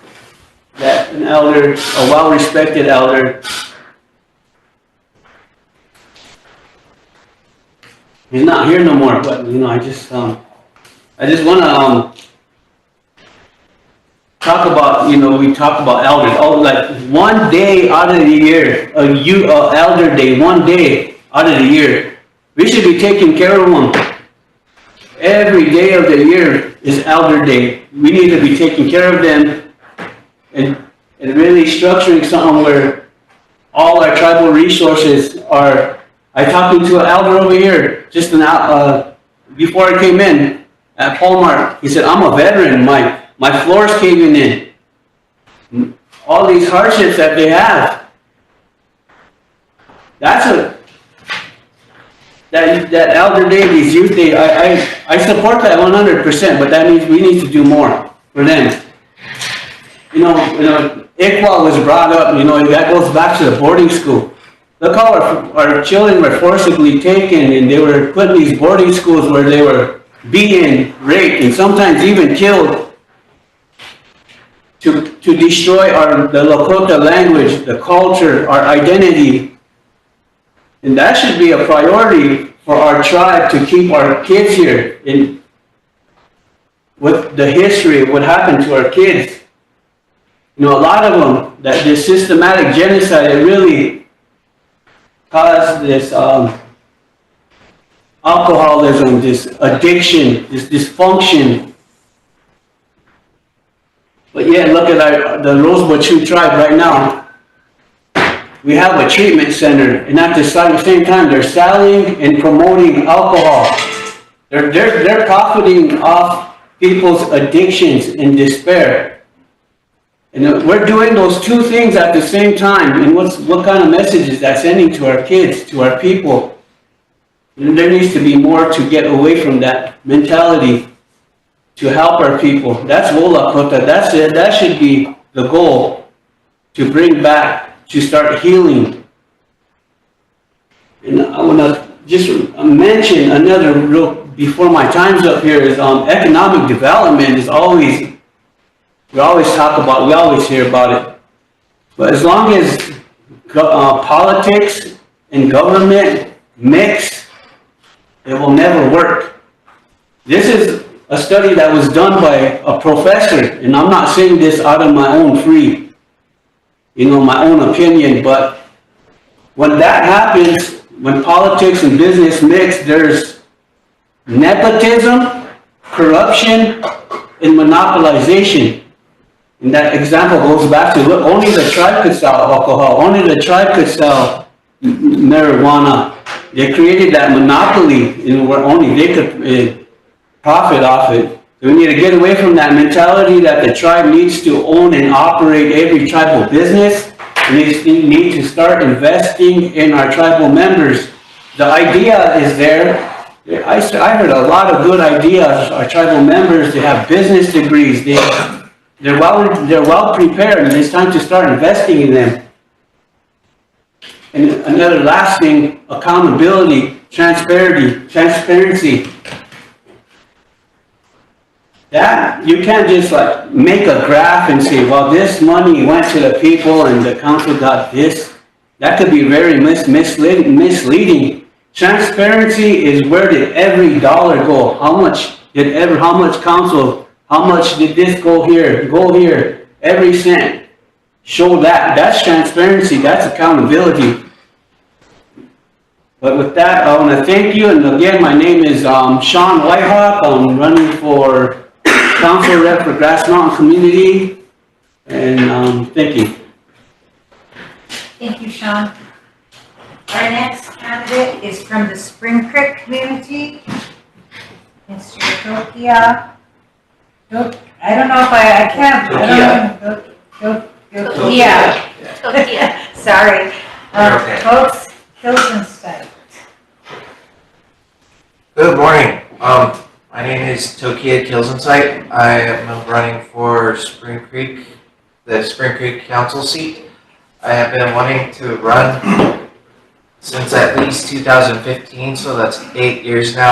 that an elder, a well-respected elder, he's not here no more, but you know, I just want to talk about, you know, we talk about elders. Oh, like one day out of the year, elder day, one day out of the year, we should be taking care of them. Every day of the year is Elder Day. We need to be taking care of them and really structuring something where all our tribal resources are. I talked to an elder over here just before I came in at Palmar. He said, "I'm a veteran. My floor's caving in. All these hardships that they have. That Elder Day, these youth day, I support that 100%, but that means we need to do more for them. You know, ICWA was brought up, you know, that goes back to the boarding school. look how our children were forcibly taken and they were put in these boarding schools where they were beaten, raped, and sometimes even killed to destroy the Lakota language, the culture, our identity. And that should be a priority for our tribe to keep our kids here in with the history of what happened to our kids. You know, a lot of them, that this systematic genocide, it really caused this alcoholism, this addiction, this dysfunction. But yet, look at the Rosebud Sioux tribe right now. We have a treatment center, and at the same time, they're selling and promoting alcohol. They're profiting off people's addictions and despair. And we're doing those two things at the same time. And what kind of message is that sending to our kids, to our people? And there needs to be more to get away from that mentality to help our people. That's Wolakota. That's it. That should be the goal, to bring back, to start healing. And I want to just mention another real, before my time's up here, is economic development is always, we always talk about it, we always hear about it. But as long as politics and government mix, it will never work. This is a study that was done by a professor, and I'm not saying this out of my own free, my own opinion, but when that happens, when politics and business mix, there's nepotism, corruption, and monopolization. And that example goes back to, look, only the tribe could sell alcohol, only the tribe could sell marijuana. They created that monopoly, where only they could profit off it. So we need to get away from that mentality that the tribe needs to own and operate every tribal business. We need to start investing in our tribal members. The idea is there. I heard a lot of good ideas. Our tribal members, they have business degrees. They're well prepared, and it's time to start investing in them. And another last thing, accountability, transparency. That, you can't just like make a graph and say, well, this money went to the people and the council got this. That could be very misleading. Transparency is, where did every dollar go? How much council, how much did this go here, every cent. Show that. That's transparency, that's accountability. But with that, I want to thank you. And again, my name is Sean Whitehawk. I'm running for council rep for Grass Mountain Community. And thank you. Thank you, Sean. Our next candidate is from the Spring Creek community, Mr. Tokia. I don't know if I can't. Tokia. Sorry. Folks, Hiltonstein. Good morning. My name is Tokia Kilsensight. I am running for Spring Creek, the Spring Creek Council seat. I have been wanting to run since at least 2015, so that's 8 years now.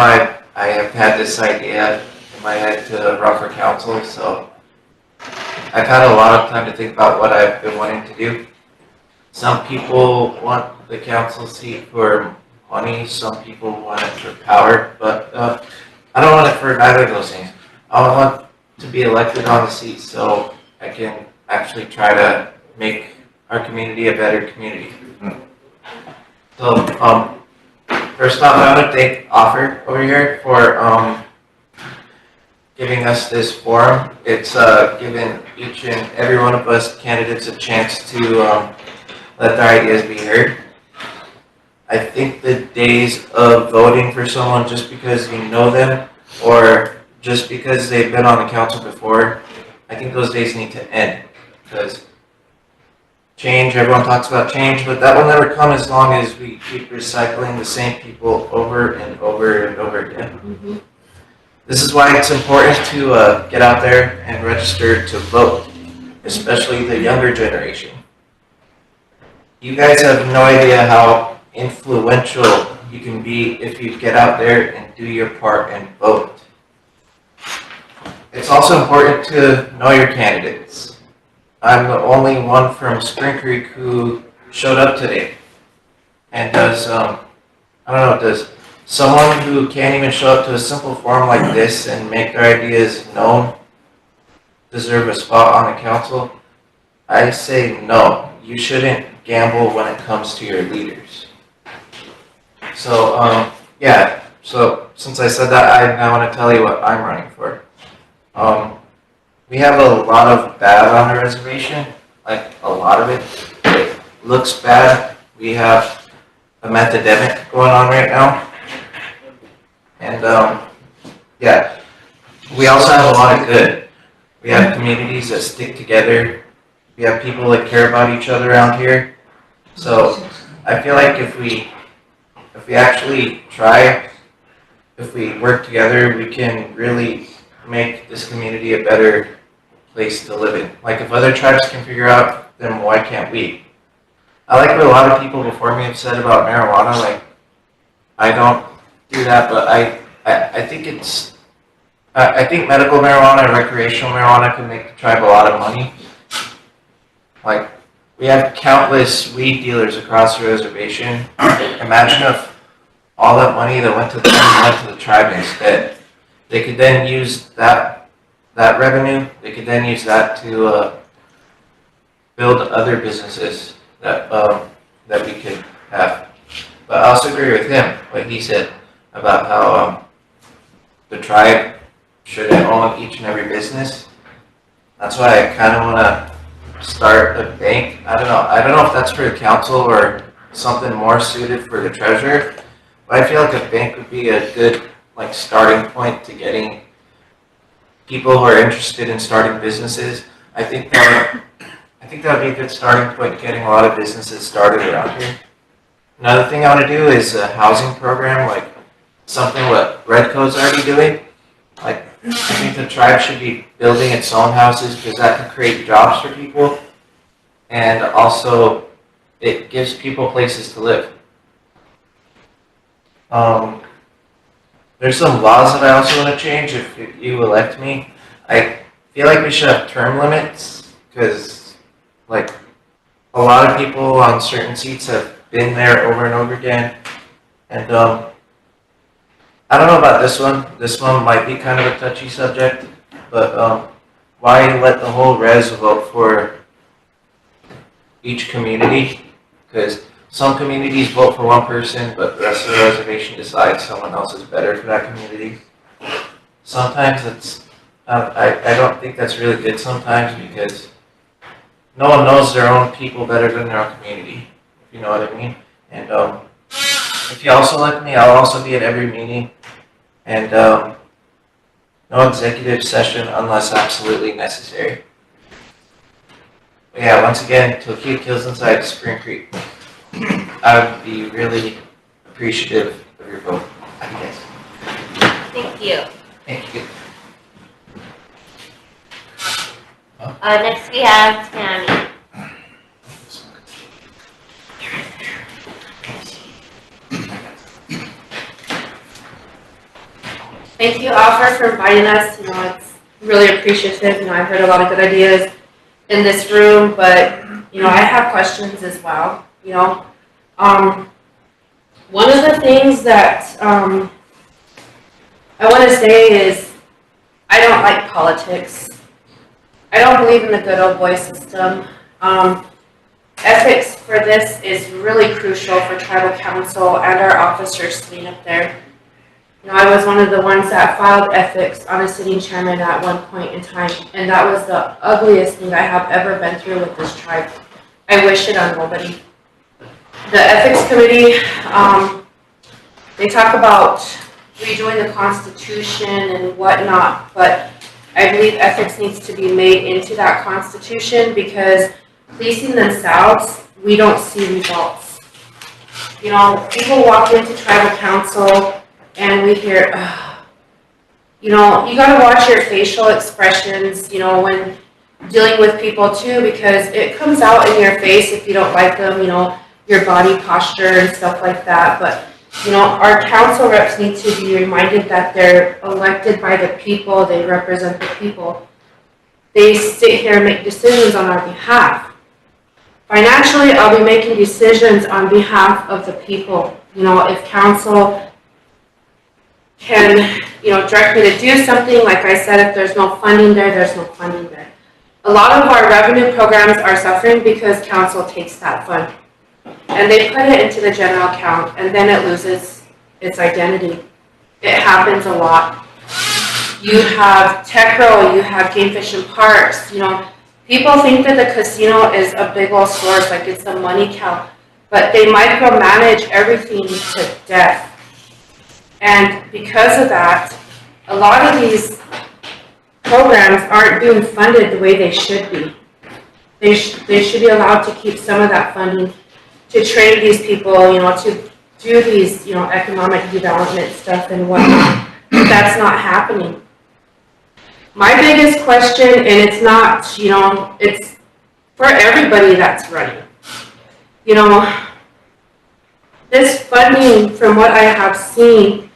I have had this idea in my head to run for council, so I've had a lot of time to think about what I've been wanting to do. Some people want the council seat for money, some people want it for power, but I don't want it for neither of those things. I want to be elected on the seat so I can actually try to make our community a better community. So, first off, I want to thank Offer over here for giving us this forum. It's given each and every one of us candidates a chance to let their ideas be heard. I think the days of voting for someone just because you know them or just because they've been on the council before, I think those days need to end, because change, everyone talks about change, but that will never come as long as we keep recycling the same people over and over and over again. Mm-hmm. This is why it's important to get out there and register to vote, especially the younger generation. you guys have no idea how influential you can be if you get out there and do your part and vote. It's also important to know your candidates. I'm the only one from Spring Creek who showed up today. And does, I don't know, does someone who can't even show up to a simple forum like this and make their ideas known deserve a spot on the council? I say no. You shouldn't gamble when it comes to your leaders. So, yeah, so since I said that, I now want to tell you what I'm running for. We have a lot of bad on the reservation, like a lot of it. It looks bad. We have a methademic going on right now. And, yeah, we also have a lot of good. We have communities that stick together. We have people that care about each other around here. So I feel like if we actually try, if we work together, we can really make this community a better place to live in. Like if other tribes can figure out, then why can't we? I like what a lot of people before me have said about marijuana. Like, I don't do that, but I think it's, I think medical marijuana and recreational marijuana can make the tribe a lot of money. Like, we have countless weed dealers across the reservation. Imagine if all that money that went to them went to the tribe instead. They could then use that revenue, they could then use that to build other businesses that that we could have. But I also agree with him, what he said about how the tribe shouldn't own each and every business. That's why I kind of want to start a bank. I don't know if that's for the council or something more suited for the treasurer, but I feel like a bank would be a good like starting point to getting people who are interested in starting businesses. I think that would be a good starting point to getting a lot of businesses started around here. Another thing I want to do is a housing program, like something what Redco's already doing. Like, I think the tribe should be building its own houses because that can create jobs for people, and also it gives people places to live. There's some laws that I also want to change if you elect me. I feel like we should have term limits because, like, a lot of people on certain seats have been there over and over again. And I don't know about this one. This one might be kind of a touchy subject, but why let the whole res vote for each community? Because some communities vote for one person, but the rest of the reservation decides someone else is better for that community. Sometimes it's, I don't think that's really good sometimes because no one knows their own people better than their own community, if you know what I mean. And if you also elect me, I'll also be at every meeting. And no executive session unless absolutely necessary. But yeah, once again, Tokia Kills Inside Spring Creek. I would be really appreciative of your vote. I guess. Thank you. Thank you. Next we have Tammy. Thank you, Alfred, for inviting us. You know, it's really appreciative. You know, I've heard a lot of good ideas in this room, but, you know, I have questions as well. You know, one of the things that I want to say is I don't like politics. I don't believe in the good old boy system. Ethics for this is really crucial for tribal council and our officers sitting up there. You know, I was one of the ones that filed ethics on a sitting chairman at one point in time, and that was the ugliest thing I have ever been through with this tribe. I wish it on nobody. The ethics committee, they talk about redoing the Constitution and whatnot, but I believe ethics needs to be made into that Constitution because policing themselves, we don't see results. You know, people walk into tribal council and we hear, you know, you gotta watch your facial expressions, you know, when dealing with people too, because it comes out in your face if you don't like them, you know, your body posture and stuff like that. But, you know, our council reps need to be reminded that they're elected by the people, they represent the people. They sit here and make decisions on our behalf. Financially, I'll be making decisions on behalf of the people. You know, if council can, you know, direct me to do something, like I said, if there's no funding there, there's no funding there. A lot of our revenue programs are suffering because council takes that fund and they put it into the general account, and then it loses its identity. It happens a lot. You have Tecro, you have Game Fish and Parks, you know, people think that the casino is a big old source, like it's a money cow, but they micromanage everything to death. And because of that, a lot of these programs aren't being funded the way they should be. They should be allowed to keep some of that funding to train these people, you know, to do these, you know, economic development stuff and whatnot. But that's not happening. My biggest question, and it's not, you know, it's for everybody that's running. You know, this funding, from what I have seen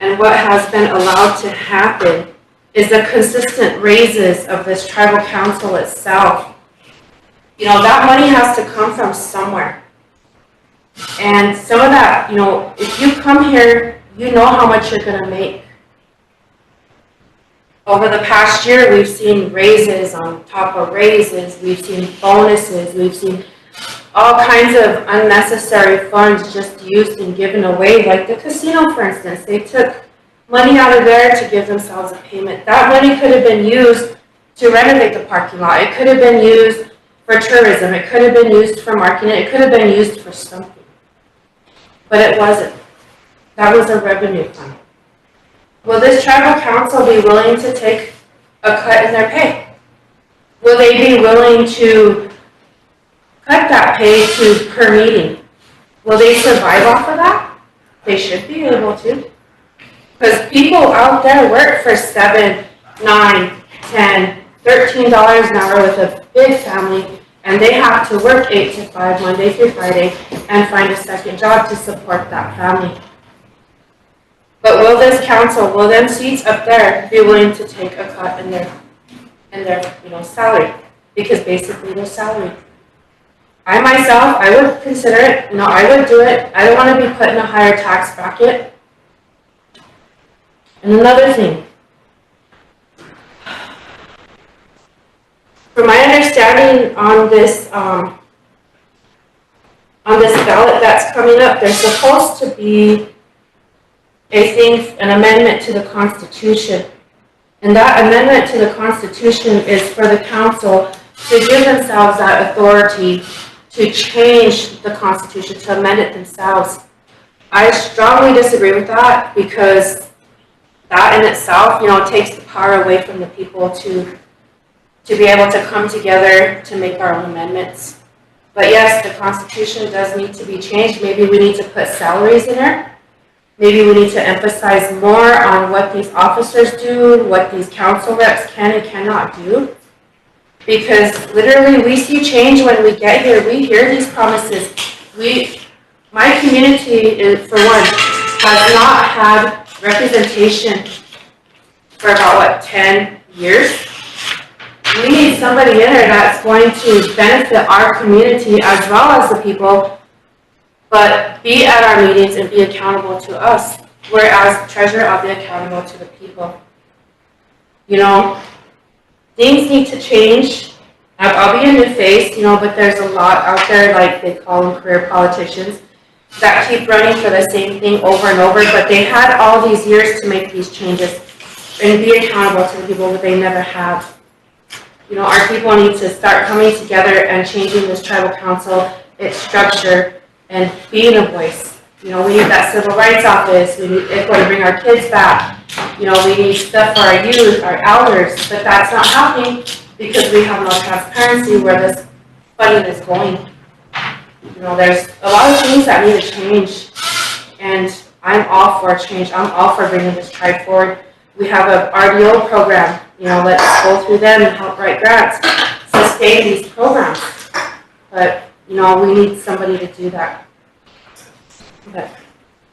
and what has been allowed to happen, is the consistent raises of this tribal council itself. You know, that money has to come from somewhere. And some of that, you know, if you come here, you know how much you're going to make. Over the past year, we've seen raises on top of raises, we've seen bonuses, we've seen all kinds of unnecessary funds just used and given away, like the casino, for instance. They took money out of there to give themselves a payment. That money could have been used to renovate the parking lot. It could have been used for tourism. It could have been used for marketing. It could have been used for something. But it wasn't. That was a revenue fund. Will this tribal council be willing to take a cut in their pay? Will they be willing to cut that pay to per meeting? Will they survive off of that? They should be able to. Because people out there work for $7, $9, $10, $13 an hour with a big family, and they have to work 8 to 5 Monday through Friday and find a second job to support that family. But will this council, will them seats up there be willing to take a cut in their you know, salary? Because basically they're salary. I myself, I would consider it, you know, I would do it. I don't want to be put in a higher tax bracket. And another thing, from my understanding on this ballot that's coming up, there's supposed to be an amendment to the Constitution. And that amendment to the Constitution is for the council to give themselves that authority to change the Constitution, to amend it themselves. I strongly disagree with that, because that in itself, you know, takes the power away from the people to be able to come together to make our own amendments. But yes, the Constitution does need to be changed. Maybe we need to put salaries in there. Maybe we need to emphasize more on what these officers do, what these council reps can and cannot do. Because literally we see change when we get here. We hear these promises. My community, for one, has not had representation for about, 10 years? We need somebody in there that's going to benefit our community as well as the people, but be at our meetings and be accountable to us, whereas treasurer, I'll be accountable to the people. You know, things need to change. I'll be a new face, you know, but there's a lot out there, like they call them career politicians, that keep running for the same thing over and over, but they had all these years to make these changes and be accountable to the people, but they never have. You know, our people need to start coming together and changing this tribal council, its structure, and being a voice. You know, we need that civil rights office. We need to bring our kids back. You know, we need stuff for our youth, our elders, but that's not happening because we have no transparency where this funding is going. You know, there's a lot of things that need to change, and I'm all for change. I'm all for bringing this tribe forward. We have a RDO program, you know, let's go through them and help write grants, sustain these programs. But, you know, we need somebody to do that. But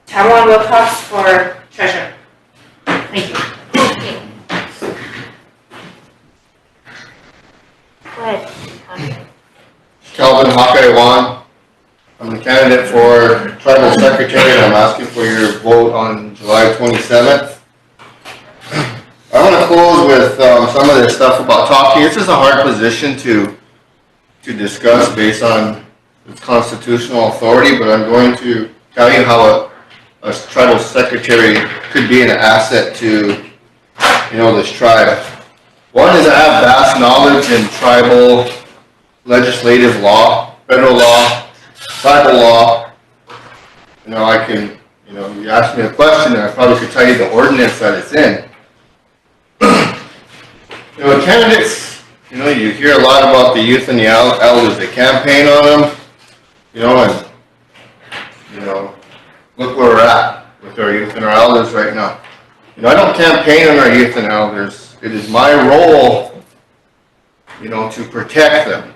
Tamala Wilcox for treasurer. Thank you. Go ahead. Calvin Hawkeye Wan. I'm the candidate for tribal secretary, and I'm asking for your vote on July 27th. I want to close with some of this stuff about talking. This is a hard position to discuss based on its constitutional authority, but I'm going to tell you how a tribal secretary could be an asset to, you know, this tribe. One is I have vast knowledge in tribal legislative law, federal law, tribal law. You know, I can, you know, you ask me a question and I probably could tell you the ordinance that it's in. You know, candidates, you know, you hear a lot about the youth and the elders. They campaign on them, you know, and, you know, look where we're at with our youth and our elders right now. You know, I don't campaign on our youth and elders. It is my role, you know, to protect them.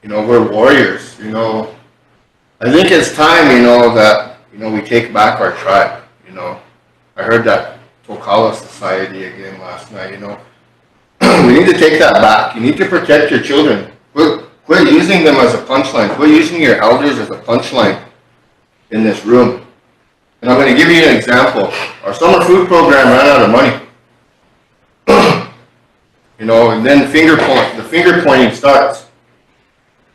You know, we're warriors, you know. I think it's time, you know, that, you know, we take back our tribe, you know. I heard that Tokala Society again last night, you know. We need to take that back. You need to protect your children. Quit using them as a punchline. Quit using your elders as a punchline in this room. And I'm going to give you an example. Our summer food program ran out of money. You know, and then the finger pointing starts.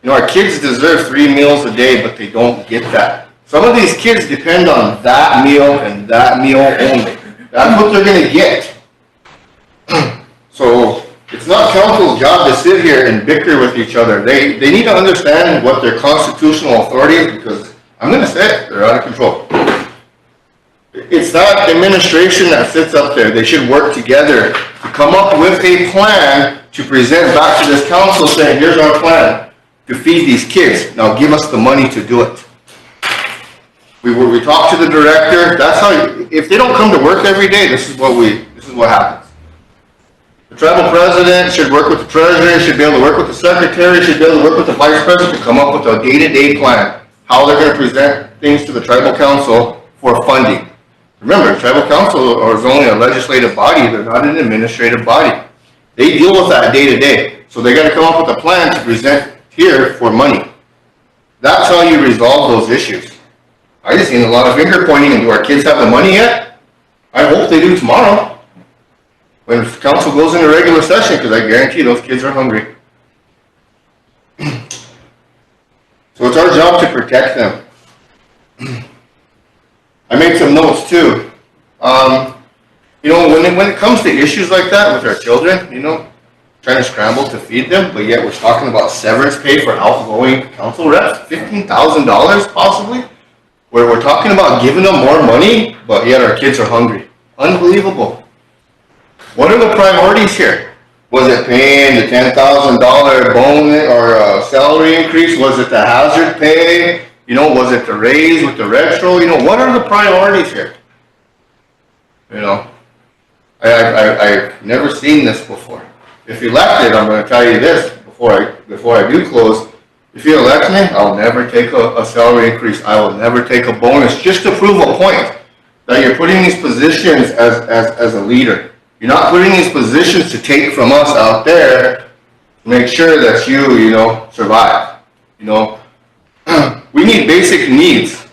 You know, our kids deserve 3 meals a day, but they don't get that. Some of these kids depend on that meal and that meal only. That's what they're going to get. So it's not council's job to sit here and bicker with each other. They need to understand what their constitutional authority is, because I'm going to say it, they're out of control. It's not administration that sits up there. They should work together to come up with a plan to present back to this council saying, here's our plan to feed these kids. Now give us the money to do it. We talk to the director. That's how, if they don't come to work every day, this is what happens. The tribal president should work with the treasurer, should be able to work with the secretary, should be able to work with the vice president to come up with a day-to-day plan, how they're going to present things to the tribal council for funding. Remember, the tribal council is only a legislative body, they're not an administrative body. They deal with that day-to-day, so they got to come up with a plan to present here for money. That's how you resolve those issues. I just seen a lot of finger pointing, and do our kids have the money yet? I hope they do tomorrow, when council goes into regular session, because I guarantee those kids are hungry. So it's our job to protect them. I made some notes too. You know, when it comes to issues like that with our children, you know, trying to scramble to feed them, but yet we're talking about severance pay for outgoing council reps, $15,000 possibly, where we're talking about giving them more money, but yet our kids are hungry. Unbelievable. What are the priorities here? Was it paying the $10,000 bonus or salary increase? Was it the hazard pay? You know, was it the raise with the retro? You know, what are the priorities here? You know, I've never seen this before. If elected, I'm going to tell you this before I do close. If you elect me, I'll never take a salary increase. I will never take a bonus, just to prove a point that you're putting these positions as a leader. You're not putting these positions to take from us out there to make sure that you know, survive. You know, we need basic needs,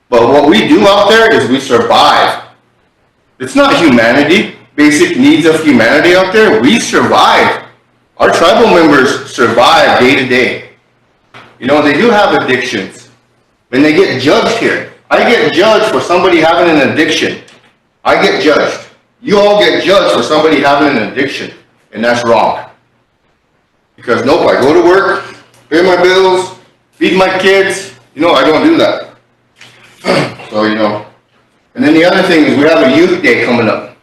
but what we do out there is we survive. It's not humanity, basic needs of humanity out there. We survive. Our tribal members survive day to day. You know, they do have addictions. When they get judged here, I get judged for somebody having an addiction. I get judged. You all get judged for somebody having an addiction, and that's wrong. Because nope, I go to work, pay my bills, feed my kids. You know, I don't do that. So, you know. And then the other thing is we have a youth day coming up.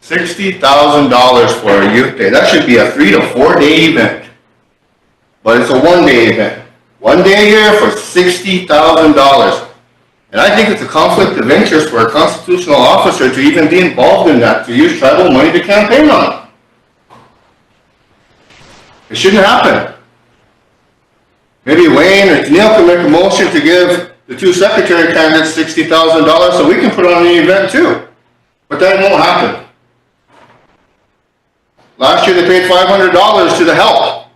$60,000 for a youth day. That should be a 3 to 4 day event. But it's a 1 day event. 1 day a year for $60,000. And I think it's a conflict of interest for a constitutional officer to even be involved in that, to use tribal money to campaign on. It shouldn't happen. Maybe Wayne or Neil can make a motion to give the 2 secretary candidates $60,000 so we can put on the event too. But that won't happen. Last year they paid $500 to the help.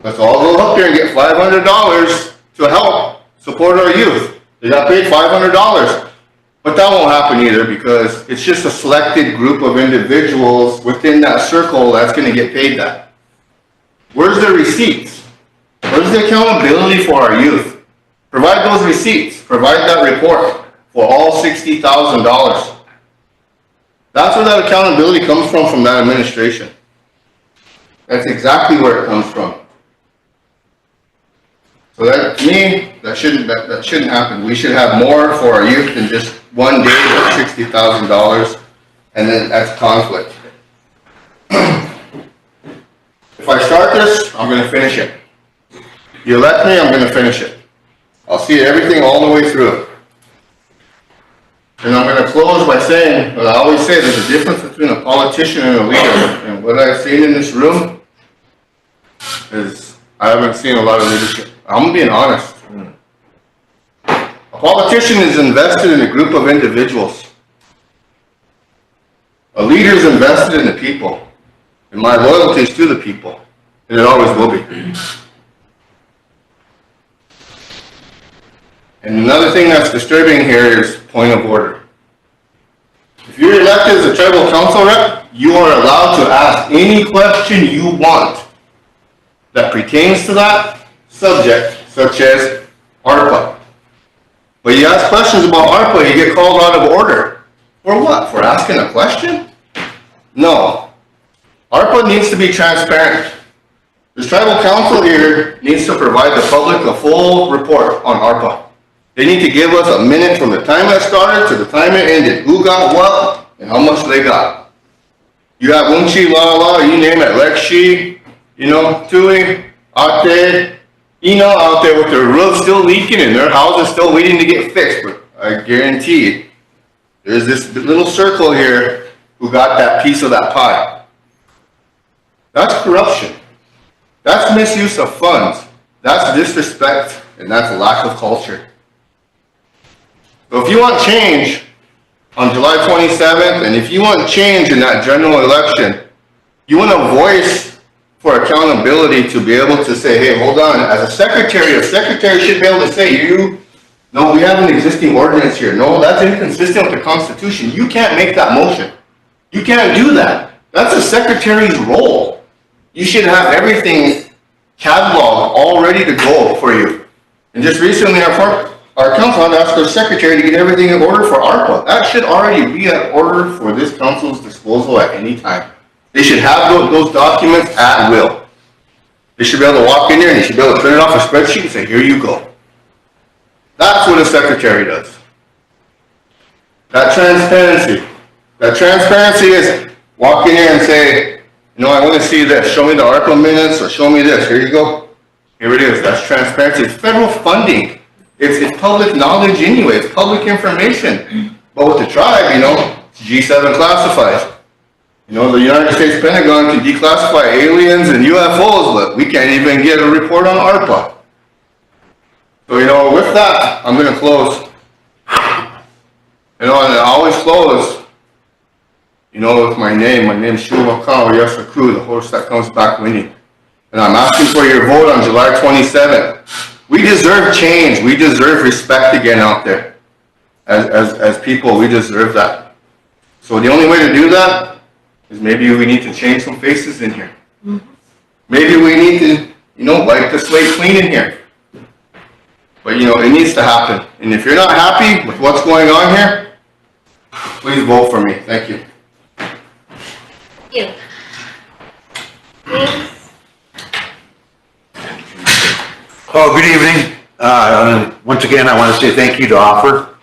Let's all go up there and get $500 to help support our youth. They got paid $500. But that won't happen either because it's just a selected group of individuals within that circle that's going to get paid that. Where's the receipts? Where's the accountability for our youth? Provide those receipts. Provide that report for all $60,000. That's where that accountability comes from that administration. That's exactly where it comes from. So that, to me, that shouldn't happen. We should have more for our youth than just one day of $60,000, and then that's conflict. If I start this, I'm going to finish it. You elect me, I'm going to finish it. I'll see everything all the way through. And I'm going to close by saying, what I always say, there's a difference between a politician and a leader. And what I've seen in this room is I haven't seen a lot of leadership. I'm being honest. A politician is invested in a group of individuals. A leader is invested in the people. And my loyalty is to the people. And it always will be. And another thing that's disturbing here is point of order. If you're elected as a tribal council rep, you are allowed to ask any question you want that pertains to that subject, such as ARPA. But you ask questions about ARPA, you get called out of order. For what? For asking a question? No. ARPA needs to be transparent. This tribal council here needs to provide the public a full report on ARPA. They need to give us a minute from the time it started to the time it ended. Who got what and how much they got. You have Unchi, La, you name it, Lexi, Tui, Ate, out there with their roof still leaking and their houses still waiting to get fixed. But I guarantee there's this little circle here who got that piece of that pie. That's corruption. That's misuse of funds. That's disrespect, and that's a lack of culture. So if you want change on July 27th, and if you want change in that general election, you want a voice for accountability to be able to say, hey, hold on, as a secretary should be able to say, no, we have an existing ordinance here. No, that's inconsistent with the Constitution. You can't make that motion. You can't do that. That's a secretary's role. You should have everything cataloged all ready to go for you. And just recently, our council had asked our secretary to get everything in order for ARPA. That should already be in order for this council's disposal at any time. They should have those documents at will. They should be able to walk in there and they should be able to print it off a spreadsheet and say, here you go. That's what a secretary does. That transparency is walk in here and say, I want to see this. Show me the ARPA minutes or show me this. Here you go. Here it is. That's transparency. It's federal funding. It's public knowledge anyway. It's public information. But with the tribe, it's G7 classified. The United States Pentagon can declassify aliens and UFOs, but we can't even get a report on ARPA. So, with that, I'm going to close. And I always close, with my name. My name is Shuvakal Yasaku, the horse that comes back winning. And I'm asking for your vote on July 27th. We deserve change. We deserve respect again out there. As people, we deserve that. So the only way to do that is maybe we need to change some faces in here. Maybe we need to, wipe the slate clean in here. But, it needs to happen. And if you're not happy with what's going on here, please vote for me. Thank you. Thank you. Please. Oh, good evening. Once again, I want to say thank you to Offer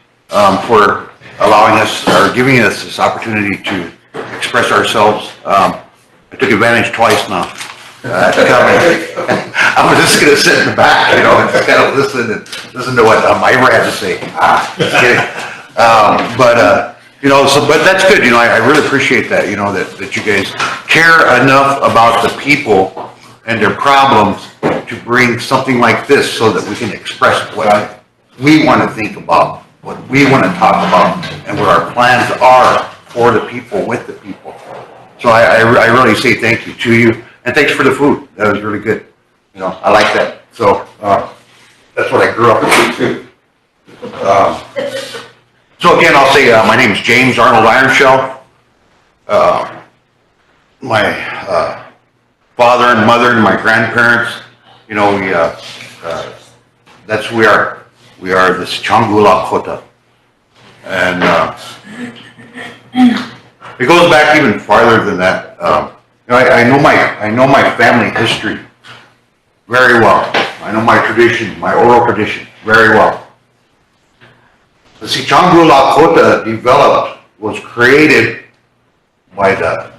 for allowing us or giving us this opportunity to express ourselves. I took advantage twice now. I was just gonna sit in the back, you know, and just kind of listen to what Ira had to say. Just kidding. You know, but that's good, you know, I really appreciate that, you know, that you guys care enough about the people and their problems to bring something like this so that we can express what we want to think about, what we want to talk about, and what our plans are for the people, with the people. So I really say thank you to you, and thanks for the food. That was really good. You know, I like that. So that's what I grew up with too. So again, I'll say my name is James Arnold Ironshell. My father and mother and my grandparents, you know, that's who we are. We are the Sicangu Lakota. And it goes back even farther than that. You know, I know my family history very well. I know my tradition, my oral tradition, very well. The Sicangu Lakota was created by that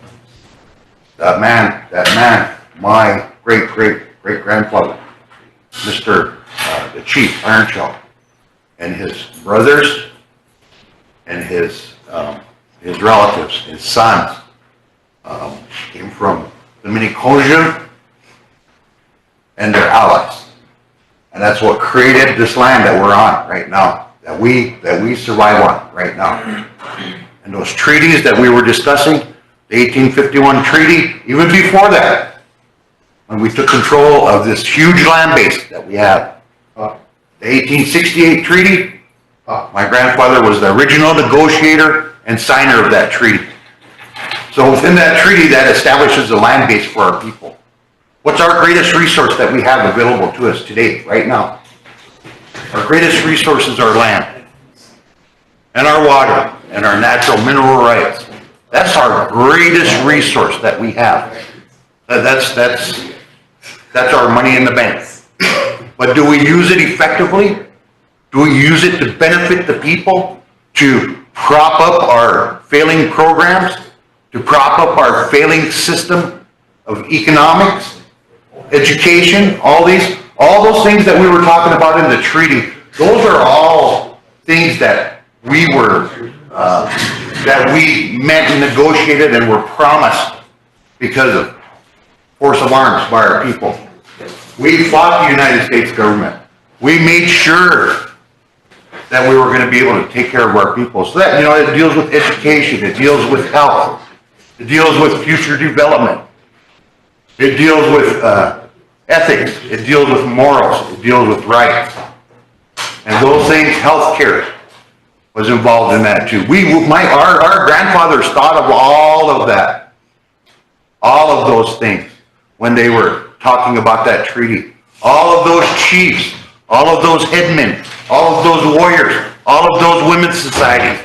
man, my great-grandfather, Mr. The Chief Ironshell, and his brothers and his relatives, his sons, came from the Miniconjou and their allies. And that's what created this land that we're on right now, that we survive on right now. And those treaties that we were discussing, the 1851 treaty, even before that, when we took control of this huge land base that we have. The 1868 treaty, my grandfather was the original negotiator and signer of that treaty. So within that treaty, that establishes a land base for our people. What's our greatest resource that we have available to us today, right now? Our greatest resource is our land, and our water, and our natural mineral rights. That's our greatest resource that we have. That's our money in the bank. But do we use it effectively? Do we use it to benefit the people? To prop up our failing programs? To prop up our failing system of economics, education, all those things that we were talking about in the treaty? Those are all things that we met and negotiated and were promised because of force of arms by our people. We fought the United States government. We made sure that we were going to be able to take care of our people. So that, you know, it deals with education, it deals with health, it deals with future development, it deals with ethics, it deals with morals, it deals with rights. And those things, healthcare was involved in that too. Our grandfathers thought of all of that, all of those things when they were talking about that treaty. All of those chiefs, all of those headmen, all of those warriors, all of those women's societies,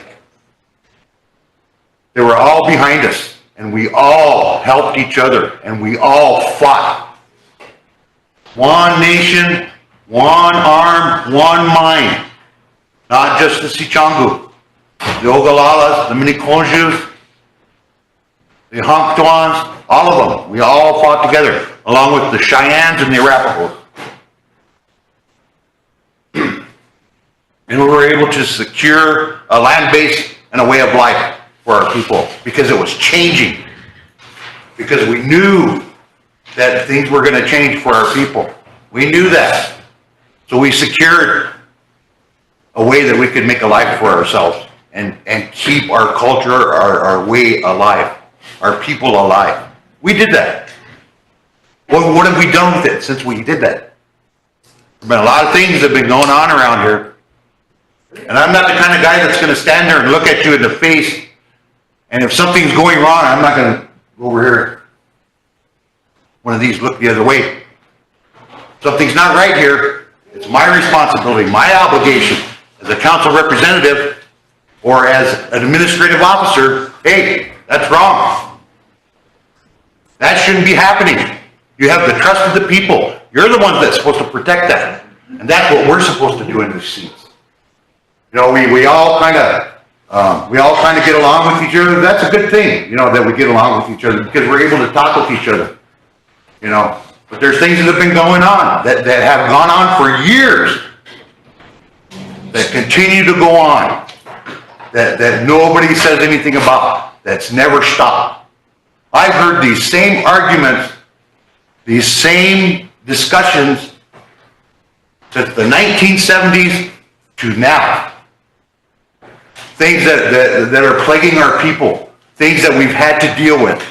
they were all behind us, and we all helped each other, and we all fought. One nation, one arm, one mind. Not just the Sicangu, the Ogalalas, the Miniconjous, the Hanktuans, all of them. We all fought together, along with the Cheyennes and the Arapahoes. And we were able to secure a land base and a way of life for our people because it was changing. Because we knew that things were going to change for our people. We knew that. So we secured a way that we could make a life for ourselves and keep our culture, our way alive, our people alive. We did that. Well, what have we done with it since we did that? There's been a lot of things that have been going on around here. And I'm not the kind of guy that's going to stand there and look at you in the face, and if something's going wrong, I'm not going to go over here. One of these look the other way. Something's not right here. It's my responsibility, my obligation as a council representative or as an administrative officer. Hey, that's wrong. That shouldn't be happening. You have the trust of the people. You're the ones that's supposed to protect that. And that's what we're supposed to do in these seats. You know, we all kind of get along with each other. That's a good thing, you know, that we get along with each other because we're able to talk with each other. You know, But there's things that have been going on, that have gone on for years, that continue to go on, that nobody says anything about, that's never stopped. I've heard these same arguments, these same discussions since the 1970s to now. Things that are plaguing our people, things that we've had to deal with.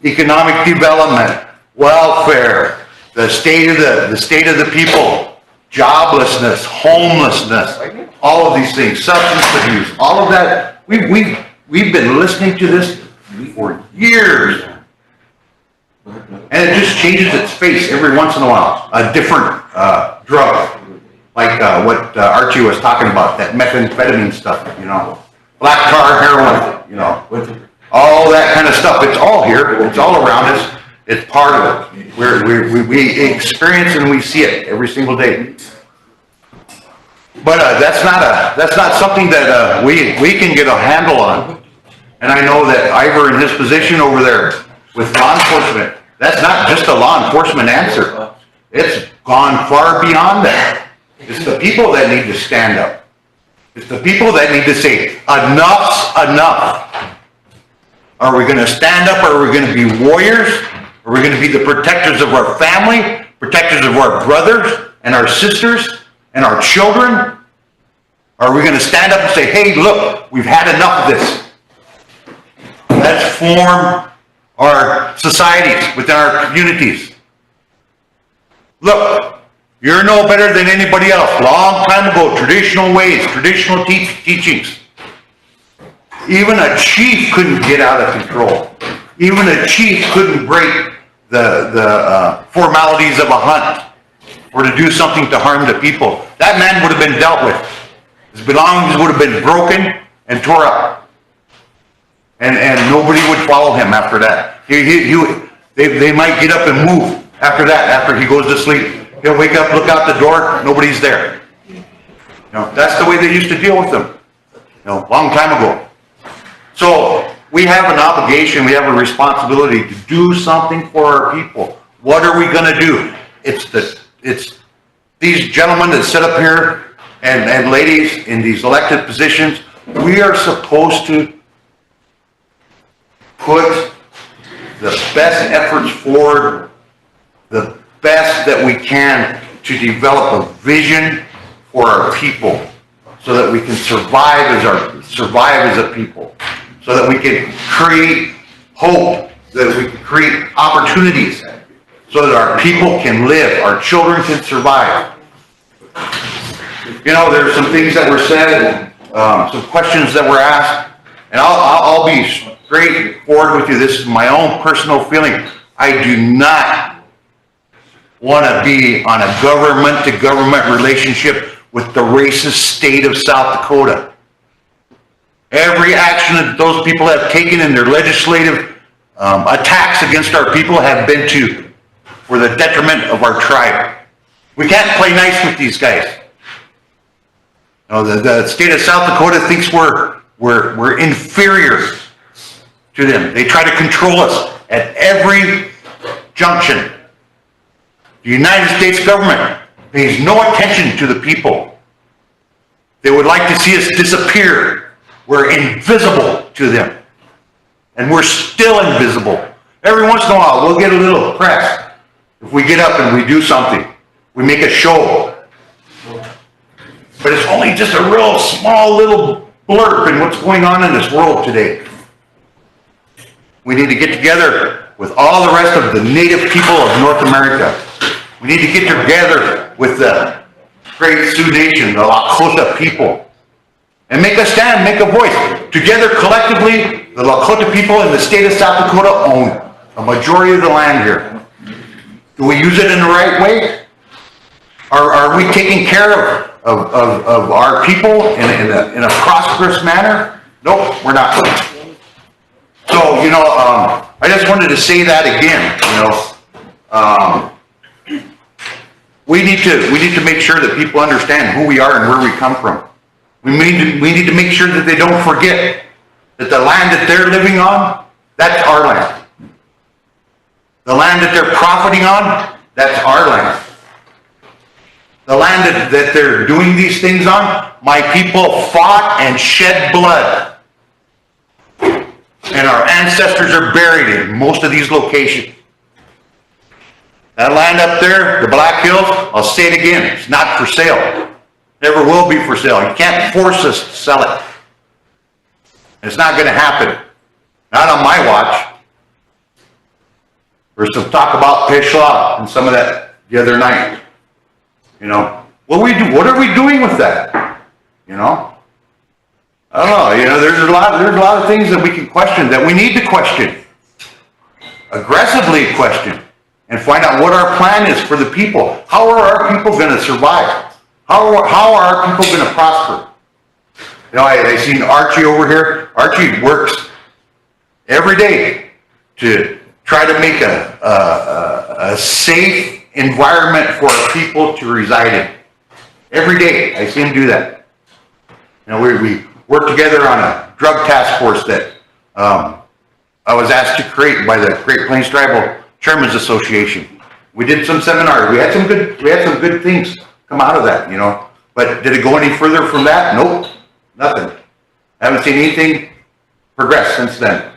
Economic development, welfare, the state of the people, joblessness, homelessness, all of these things, substance abuse, all of that. We've been listening to this for years. And it just changes its face every once in a while. A different drug, like what Archie was talking about, that methamphetamine stuff, you know, black tar heroin, you know, all that kind of stuff. It's all here. It's all around us. It's part of it. We experience and we see it every single day. But that's not something that we can get a handle on. And I know that Ivor in his position over there with law enforcement, that's not just a law enforcement answer. It's gone far beyond that. It's the people that need to stand up. It's the people that need to say, enough's enough. Are we going to stand up? Or are we going to be warriors? Are we going to be the protectors of our family, protectors of our brothers and our sisters and our children? Are we going to stand up and say, hey, look, we've had enough of this. Let's form our societies within our communities. Look, you're no better than anybody else. Long time ago, traditional ways, traditional teachings. Even a chief couldn't get out of control. Even a chief couldn't break the formalities of a hunt or to do something to harm the people. That man would have been dealt with. His belongings would have been broken and tore up. And nobody would follow him after that. They might get up and move after that, after he goes to sleep. He'll wake up, look out the door, nobody's there. You know, that's the way they used to deal with them. You know, long time ago. So we have an obligation, we have a responsibility to do something for our people. What are we going to do? It's these gentlemen that sit up here and ladies in these elected positions. We are supposed to put the best efforts forward, the best that we can to develop a vision for our people so that we can survive as a people, so that we can create hope, that we can create opportunities so that our people can live, our children can survive. You know, there's some things that were said, some questions that were asked, and I'll be straightforward with you. This is my own personal feeling. I do not want to be on a government-to-government relationship with the racist state of South Dakota. Every action that those people have taken in their legislative attacks against our people have been for the detriment of our tribe. We can't play nice with these guys. You know, the state of South Dakota thinks we're inferior to them. They try to control us at every junction. The United States government pays no attention to the people. They would like to see us disappear. We're invisible to them. And we're still invisible. Every once in a while, we'll get a little press. If we get up and we do something, we make a show. But it's only just a real small little blurb in what's going on in this world today. We need to get together with all the rest of the native people of North America. We need to get together with the great Sioux Nation, the Lakota people, and make a stand, make a voice. Together, collectively, the Lakota people in the state of South Dakota own a majority of the land here. Do we use it in the right way? Are we taking care of our people in a prosperous manner? Nope, we're not. So, you know, I just wanted to say that again, you know. We need to make sure that people understand who we are and where we come from. We need to make sure that they don't forget that the land that they're living on, that's our land. The land that they're profiting on, That's our land. The land that they're doing these things on, my people fought and shed blood. And our ancestors are buried in most of these locations. That land up there, the Black Hills, I'll say it again, it's not for sale. Never will be for sale. You can't force us to sell it. It's not going to happen. Not on my watch. There's some talk about Peshawar and some of that the other night. You know, what are we doing with that? You know? I don't know, you know, there's a lot of things that we can question, that we need to question. Aggressively question. And find out what our plan is for the people. How are our people going to survive? How are our people going to prosper? You know, I seen Archie over here. Archie works every day to try to make a safe environment for our people to reside in. Every day, I see him do that. You know, we work together on a drug task force that I was asked to create by the Great Plains Tribal Chairman's Association. We did some seminars. We had some good things come out of that, you know. But did it go any further from that? Nope, nothing. I haven't seen anything progress since then.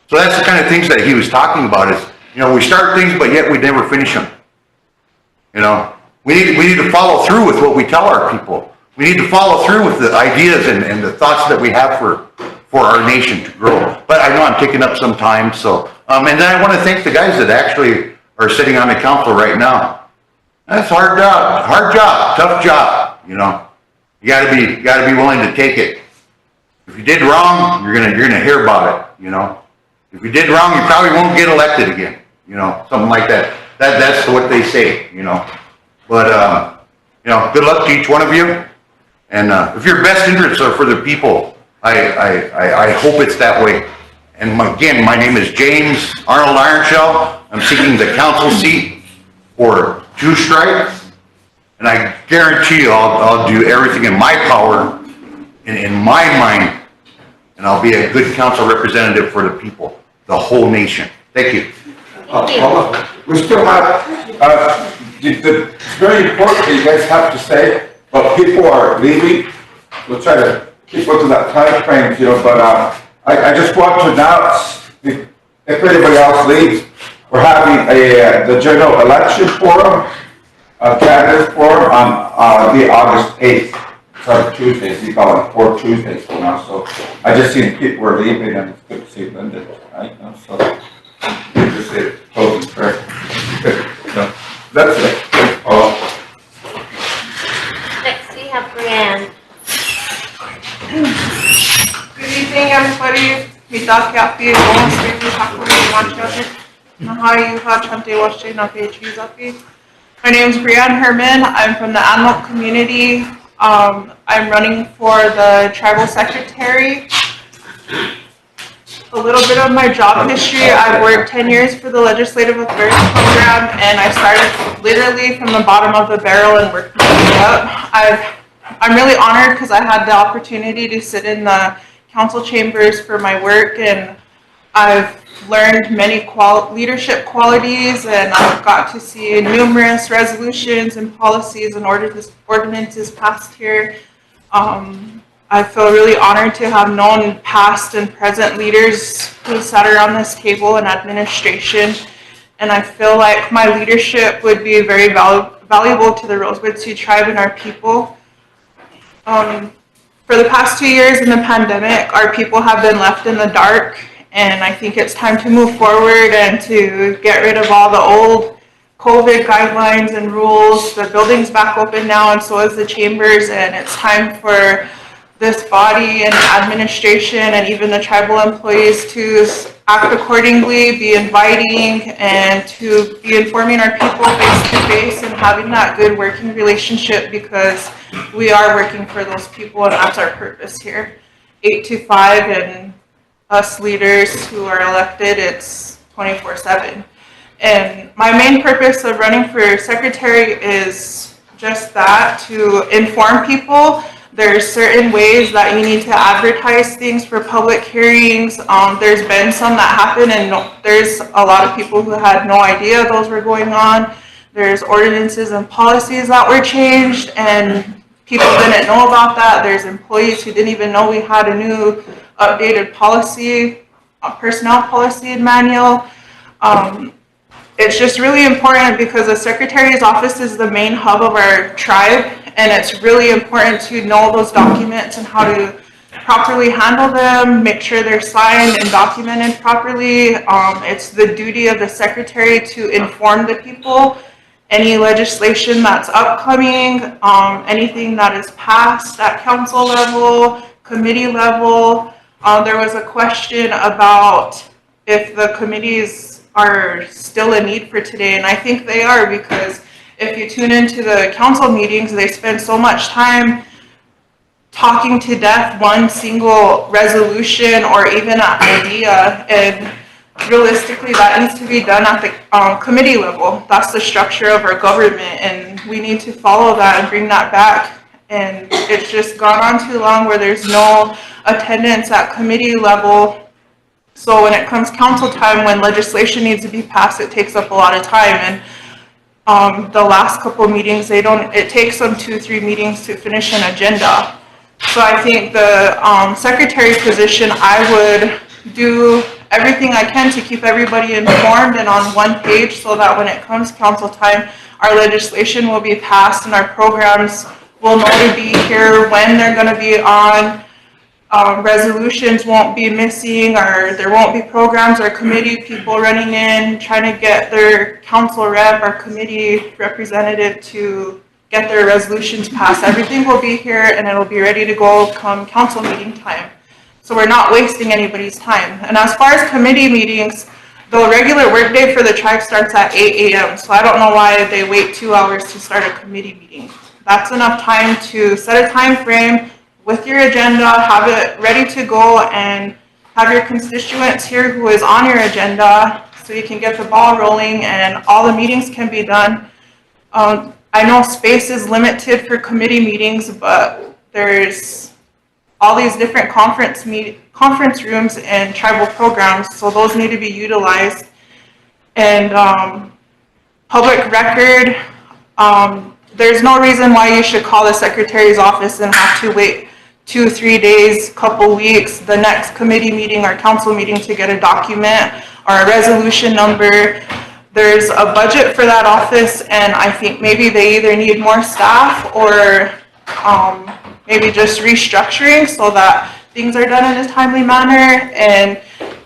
So that's the kind of things that he was talking about is, you know, we start things, but yet we never finish them. You know, we need to follow through with what we tell our people. We need to follow through with the ideas and the thoughts that we have for our nation to grow. But I know I'm taking up some time, so, and then I want to thank the guys that actually are sitting on the council right now. That's a hard job, tough job, you know. You gotta be willing to take it. If you did wrong, you're gonna hear about it, you know. If you did wrong, you probably won't get elected again, you know, something like that. That's what they say, you know. But, you know, good luck to each one of you. And if your best interests are for the people, I hope it's that way. And again, my name is James Arnold Ironshell. I'm seeking the council seat for Two Stripe. And I guarantee you I'll do everything in my power and in my mind, and I'll be a good council representative for the people, the whole nation. Thank you. We still have, it's very important that you guys have to say, but people are leaving. We'll try to keep up to that time frame, you know, but I just want to announce, if anybody else leaves, we're having the general election forum, candidate forum on the August 8th. Sorry, Tuesdays, we call it 4 Tuesdays from now, so I just seen people were leaving and it's good to see Linda, right? You know, so, good to see it, closing prayer. Good, no, that's it. Next we have Brianne. Good evening, everybody. Mita Kiapi, Gomez, Baby, Hakuri, Manchate, Nahai, Yuha, Chante, Washe, Nape, Chuzapi. My name is Brianne Herman. I'm from the Antelope community. I'm running for the tribal secretary. A little bit of my job history. I've worked 10 years for the Legislative Affairs program, and I started literally from the bottom of the barrel and worked my way up. I'm really honored because I had the opportunity to sit in the council chambers for my work, and I've learned many leadership qualities, and I've got to see numerous resolutions and policies and ordinances passed here. I feel really honored to have known past and present leaders who sat around this table in administration, and I feel like my leadership would be very valuable to the Rosebud Sioux tribe and our people. For the past 2 years in the pandemic, our people have been left in the dark, and I think it's time to move forward and to get rid of all the old COVID guidelines and rules. The building's back open now, and so is the chambers, and it's time for this body and administration and even the tribal employees to act accordingly, be inviting, and to be informing our people face to face and having that good working relationship, because we are working for those people, and that's our purpose here. 8 to 5, and us leaders who are elected, it's 24/7. And my main purpose of running for secretary is just that, to inform people There's certain ways that you need to advertise things for public hearings. There's been some that happen and there's a lot of people who had no idea those were going on. There's ordinances and policies that were changed and people didn't know about that. There's employees who didn't even know we had a new updated policy, personnel policy and manual. It's just really important because the Secretary's office is the main hub of our tribe, and it's really important to know those documents and how to properly handle them, make sure they're signed and documented properly. It's the duty of the Secretary to inform the people any legislation that's upcoming, anything that is passed at council level, committee level. There was a question about if the committees are still a need for today, and I think they are, because if you tune into the council meetings, they spend so much time talking to death one single resolution or even an idea, and realistically that needs to be done at the committee level. That's the structure of our government, and we need to follow that and bring that back. And it's just gone on too long where there's no attendance at committee level. So when it comes council time, when legislation needs to be passed, it takes up a lot of time. And the last couple of meetings, it takes them 2-3 meetings to finish an agenda. So I think the secretary position, I would do everything I can to keep everybody informed and on one page so that when it comes council time, our legislation will be passed and our programs will know to be here, when they're going to be on. Resolutions won't be missing, or there won't be programs or committee people running in trying to get their council rep or committee representative to get their resolutions passed. Everything will be here and it'll be ready to go come council meeting time. So we're not wasting anybody's time. And as far as committee meetings, the regular workday for the tribe starts at 8 a.m. So I don't know why they wait 2 hours to start a committee meeting. That's enough time to set a time frame with your agenda, have it ready to go, and have your constituents here who is on your agenda so you can get the ball rolling and all the meetings can be done. I know space is limited for committee meetings, but there's all these different conference rooms and tribal programs, so those need to be utilized. And public record, there's no reason why you should call the secretary's office and have to wait 2-3 days, couple weeks, the next committee meeting or council meeting to get a document or a resolution number. There's a budget for that office, and I think maybe they either need more staff or maybe just restructuring so that things are done in a timely manner, and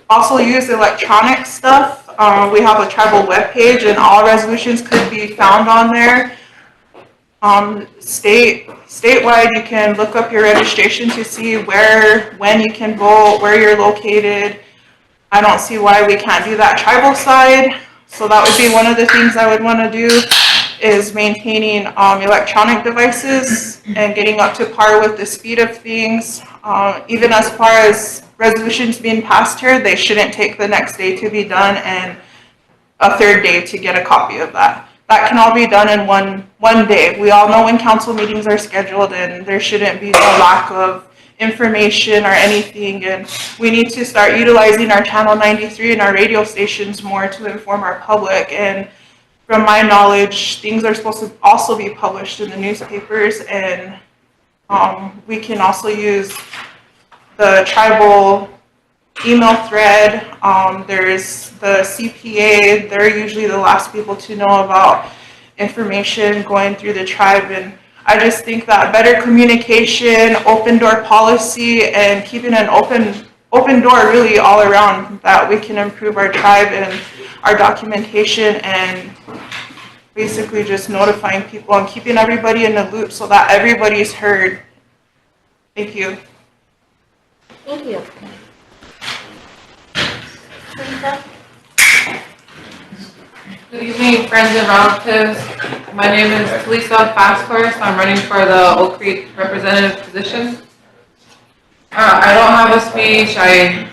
also use electronic stuff. We have a tribal webpage and all resolutions could be found on there. Statewide, you can look up your registration to see when you can vote, where you're located. I don't see why we can't do that tribal side. So that would be one of the things I would want to do, is maintaining electronic devices and getting up to par with the speed of things. Even as far as resolutions being passed here, they shouldn't take the next day to be done and a third day to get a copy of that. That can all be done in one day. We all know when council meetings are scheduled, and there shouldn't be no lack of information or anything. And we need to start utilizing our Channel 93 and our radio stations more to inform our public. And from my knowledge, things are supposed to also be published in the newspapers, and we can also use the tribal email thread. There's the CPA. They're usually the last people to know about information going through the tribe. And I just think that better communication, open door policy, and keeping an open door really all around, that we can improve our tribe and our documentation, and basically just notifying people and keeping everybody in the loop so that everybody's heard. Thank you. Thank you. Lisa? Good evening, friends and relatives. My name is Talisa Fasthorse. I'm running for the Oak Creek representative position. I don't have a speech. I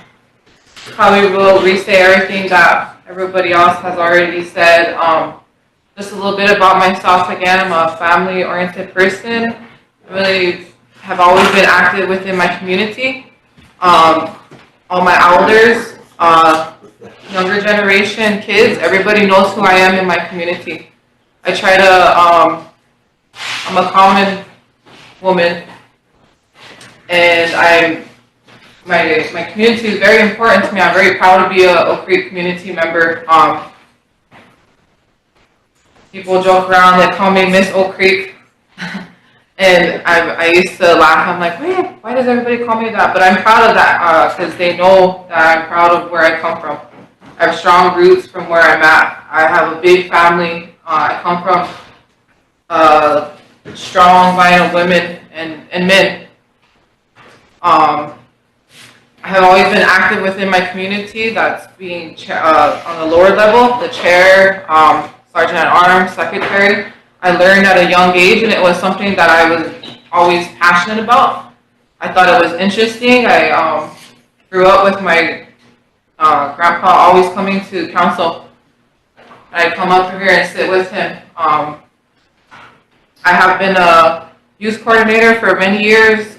probably will restate everything that everybody else has already said. Just a little bit about myself again. I'm a family-oriented person. I really have always been active within my community. All my elders, younger generation, kids, everybody knows who I am in my community. I try to, I'm a common woman, and my community is very important to me. I'm very proud to be a Oak Creek community member. People joke around, they call me Miss Oak Creek. And I used to laugh. I'm like, wait, why does everybody call me that? But I'm proud of that because they know that I'm proud of where I come from. I have strong roots from where I'm at. I have a big family. I come from a strong line of women and men. I have always been active within my community. That's being on the lower level, the chair, sergeant at arms, secretary. I learned at a young age, and it was something that I was always passionate about. I thought it was interesting. I grew up with my grandpa always coming to council. I'd come up here and sit with him. I have been a youth coordinator for many years,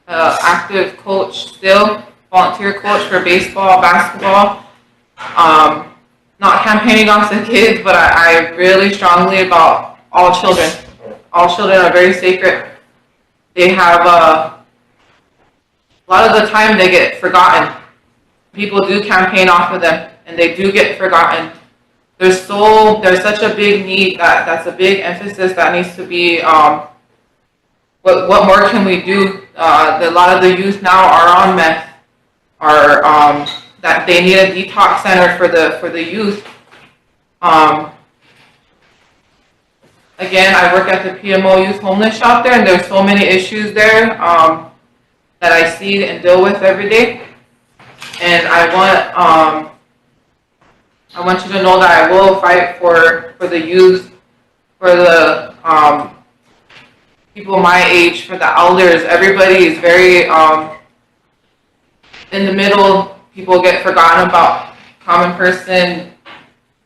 active coach still, volunteer coach for baseball, basketball. Not campaigning off the kids, but I really strongly about all children. All children are very sacred. They have, a lot of the time they get forgotten. People do campaign off of them, and they do get forgotten. There's such a big need that's a big emphasis that needs to be, what more can we do? A lot of the youth now are on meth, that they need a detox center for the youth. Again, I work at the PMO Youth Homeless Shelter, and there's so many issues there that I see and deal with every day. And I want you to know that I will fight for the youth, for the people my age, for the elders. Everybody is very in the middle. People get forgotten about. Common person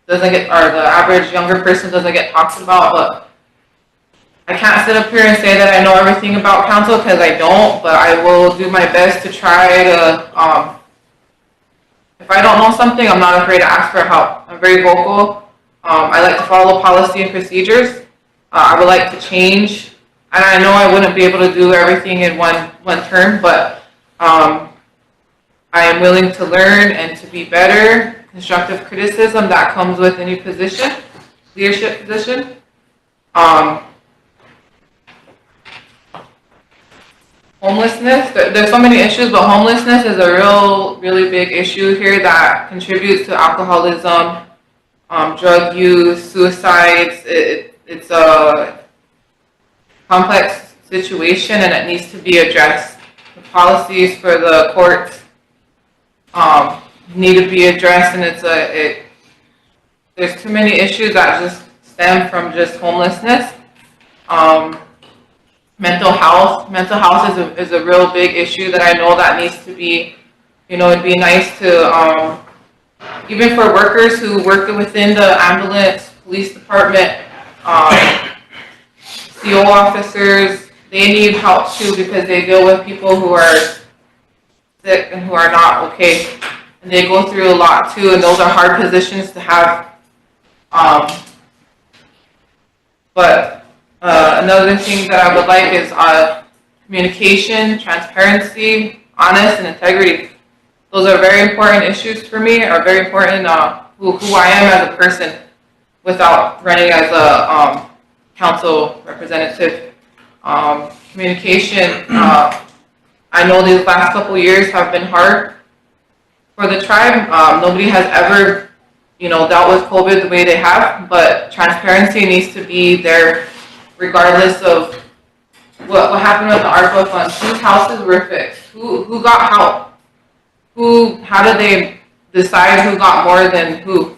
doesn't get, or the average younger person doesn't get talked about. But I can't sit up here and say that I know everything about council because I don't. But I will do my best to try to. If I don't know something, I'm not afraid to ask for help. I'm very vocal. I like to follow policy and procedures. I would like to change, and I know I wouldn't be able to do everything in one term, but. I am willing to learn and to be better. Constructive criticism that comes with any position, leadership position. Homelessness, there's so many issues, but homelessness is a really big issue here that contributes to alcoholism, drug use, suicides. It's a complex situation and it needs to be addressed. The policies for the courts need to be addressed, and there's too many issues that just stem from just homelessness. Mental health is a real big issue that I know that needs to be, it'd be nice to, even for workers who work within the ambulance, police department, CO officers, they need help too because they deal with people who are sick and who are not okay, and they go through a lot too, and those are hard positions to have. But another thing that I would like is communication, transparency, honest, and integrity. Those are very important issues for me, are very important who I am as a person without running as a council representative. Communication, I know these last couple years have been hard for the tribe. Nobody has ever, dealt with COVID the way they have, but transparency needs to be there regardless of what happened with the ARPA funds, whose houses were fixed, who got help, how did they decide who got more than who.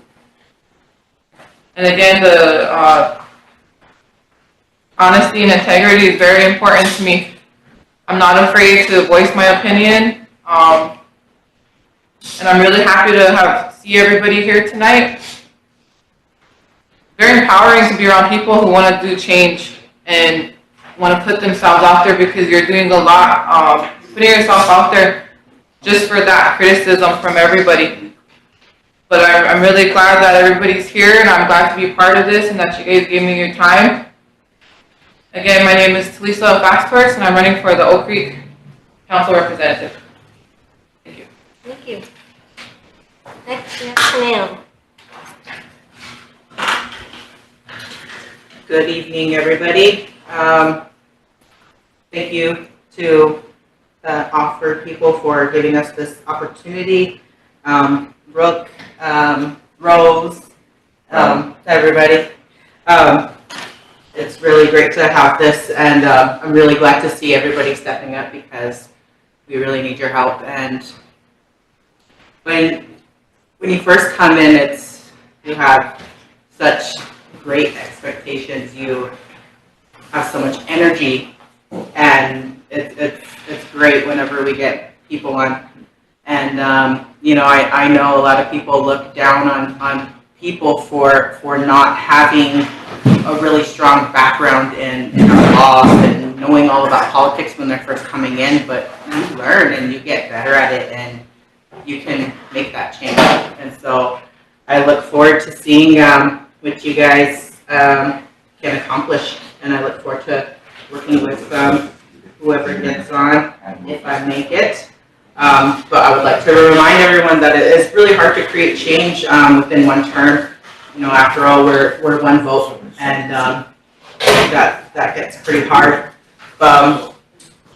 And again, the honesty and integrity is very important to me. I'm not afraid to voice my opinion, and I'm really happy to see everybody here tonight. Very empowering to be around people who want to do change and want to put themselves out there because you're doing a lot, putting yourself out there just for that criticism from everybody. But I'm really glad that everybody's here, and I'm glad to be part of this and that you guys gave me your time. Again, my name is Talisa Fasthorse, and I'm running for the Oak Creek Council Representative. Thank you. Thank you. Next, we have Chanel. Good evening, everybody. Thank you to the Offer people for giving us this opportunity. Brooke, Rose, everybody. It's really great to have this, and I'm really glad to see everybody stepping up because we really need your help. And when you first come in, you have such great expectations. You have so much energy, and it's great whenever we get people on. And I know a lot of people look down on people for not having a really strong background in law and knowing all about politics when they're first coming in, but you learn and you get better at it and you can make that change. And so I look forward to seeing what you guys can accomplish, and I look forward to working with whoever gets on if I make it. But I would like to remind everyone that it is really hard to create change within one term. After all, we're one vote, and that gets pretty hard. But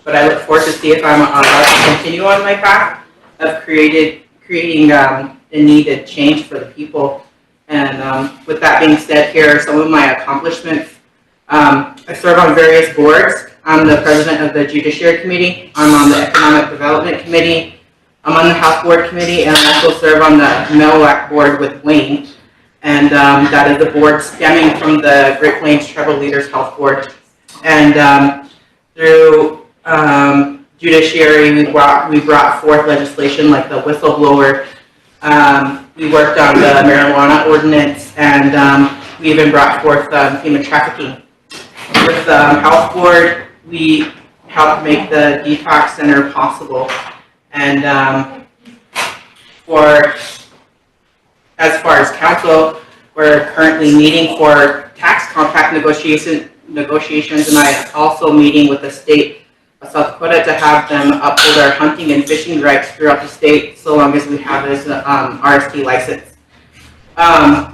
I look forward to see if I'm allowed to continue on my path of creating a needed change for the people. And with that being said, here are some of my accomplishments. I serve on various boards. I'm the president of the Judiciary Committee. I'm on the Economic Development Committee. I'm on the Health Board Committee, and I also serve on the MELWAC Board with Wayne. And that is a board stemming from the Great Plains Tribal Leaders Health Board. And through Judiciary, we brought forth legislation like the whistleblower. We worked on the marijuana ordinance, and we even brought forth human trafficking. With the Health Board, we helped make the detox center possible. And as far as council, we're currently meeting for tax compact negotiations, and I also meeting with the state of South Dakota to have them uphold our hunting and fishing rights throughout the state, so long as we have this RST license.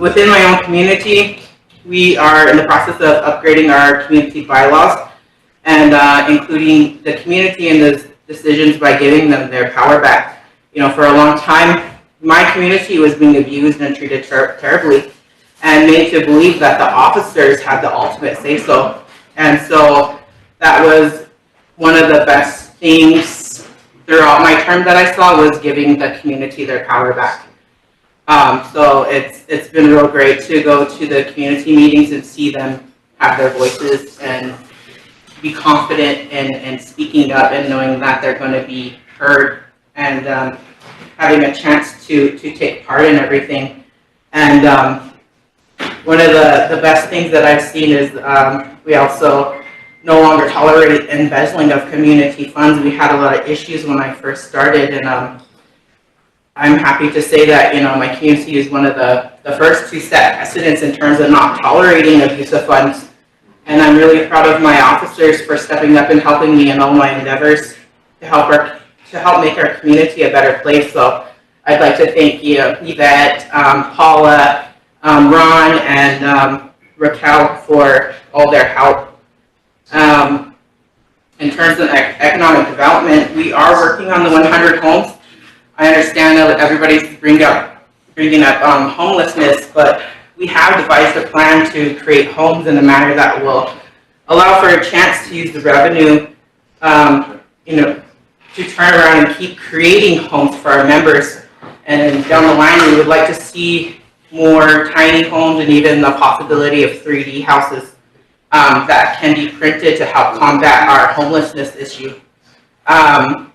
Within my own community, we are in the process of upgrading our community bylaws and including the community in those decisions by giving them their power back. For a long time, my community was being abused and treated terribly and made to believe that the officers had the ultimate say-so. And so that was one of the best things throughout my term that I saw, was giving the community their power back. So it's been real great to go to the community meetings and see them have their voices and be confident in speaking up and knowing that they're going to be heard, and having a chance to take part in everything. And one of the best things that I've seen is we also no longer tolerate embezzling of community funds. We had a lot of issues when I first started, and I'm happy to say that my community is one of the first to set precedents in terms of not tolerating abuse of funds. And I'm really proud of my officers for stepping up and helping me in all my endeavors to help make our community a better place. So I'd like to thank Yvette, Paula, Ron, and Raquel for all their help. In terms of economic development, we are working on the 100 homes. I understand that everybody's bringing up homelessness, but we have devised a plan to create homes in a manner that will allow for a chance to use the revenue, to turn around and keep creating homes for our members. And down the line, we would like to see more tiny homes and even the possibility of 3D houses that can be printed to help combat our homelessness issue. On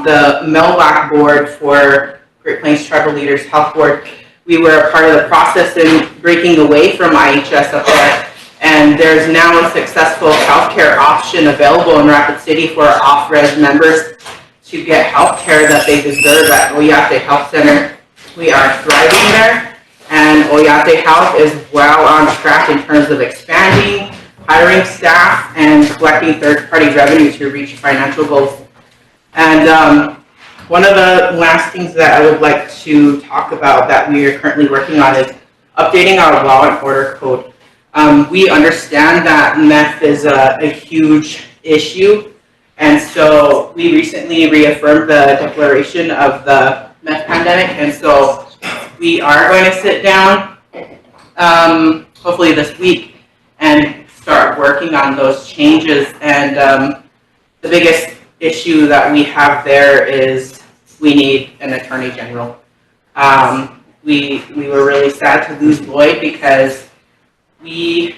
the MELWAC board for Great Plains Tribal Leaders Health Board, we were a part of the process in breaking away from IHS up there, and And there's now a successful healthcare option available in Rapid City for our off-res members to get healthcare that they deserve at Oyate Health Center. We are thriving there, and Oyate Health is well on track in terms of expanding, hiring staff, and collecting third-party revenue to reach financial goals. And one of the last things that I would like to talk about that we are currently working on is updating our law and order code. We understand that meth is a huge issue, and so we recently reaffirmed the declaration of the meth pandemic, and so we are going to sit down, hopefully this week, and start working on those changes. And the biggest issue that we have there is we need an attorney general. We were really sad to lose Lloyd because we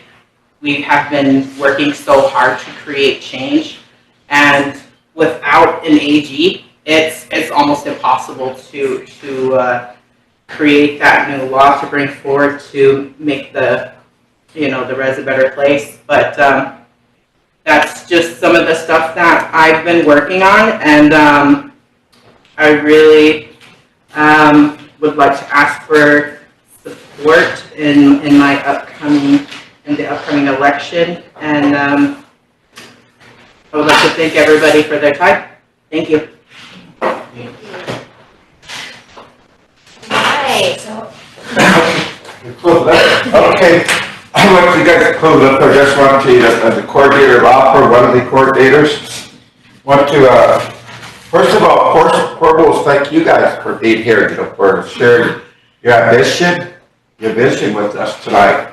have been working so hard to create change, and without an AG, it's almost impossible to create that new law to bring forward to make the res a better place. But that's just some of the stuff that I've been working on, and I really would like to ask for support in the upcoming election, and I would like to thank everybody for their time. Thank you. Hi. Okay, I want you guys to close up. I just want to, the coordinator of OPER, one of the coordinators, want to, first of all, foremost, thank you guys for being here, for sharing your vision with us tonight.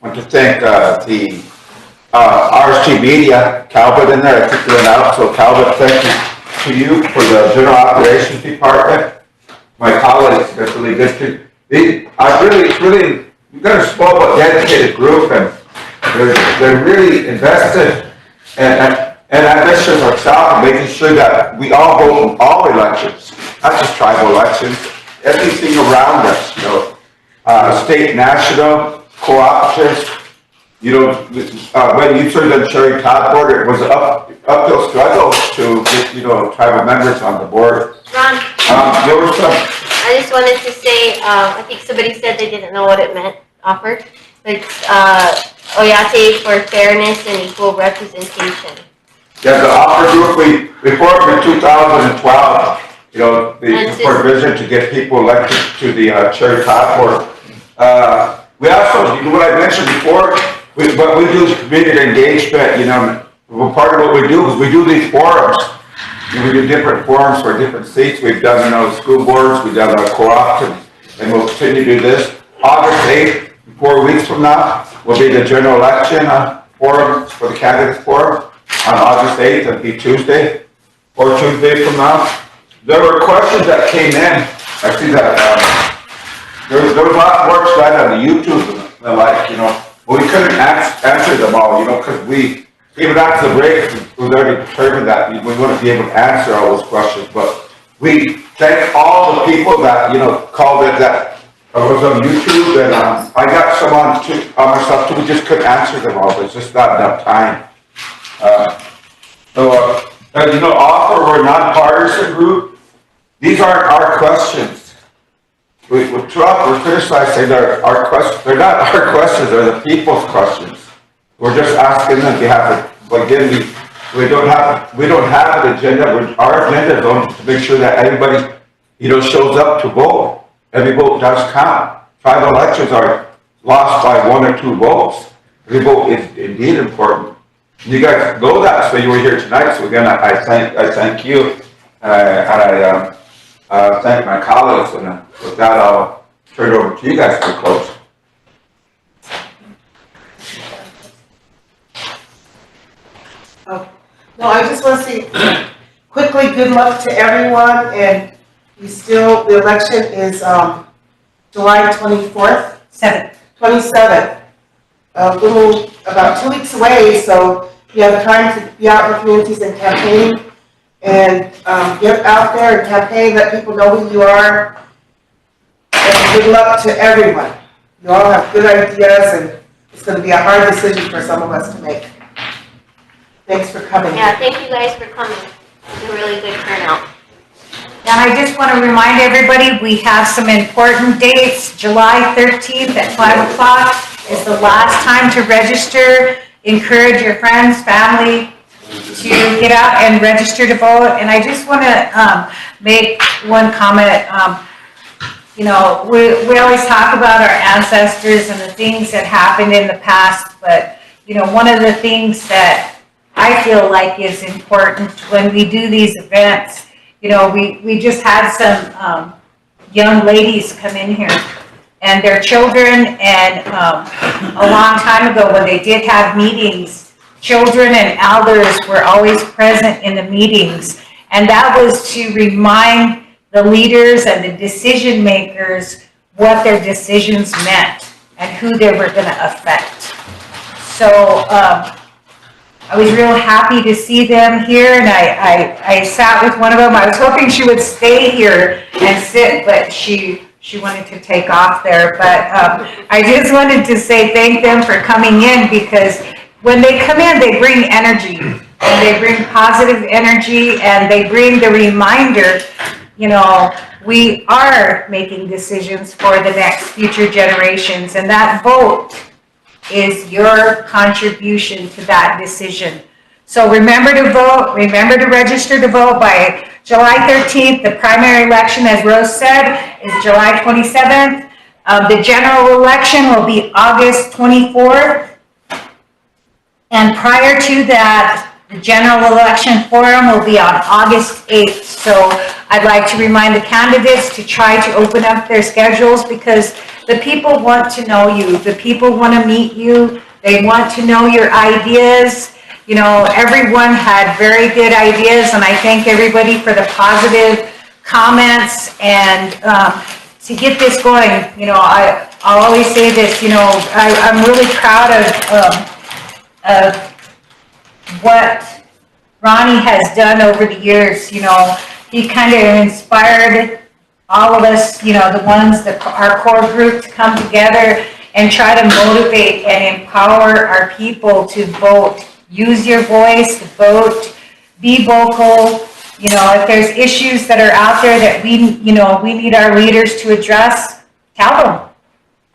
I want to thank the RST Media, Calvin in there, I took you out, so Calvin, thank you to you for the General Operations Department. My colleagues, that's really good too. We've got a small but dedicated group, and they're really invested and ambitious ourselves, making sure that we all vote in all elections, not just tribal elections, everything around us, state, national, cooperatives. When you served on the Cherry Top board, it was uphill struggle to get, tribal members on the board. Ron, There were some. I just wanted to say, I think somebody said they didn't know what it meant, offered. It's Oyate for fairness and equal representation. Yeah, the OPER group, we formed in 2012, for vision to get people elected to the Cherry Top board. We also, what I mentioned before, what we do is community engagement, part of what we do is we do these forums. We do different forums for different seats. We've done school boards, we've done co-op, and we'll continue to do this. August 8th, 4 weeks from now, will be the general election forum for the Candidate Forum on August 8th. It'll be Tuesday, or Tuesday from now. There were questions that came in. I see that there was a lot of work done on the YouTube and the like, but we couldn't answer them all, because even after the break, we already determined that we wouldn't be able to answer all those questions. But we thank all the people that, called it, that was on YouTube, and I got some on myself too. We just couldn't answer them all. There's just not enough time. OPER, we're a nonpartisan group. These aren't our questions. We're criticized saying they're our questions. They're not our questions, they're the people's questions. We're just asking on behalf of, again, we don't have an agenda. Our agenda is only to make sure that everybody, shows up to vote. Every vote does count. Tribal elections are lost by 1 or 2 votes. Every vote is indeed important. You guys know that, so you were here tonight. So again, I thank you, and I thank my colleagues. And with that, I'll turn it over to you guys to close. No, I just want to say quickly, good luck to everyone, and the election is July 24th? 27th. About 2 weeks away, so you have time to be out in the communities and campaign, and get out there and campaign, let people know who you are, and good luck to everyone. You all have good ideas, and it's gonna be a hard decision for some of us to make. Thanks for coming. Yeah, thank you guys for coming. It's a really good turnout. And I just want to remind everybody, we have some important dates. July 13th at 5 o'clock is the last time to register. Encourage your friends, family to get out and register to vote. And I just want to make one comment. You know, we always talk about our ancestors and the things that happened in the past, but, you know, one of the things that I feel like is important when we do these events, you know, we just had some young ladies come in here and their children, and a long time ago when they did have meetings, children and elders were always present in the meetings, and that was to remind the leaders and the decision makers what their decisions meant and who they were going to affect. So I was real happy to see them here, and I sat with one of them. I was hoping she would stay here and sit, but she wanted to take off there. But I just wanted to say thank them for coming in, because when they come in, they bring energy, and they bring positive energy, and they bring the reminder, you know, we are making decisions for the next future generations, and that vote is your contribution to that decision. So remember to vote, remember to register to vote by July 13th. The primary election, as Rose said, is July 27th. The general election will be August 24th. And prior to that, the general election forum will be on August 8th. So I'd like to remind the candidates to try to open up their schedules, because the people want to know you. The people want to meet you. They want to know your ideas. You know, everyone had very good ideas, and I thank everybody for the positive comments. And to get this going, you know, I'll always say this, you know, I'm really proud of what Ronnie has done over the years. You know, he kind of inspired all of us, you know, the ones that our core group, to come together and try to motivate and empower our people to vote. Use your voice to vote. Be vocal. You know, if there's issues that are out there that we need our leaders to address, tell them.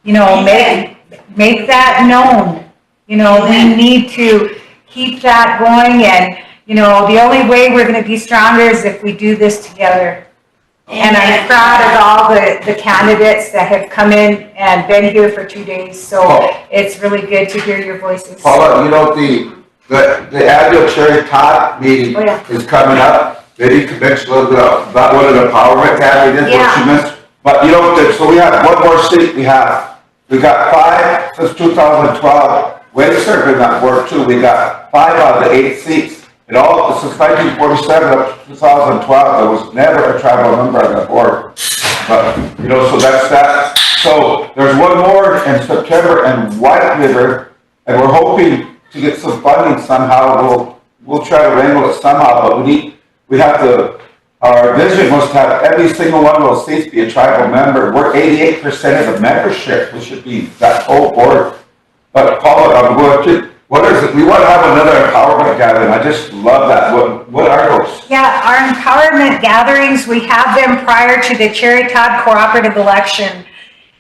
You know, make that known. You know, we need to keep that going, and, you know, the only way we're going to be stronger is if we do this together. And I'm proud of all the candidates that have come in and been here for 2 days, so it's really good to hear your voices. Paula, you know, the annual Cherry Todd meeting is coming up. Maybe you can mention a little bit about what an empowerment gathering is, what she missed. But you know, so we have one more seat. We got 5 since 2012. Wait a second, that board too. We got 5 out of the 8 seats. And all since 1947 up to 2012, there was never a tribal member on the board. But you know, so that's that. So there's one more in September in White River, and we're hoping to get some funding somehow. We'll try to wrangle it somehow, but we have to. Our vision was to have every single one of those seats be a tribal member. We're 88% of the membership. We should be that whole board. But Paula, what is it? We want to have another empowerment gathering. I just love that. What are those? Yeah, our empowerment gatherings, we have them prior to the Cherry Todd cooperative election.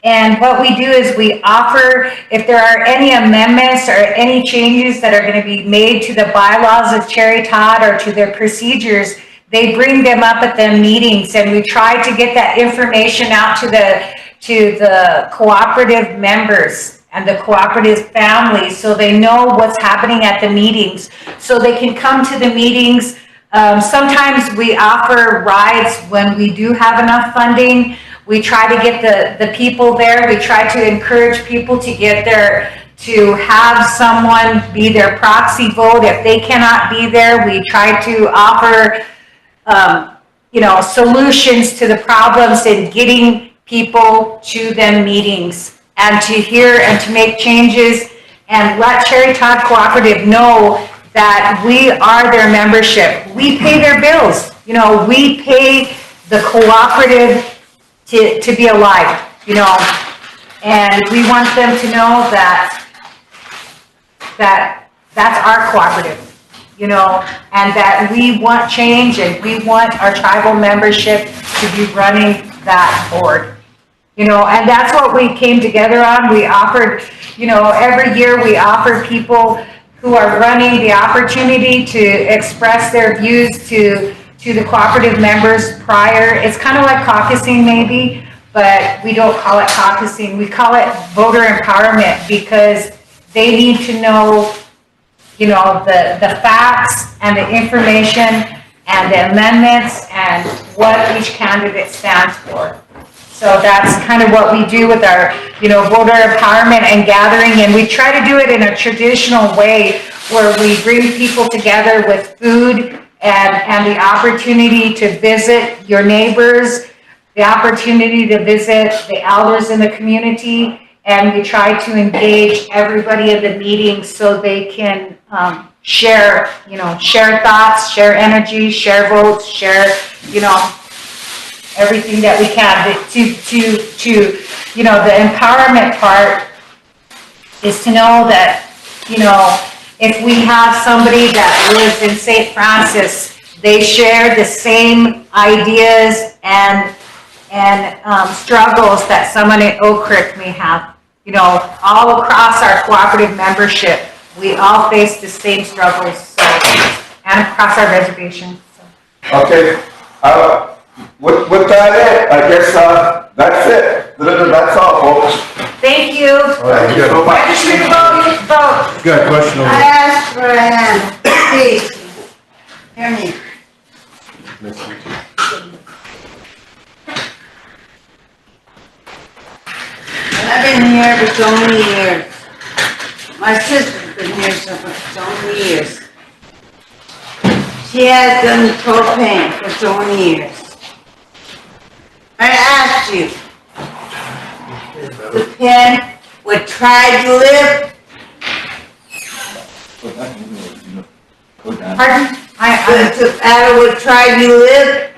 And what we do is we offer, if there are any amendments or any changes that are going to be made to the bylaws of Cherry Todd or to their procedures, they bring them up at the meetings, and we try to get that information out to the cooperative members and the cooperative families, so they know what's happening at the meetings, so they can come to the meetings. Sometimes we offer rides when we do have enough funding. We try to get the people there. We try to encourage people to get there, to have someone be their proxy vote. If they cannot be there, we try to offer you know, solutions to the problems in getting people to them meetings, and to hear and to make changes, and let Cherry Todd Cooperative know that we are their membership. We pay their bills. You know, we pay the cooperative to be alive, you know, and we want them to know that that that's our cooperative, you know, and that we want change and we want our tribal membership to be running that board. You know, and that's what we came together on. We offered, you know, every year we offer people who are running the opportunity to express their views to the cooperative members prior. It's kind of like caucusing maybe, but we don't call it caucusing. We call it voter empowerment because they need to know, you know, the facts and the information and the amendments and what each candidate stands for. So that's kind of what we do with our, you know, voter empowerment and gathering, and we try to do it in a traditional way where we bring people together with food and the opportunity to visit your neighbors, the opportunity to visit the elders in the community, and we try to engage everybody in the meeting so they can share, you know, share thoughts, share energy, share votes, share, you know, everything that we can to, you know, the empowerment part is to know that, you know, if we have somebody that lives in St. Francis, they share the same ideas and struggles that someone in Oak Creek may have. You know, all across our cooperative membership, we all face the same struggles, so, and across our reservation. So. Okay, with that, I guess, that's it. That's all, folks. Thank you. Thank you so much. Register to vote, you vote. Got a question over I there. asked for a hand, please. Hear me. I've been here for so many years. My sister's been here for so many years. She has done propane for so many years. I asked you, depend what tribe you live. Pardon? Does it matter what tribe you live?